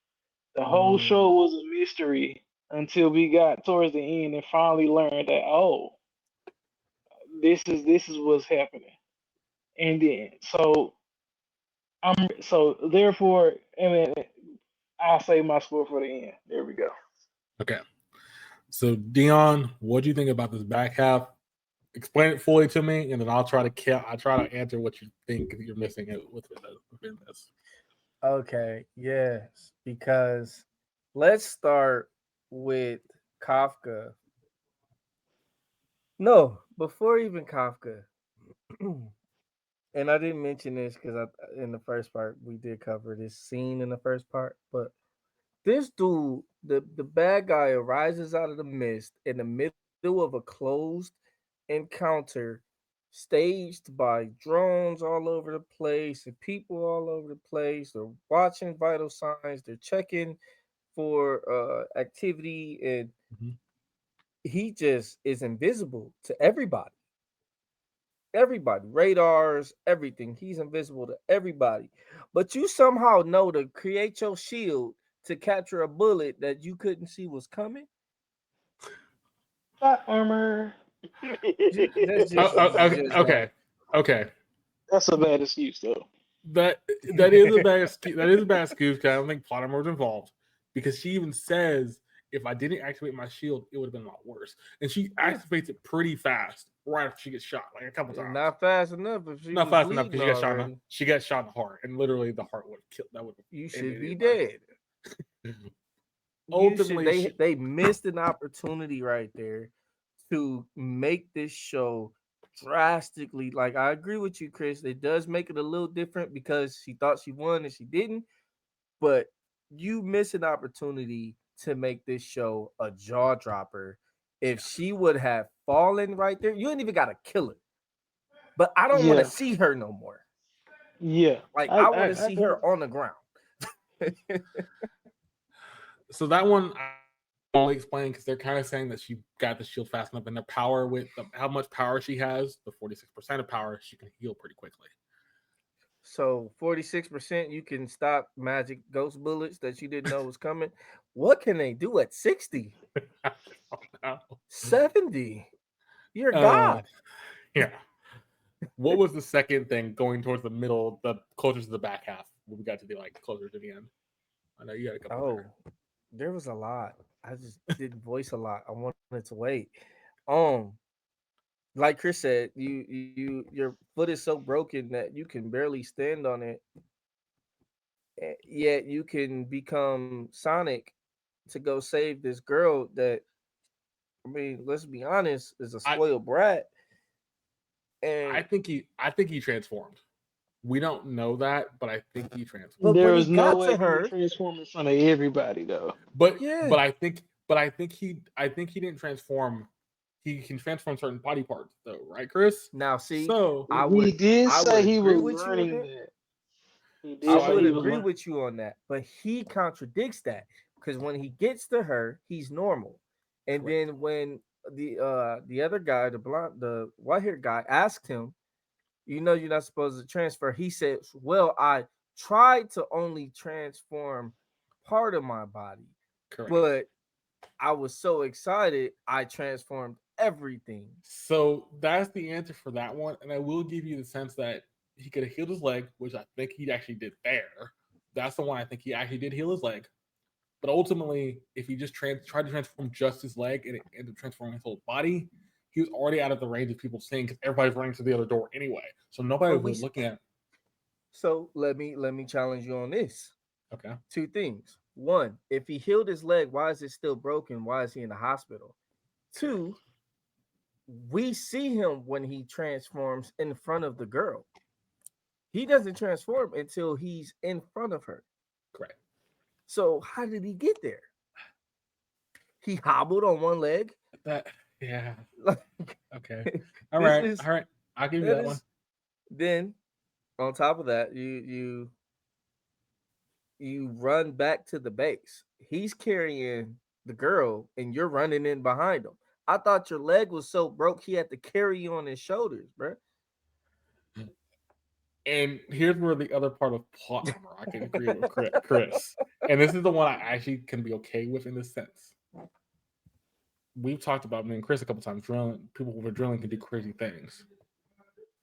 C: The whole
A: Mm.
C: show was a mystery until we got towards the end and finally learned that this is what's happening. And then so therefore I mean I'll say my score for the end. There we go.
B: Okay. So, Dion, what do you think about this back half? Explain it fully to me, and then I'll try to answer what you think you're missing within this.
A: Okay, yes, because let's start with Kafka. No, before even Kafka, and I didn't mention this because in the first part we did cover this scene in the first part, but this dude, the bad guy, arises out of the mist in the middle of a closed encounter, staged by drones all over the place and people all over the place. They're watching vital signs. They're checking for activity, and
B: Mhm.
A: he just is invisible to everybody. Everybody, radars, everything. He's invisible to everybody. But you somehow know to create your shield to capture a bullet that you couldn't see was coming.
C: Plot armor.
A: That's just like
B: Okay, okay.
C: That's a bad excuse though.
B: That that is a bad excuse. That is a bad excuse because I don't think plot armor was involved. Because she even says if I didn't activate my shield, it would have been a lot worse. And she activates it pretty fast right after she gets shot, like a couple times.
A: not fast enough if she
B: Not
A: was
B: fast enough
A: bleeding
B: because
A: already.
B: she got shot in the heart, and literally the heart would have killed. That would have
A: You should
B: ended
A: be
B: anybody.
A: dead. You should
B: Ultimately,
A: they missed an opportunity right there to make this show drastically, like I agree with you, Chris. It does make it a little different because she thought she won and she didn't, but you miss an opportunity to make this show a jaw dropper. If she would have fallen right there, you ain't even gotta kill her. But I don't want to
C: Yeah,
A: see her no more.
C: yeah.
A: Like
C: I
A: I want to
C: I, I
A: see
C: don't.
A: her on the ground.
B: so that one I only explain because they're kind of saying that she got the shield fast enough, and the power how much power she has, the 46% of power, she can heal pretty quickly.
A: So 46% you can stop magic ghost bullets that you didn't know was coming. What can they do at 60?
B: I don't know.
A: 70? You're
B: Uh,
A: God.
B: yeah. What was the second thing going towards the middle, the closer to the back half? When we got to the closer to the end. I know you got a couple
A: Oh,
B: there.
A: there was a lot. I just didn't voice a lot. I wanted to wait. Um, like Chris said, your foot is so broken that you can barely stand on it. Yet you can become Sonic to go save this girl that, I mean, let's be honest, is a
B: I
A: spoiled brat.
B: I
A: And
B: think he transformed. We don't know that, but I think he transformed.
A: but
C: There
A: when he
C: was no
A: got
C: way
A: to
C: he would
A: her,
C: transform in front of everybody, though.
B: But
A: yeah.
B: but I think he didn't transform. He can transform certain body parts though, right, Chris?
A: Now see,
B: So
C: He did
A: I would
C: say he
A: agree
C: was
A: with you on
C: learning
A: that.
C: that. He
A: I
C: did
B: so I
C: say
A: would
C: he was
A: agree
C: learning.
A: with you on that, but he contradicts that because when he gets to her, he's normal, and
B: correct.
A: then when the other guy, the white haired guy, asked him, you're not supposed to transfer. He says, "Well, I tried to only transform part of my body,
B: Correct.
A: but I was so excited, I transformed everything."
B: So that's the answer for that one, and I will give you the sense that he could have healed his leg, which I think he actually did there. That's the one I think he actually did heal his leg. But ultimately, if he just tried to transform just his leg and it ended up transforming his whole body, he was already out of the range of people seeing because everybody's running to the other door anyway. So nobody
A: But
B: was looking at him.
A: so let me challenge you on this.
B: Okay.
A: Two things. One, if he healed his leg, why is it still broken? Why is he in the hospital? Two, we see him when he transforms in front of the girl. He doesn't transform until he's in front of her.
B: Correct.
A: So how did he get there? He hobbled on one leg.
B: That yeah.
A: Like
B: Okay. All
A: this
B: right.
A: is
B: All right. I'll give you
A: that
B: that one.
A: is then on top of that, you run back to the base. He's carrying the girl and you're running in behind him. I thought your leg was so broke he had to carry you on his shoulders, bro.
B: And here's where the other part of plot armor I can agree with Chris. And this is the one I actually can be okay with in this sense. We've talked about me and Chris a couple times. People with adrenaline can do crazy things.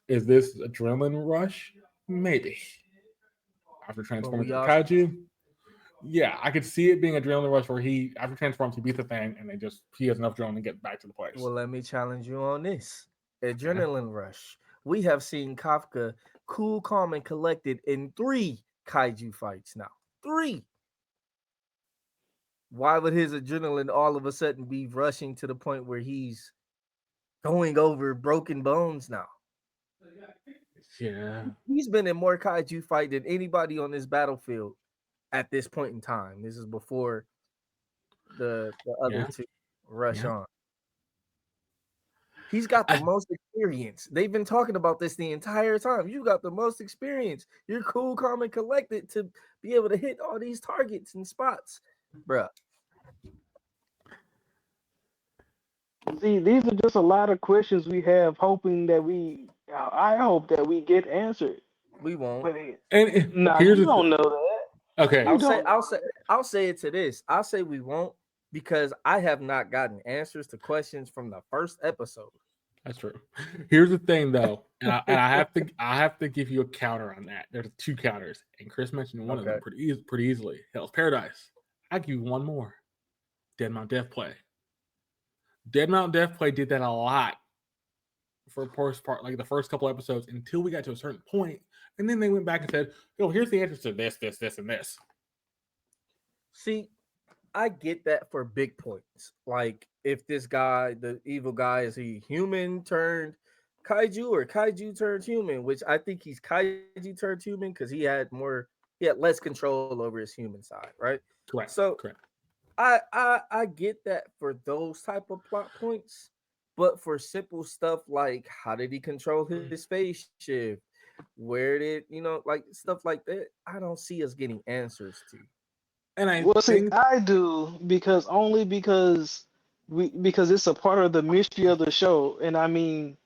B: Is this adrenaline rush? Maybe. After
A: But
B: transforming
A: we
B: to a
A: all
B: kaiju, yeah, I could see it being adrenaline rush where he after transforms he beats the thing and he has enough adrenaline to get back to the place.
A: well, let me challenge you on this.
B: Okay.
A: Adrenaline rush. We have seen Kafka cool, calm, and collected in 3 kaiju fights now. 3. Why would his adrenaline all of a sudden be rushing to the point where he's going over broken bones now?
B: Yeah.
A: He's been in more kaiju fight than anybody on this battlefield at this point in time. This is before the other
B: Yeah.
A: two rush
B: Yeah.
A: on. He's got the
B: I,
A: most experience. They've been talking about this the entire time. You got the most experience. You're cool, calm, and collected to be able to hit all these targets and spots, bruh.
C: See, these are just a lot of questions we have, hoping that I hope that we get answered.
A: We won't.
C: But
B: and
C: nah,
B: here's
C: you
B: the
C: don't know that.
B: okay.
C: You don't know that.
A: I'll say it to this. I'll say we won't because I have not gotten answers to questions from the first episode.
B: That's true. Here's the thing, though, and I have to give you a counter on that. There's 2 counters, and Chris mentioned one of them
A: Okay.
B: pretty easily. Hell's Paradise. I give you one more. Dead Mount Death Play. Dead Mount Death Play did that a lot for the first part, like the first couple episodes, until we got to a certain point, and then they went back and said, "Oh, here's the answers to this, this, this, and this."
A: See, I get that for big points. Like if this guy, the evil guy, is he human turned kaiju or kaiju turned human, which I think he's kaiju turned human because he had less control over his human side, right?
B: Correct.
A: So
B: Correct.
A: I get that for those type of plot points, but for simple stuff like how did he control his spaceship? Where did like stuff like that? I don't see us getting answers to.
B: And I
C: Well, see,
B: think,
C: I do because it's a part of the mystery of the show, and I mean,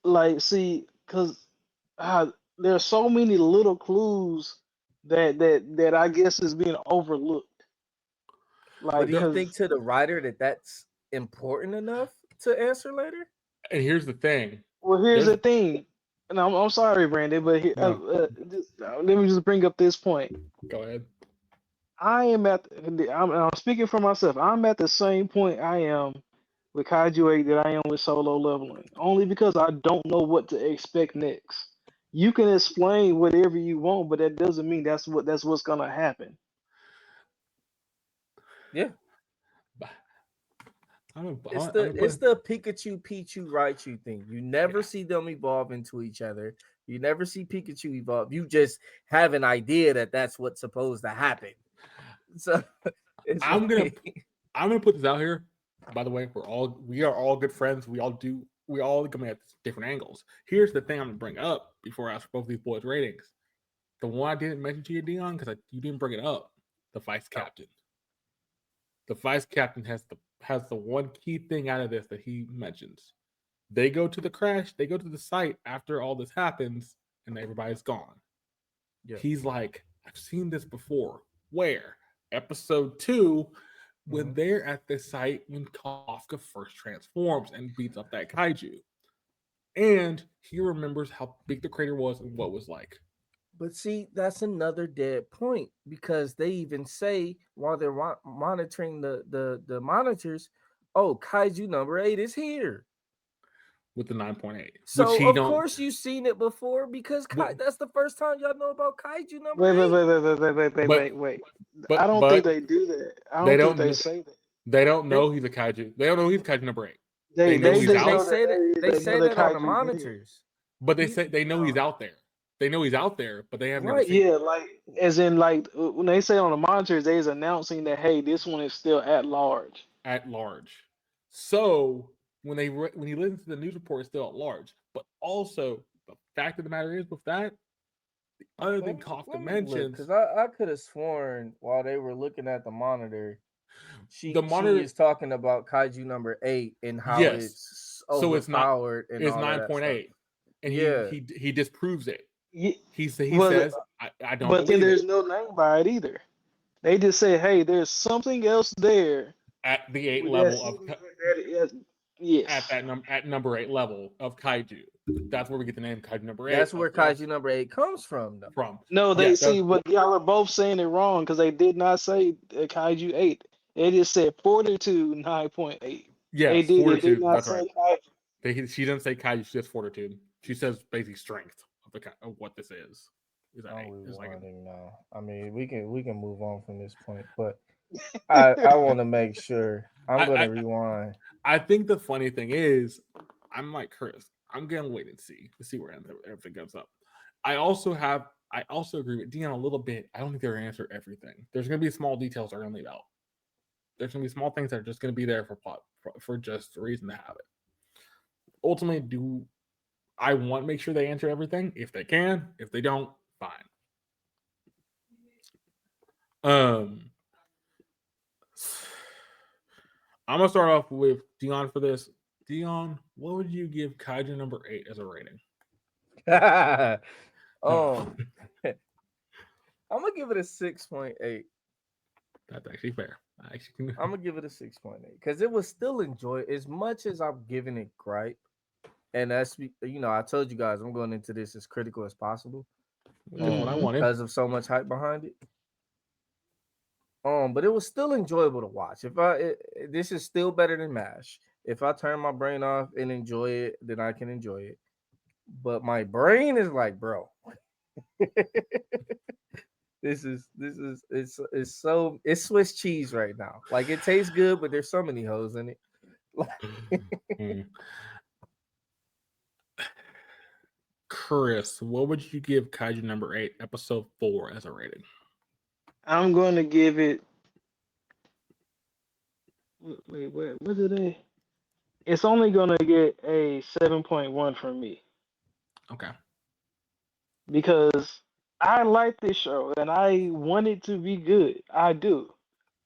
C: like, see, because there's so many little clues that I guess is being overlooked.
A: But
C: Like,
A: do you
B: there,
A: think
C: because
A: to the writer that that's important enough to answer later?
B: and here's the thing.
C: well, here's
B: There's
C: the thing, and I'm sorry, Brandon, but
B: no.
C: let me just bring up this point.
B: Go ahead.
C: I'm speaking for myself. I'm at the same point I am with Kaiju 8 that I am with solo leveling. Only because I don't know what to expect next. You can explain whatever you want, but that doesn't mean that's what's gonna happen.
A: Yeah. It's
B: I'm
A: the
B: gonna
A: it's
B: put
A: the Pikachu Pichu Raichu thing. You never
B: yeah.
A: see them evolve into each other. You never see Pikachu evolve. You just have an idea that that's what's supposed to happen. So it's
B: I'm gonna
A: like,
B: I'm gonna put this out here. By the way, we are all good friends. We all come at different angles. Here's the thing I'm gonna bring up before I ask both these boys' ratings. The one I didn't mention to you, Deon, because you didn't bring it up. The vice captain. The vice captain has the one key thing out of this that he mentions. They go to the crash. They go to the site after all this happens, and everybody's gone.
A: yeah.
B: He's like, I've seen this before. Where? Episode 2, when
A: Mhm.
B: they're at the site when Kafka first transforms and beats up that kaiju. And he remembers how big the crater was and what it was like.
A: But see, that's another dead point because they even say while they're monitoring the monitors, oh, Kaiju number 8 is here.
B: With the 9.8, which
A: So
B: he
A: of
B: don't.
A: course you've seen it before because that's the first time y'all know about Kaiju number
C: Wait, wait,
A: eight.
C: wait, wait, wait, wait, wait, wait,
B: But
C: wait, wait. I
B: but
C: don't think
B: but
C: they do that. I
B: they
C: don't think they
B: don't.
C: say that.
B: They don't
A: They
B: know he's a kaiju. They don't know he's kaiju number 8.
C: They
B: They know
C: they
B: he's
C: just
A: they
C: know
B: out,
C: that
A: say that
C: there is
A: they say
C: another
A: that on the
C: kaiju there.
A: monitors.
B: but they
A: You
B: say they know he's out there. They know he's out there, but they have never
A: right.
B: seen him
C: Yeah, like as in like when they say on the monitors, they's announcing that hey, this one is still at large.
B: at large. So when he listens to the news report, it's still at large. But also the fact of the matter is with that, the other thing Kafka
A: Let me look
B: mentions,
A: because I could have sworn while they were looking at the monitor,
B: the
A: she
B: monitor,
A: is talking about Kaiju number 8 and how
B: yes.
A: it's
B: So
A: overpowered and
B: it's
A: all of
B: nine
A: that
B: point
A: stuff.
B: eight, and
A: Yeah,
B: he disproves it.
C: Yeah,
B: He
C: well,
B: says I don't
C: but then
B: believe
C: there's
B: it
C: no name by it either. They just say, hey, there's something else there
B: at the 8
C: that's
B: level of
C: hidden. Yes.
B: at number 8 level of kaiju. That's where we get the name kaiju number 8
A: that's where Kaiju number 8 comes from, though.
B: from.
C: No, they
B: Yeah,
C: see, but y'all are both saying it wrong because they did not say Kaiju 8. They just said Fortitude 9.8.
B: yes,
C: They did
B: fortitude.
C: not
B: That's
C: say
B: right.
C: Kaiju.
B: She doesn't say kaiju. She says fortitude. She says basic strength of what this is. Is that
A: I'm
B: 8? It's like
A: rewinding now. I mean, we can move on from this point, but I want to make sure. I'm gonna
B: I
A: rewind.
B: I think the funny thing is, I'm like Chris. I'm gonna wait and see where everything goes up. I also agree with Deon a little bit. I don't think they're gonna answer everything. There's gonna be small details that are gonna leave out. There's gonna be small things that are just gonna be there for plot for just the reason to have it. Ultimately, do I want to make sure they answer everything? If they can, if they don't, fine. Um, I'm gonna start off with Deon for this. Deon, what would you give Kaiju number 8 as a rating?
A: um, I'm gonna give it a 6.8.
B: That's actually fair.
A: I'm gonna give it a 6.8 because it was still enjoy as much as I'm giving it gripe, and I told you guys I'm going into this as critical as possible,
B: That's what I wanted.
A: because of so much hype behind it. But it was still enjoyable to watch. This is still better than Mash. If I turn my brain off and enjoy it, then I can enjoy it. But my brain is like, bro, it's Swiss cheese right now. Like it tastes good, but there's so many hoes in it.
B: Mm. Chris, what would you give Kaiju number 8, episode 4 as a rating?
C: I'm going to give it. Wait, what did they? It's only going to get a 7.1 from me
B: Okay.
C: because I like this show and I want it to be good. I do.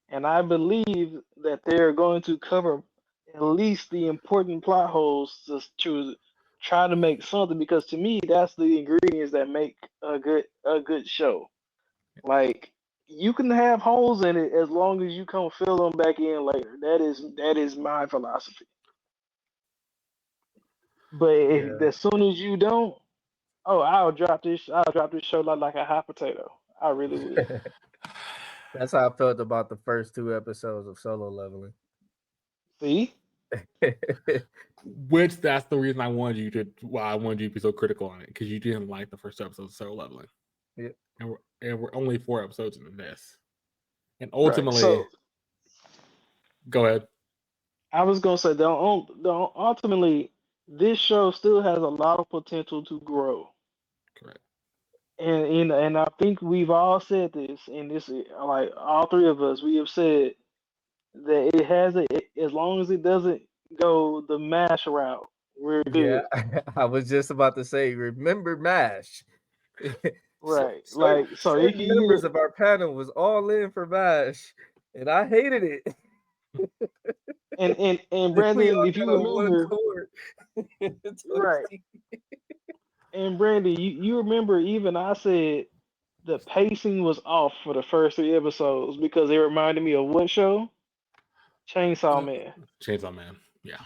C: And I believe that they're going to cover at least the important plot holes to try to make something because to me that's the ingredients that make a good show. Like you can have holes in it as long as you come fill them back in later. That is my philosophy. But if,
A: Yeah,
C: as soon as you don't, oh, I'll drop this show like a hot potato. I really will.
A: that's how I felt about the first 2 episodes of Solo Leveling.
C: See?
B: Which that's the reason I wanted you to be so critical on it, because you didn't like the first episode of Solo Leveling.
A: Yeah.
B: And we're only 4 episodes into this. And
C: Right.
B: ultimately,
C: So
B: go ahead.
C: I was gonna say ultimately this show still has a lot of potential to grow.
B: Correct.
C: And I think we've all said this, and this like all three of us, we have said that it has as long as it doesn't go the mash route, we're
A: Yeah,
C: good.
A: I was just about to say, remember MASH.
C: Right.
A: Certain,
C: Like so it
A: certain
C: can
A: members
C: either
A: of our panel was all in for MASH, and I hated it.
C: and
A: We
C: Brandon,
A: all
C: if
A: got
C: you
A: on one
C: remember,
A: chord.
C: right,
A: Toasty.
C: and Brandon, you remember even I said the pacing was off for the first three episodes because it reminded me of what show? Chainsaw Man.
B: Chainsaw Man. Yeah.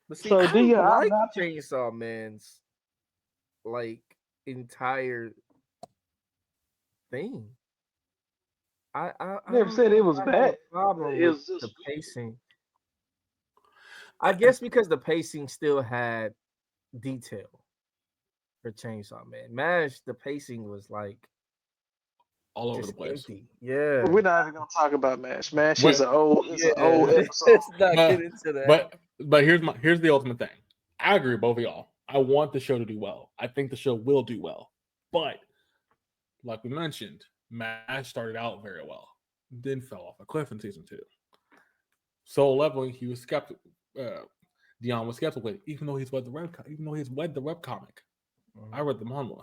A: But see,
C: So
A: I
C: Dia,
A: don't
C: I'm
A: like
C: not
A: Chainsaw Man's like entire thing. I
C: never
A: don't
C: said it
A: know.
C: was
A: I have a
C: bad.
A: problem
C: It
A: with
C: was
A: the
C: just
A: pacing. I guess because the pacing still had detail for Chainsaw Man. MASH, the pacing was like
B: All over the
A: just
B: place.
A: empty. Yeah.
C: we're not even gonna talk about Mash. Mash is
B: But
A: Yeah.
C: an old episode.
A: Let's not
B: uh,
A: get into that.
B: but here's the ultimate thing. I agree with both of y'all. I want the show to do well. I think the show will do well. But like we mentioned, MASH started out very well, then fell off a cliff in season 2. Soul Leveling, he was skeptical. Deon was skeptical with it, even though he's read the web comic. I read the manga.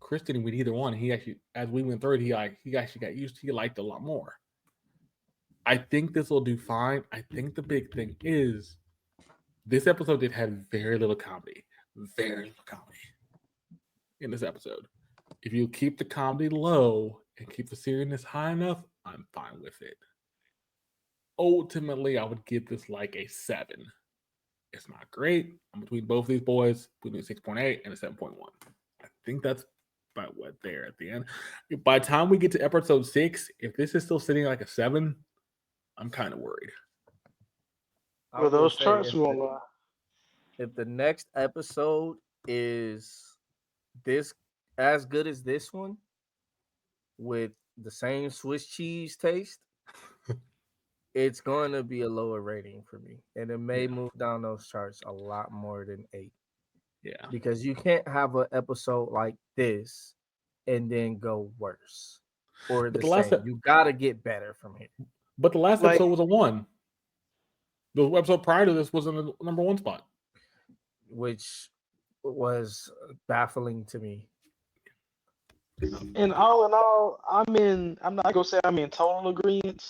B: Chris didn't read either one. He actually, as we went through it, he actually got used to. He liked it a lot more. I think this will do fine. I think the big thing is this episode did have very little comedy in this episode. If you keep the comedy low and keep the seriousness high enough, I'm fine with it. Ultimately, I would give this like a 7. It's not great. I'm between both these boys, between 6.8 and a 7.1. I think that's about what there at the end. By the time we get to episode 6, if this is still sitting like a 7, I'm kind of worried.
A: I
C: Well,
A: will
C: those
A: say
C: charts won't lie.
A: if the next episode is this as good as this one with the same Swiss cheese taste, it's going to be a lower rating for me, and it may
B: Yeah.
A: move down those charts a lot more than 8
B: Yeah.
A: because you can't have an episode like this and then go worse or
B: But
A: the
B: the last
A: same. You got to get better from here,
C: Like
B: episode was a 1. The episode prior to this was in the number 1 spot.
A: which was baffling to me.
C: and all in all, I'm not gonna say I'm in total agreement,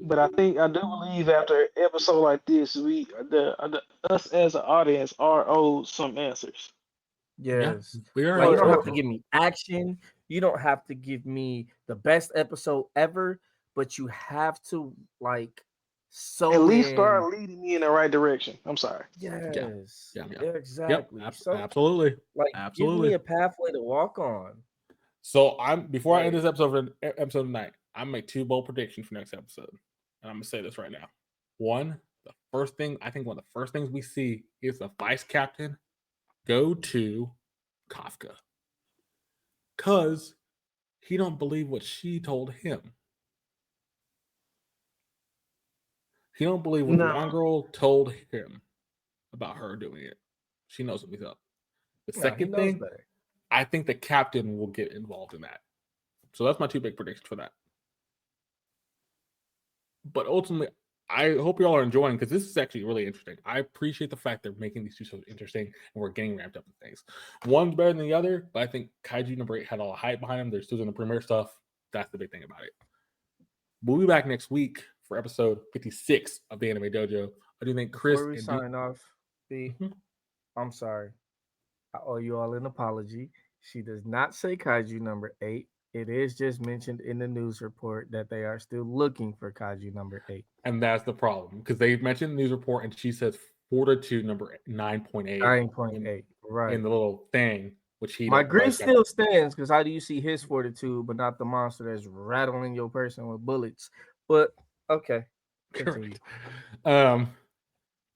C: but I do believe after an episode like this, us as an audience are owed some answers.
B: Yeah.
A: Yes.
B: We are.
A: Like you don't have
C: Or
A: to give me action. You don't have to give me the best episode ever, but you have to like
C: at
A: sew
C: least
A: in.
C: start leading me in the right direction. I'm sorry.
B: Yeah.
A: Yes.
B: Yeah.
A: Yeah,
B: Yep.
A: exactly. So
B: Absolutely.
A: like give me
B: Absolutely.
A: a pathway to walk on.
B: So before I end
A: Like,
B: this episode tonight, I'm gonna make 2 bold predictions for next episode. And I'm gonna say this right now. One, one of the first things we see is the vice captain go to Kafka. Cause he don't believe what she told him. He don't believe what the
C: No,
B: one girl told him about her doing it. She knows something's up. The
A: no, he
B: second
A: knows
B: thing,
A: better.
B: I think the captain will get involved in that. So that's my 2 big predictions for that. But ultimately, I hope you all are enjoying because this is actually really interesting. I appreciate the fact they're making these 2 so interesting and we're getting ramped up with things. One's better than the other, but I think Kaiju No'8 had all the hype behind them. They're still doing the premiere stuff. That's the big thing about it. We'll be back next week for episode 56 of the Anime Dojo. I do think Chris
A: Before we
B: and
A: sign off, B,
B: Mhm.
A: I'm sorry. I owe you all an apology. She does not say Kaiju number 8. It is just mentioned in the news report that they are still looking for Kaiju number 8.
B: And that's the problem because they mentioned the news report and she says Fortitude number 9.8
A: 9.8. Right.
B: in the little thing, which he
A: My
B: don't.
A: grief still stands because how do you see his fortitude, but not the monster that's rattling your person with bullets? But okay, continue.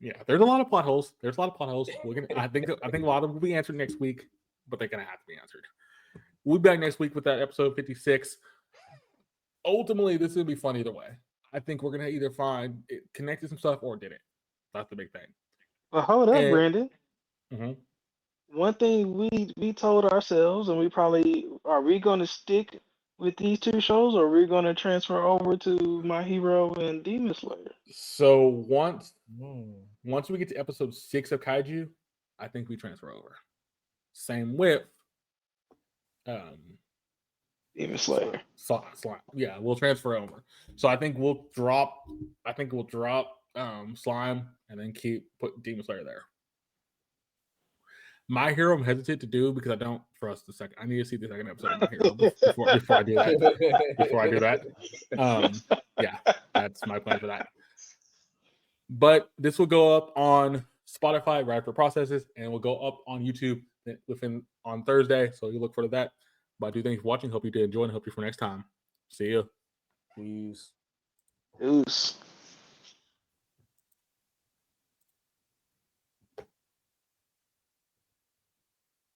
B: Yeah, there's a lot of plot holes. I think a lot of them will be answered next week, but they're gonna have to be answered. We'll be back next week with that episode 56. Ultimately, this is gonna be fun either way. I think we're gonna either find it connected some stuff or didn't. That's the big thing.
C: But hold up,
B: And
C: Brandon.
B: mhm.
C: One thing we told ourselves, and are we going to stick with these two shows, or are we going to transfer over to My Hero and Demon Slayer?
B: So once
A: Mm.
B: we get to episode 6 of Kaiju, I think we transfer over. Same with
C: Demon Slayer.
B: slime. Yeah, we'll transfer over. So I think we'll drop slime and then put Demon Slayer there. My Hero I'm hesitant to do because I don't trust the second. I need to see the second episode of My Hero before I do that. Before I do that. Yeah, that's my plan for that. But this will go up on Spotify right after processes, and will go up on YouTube on Thursday. So you look forward to that. But I do thank you for watching. Hope you did enjoy, and hope you for next time. See you.
A: Peace.
C: Deuce.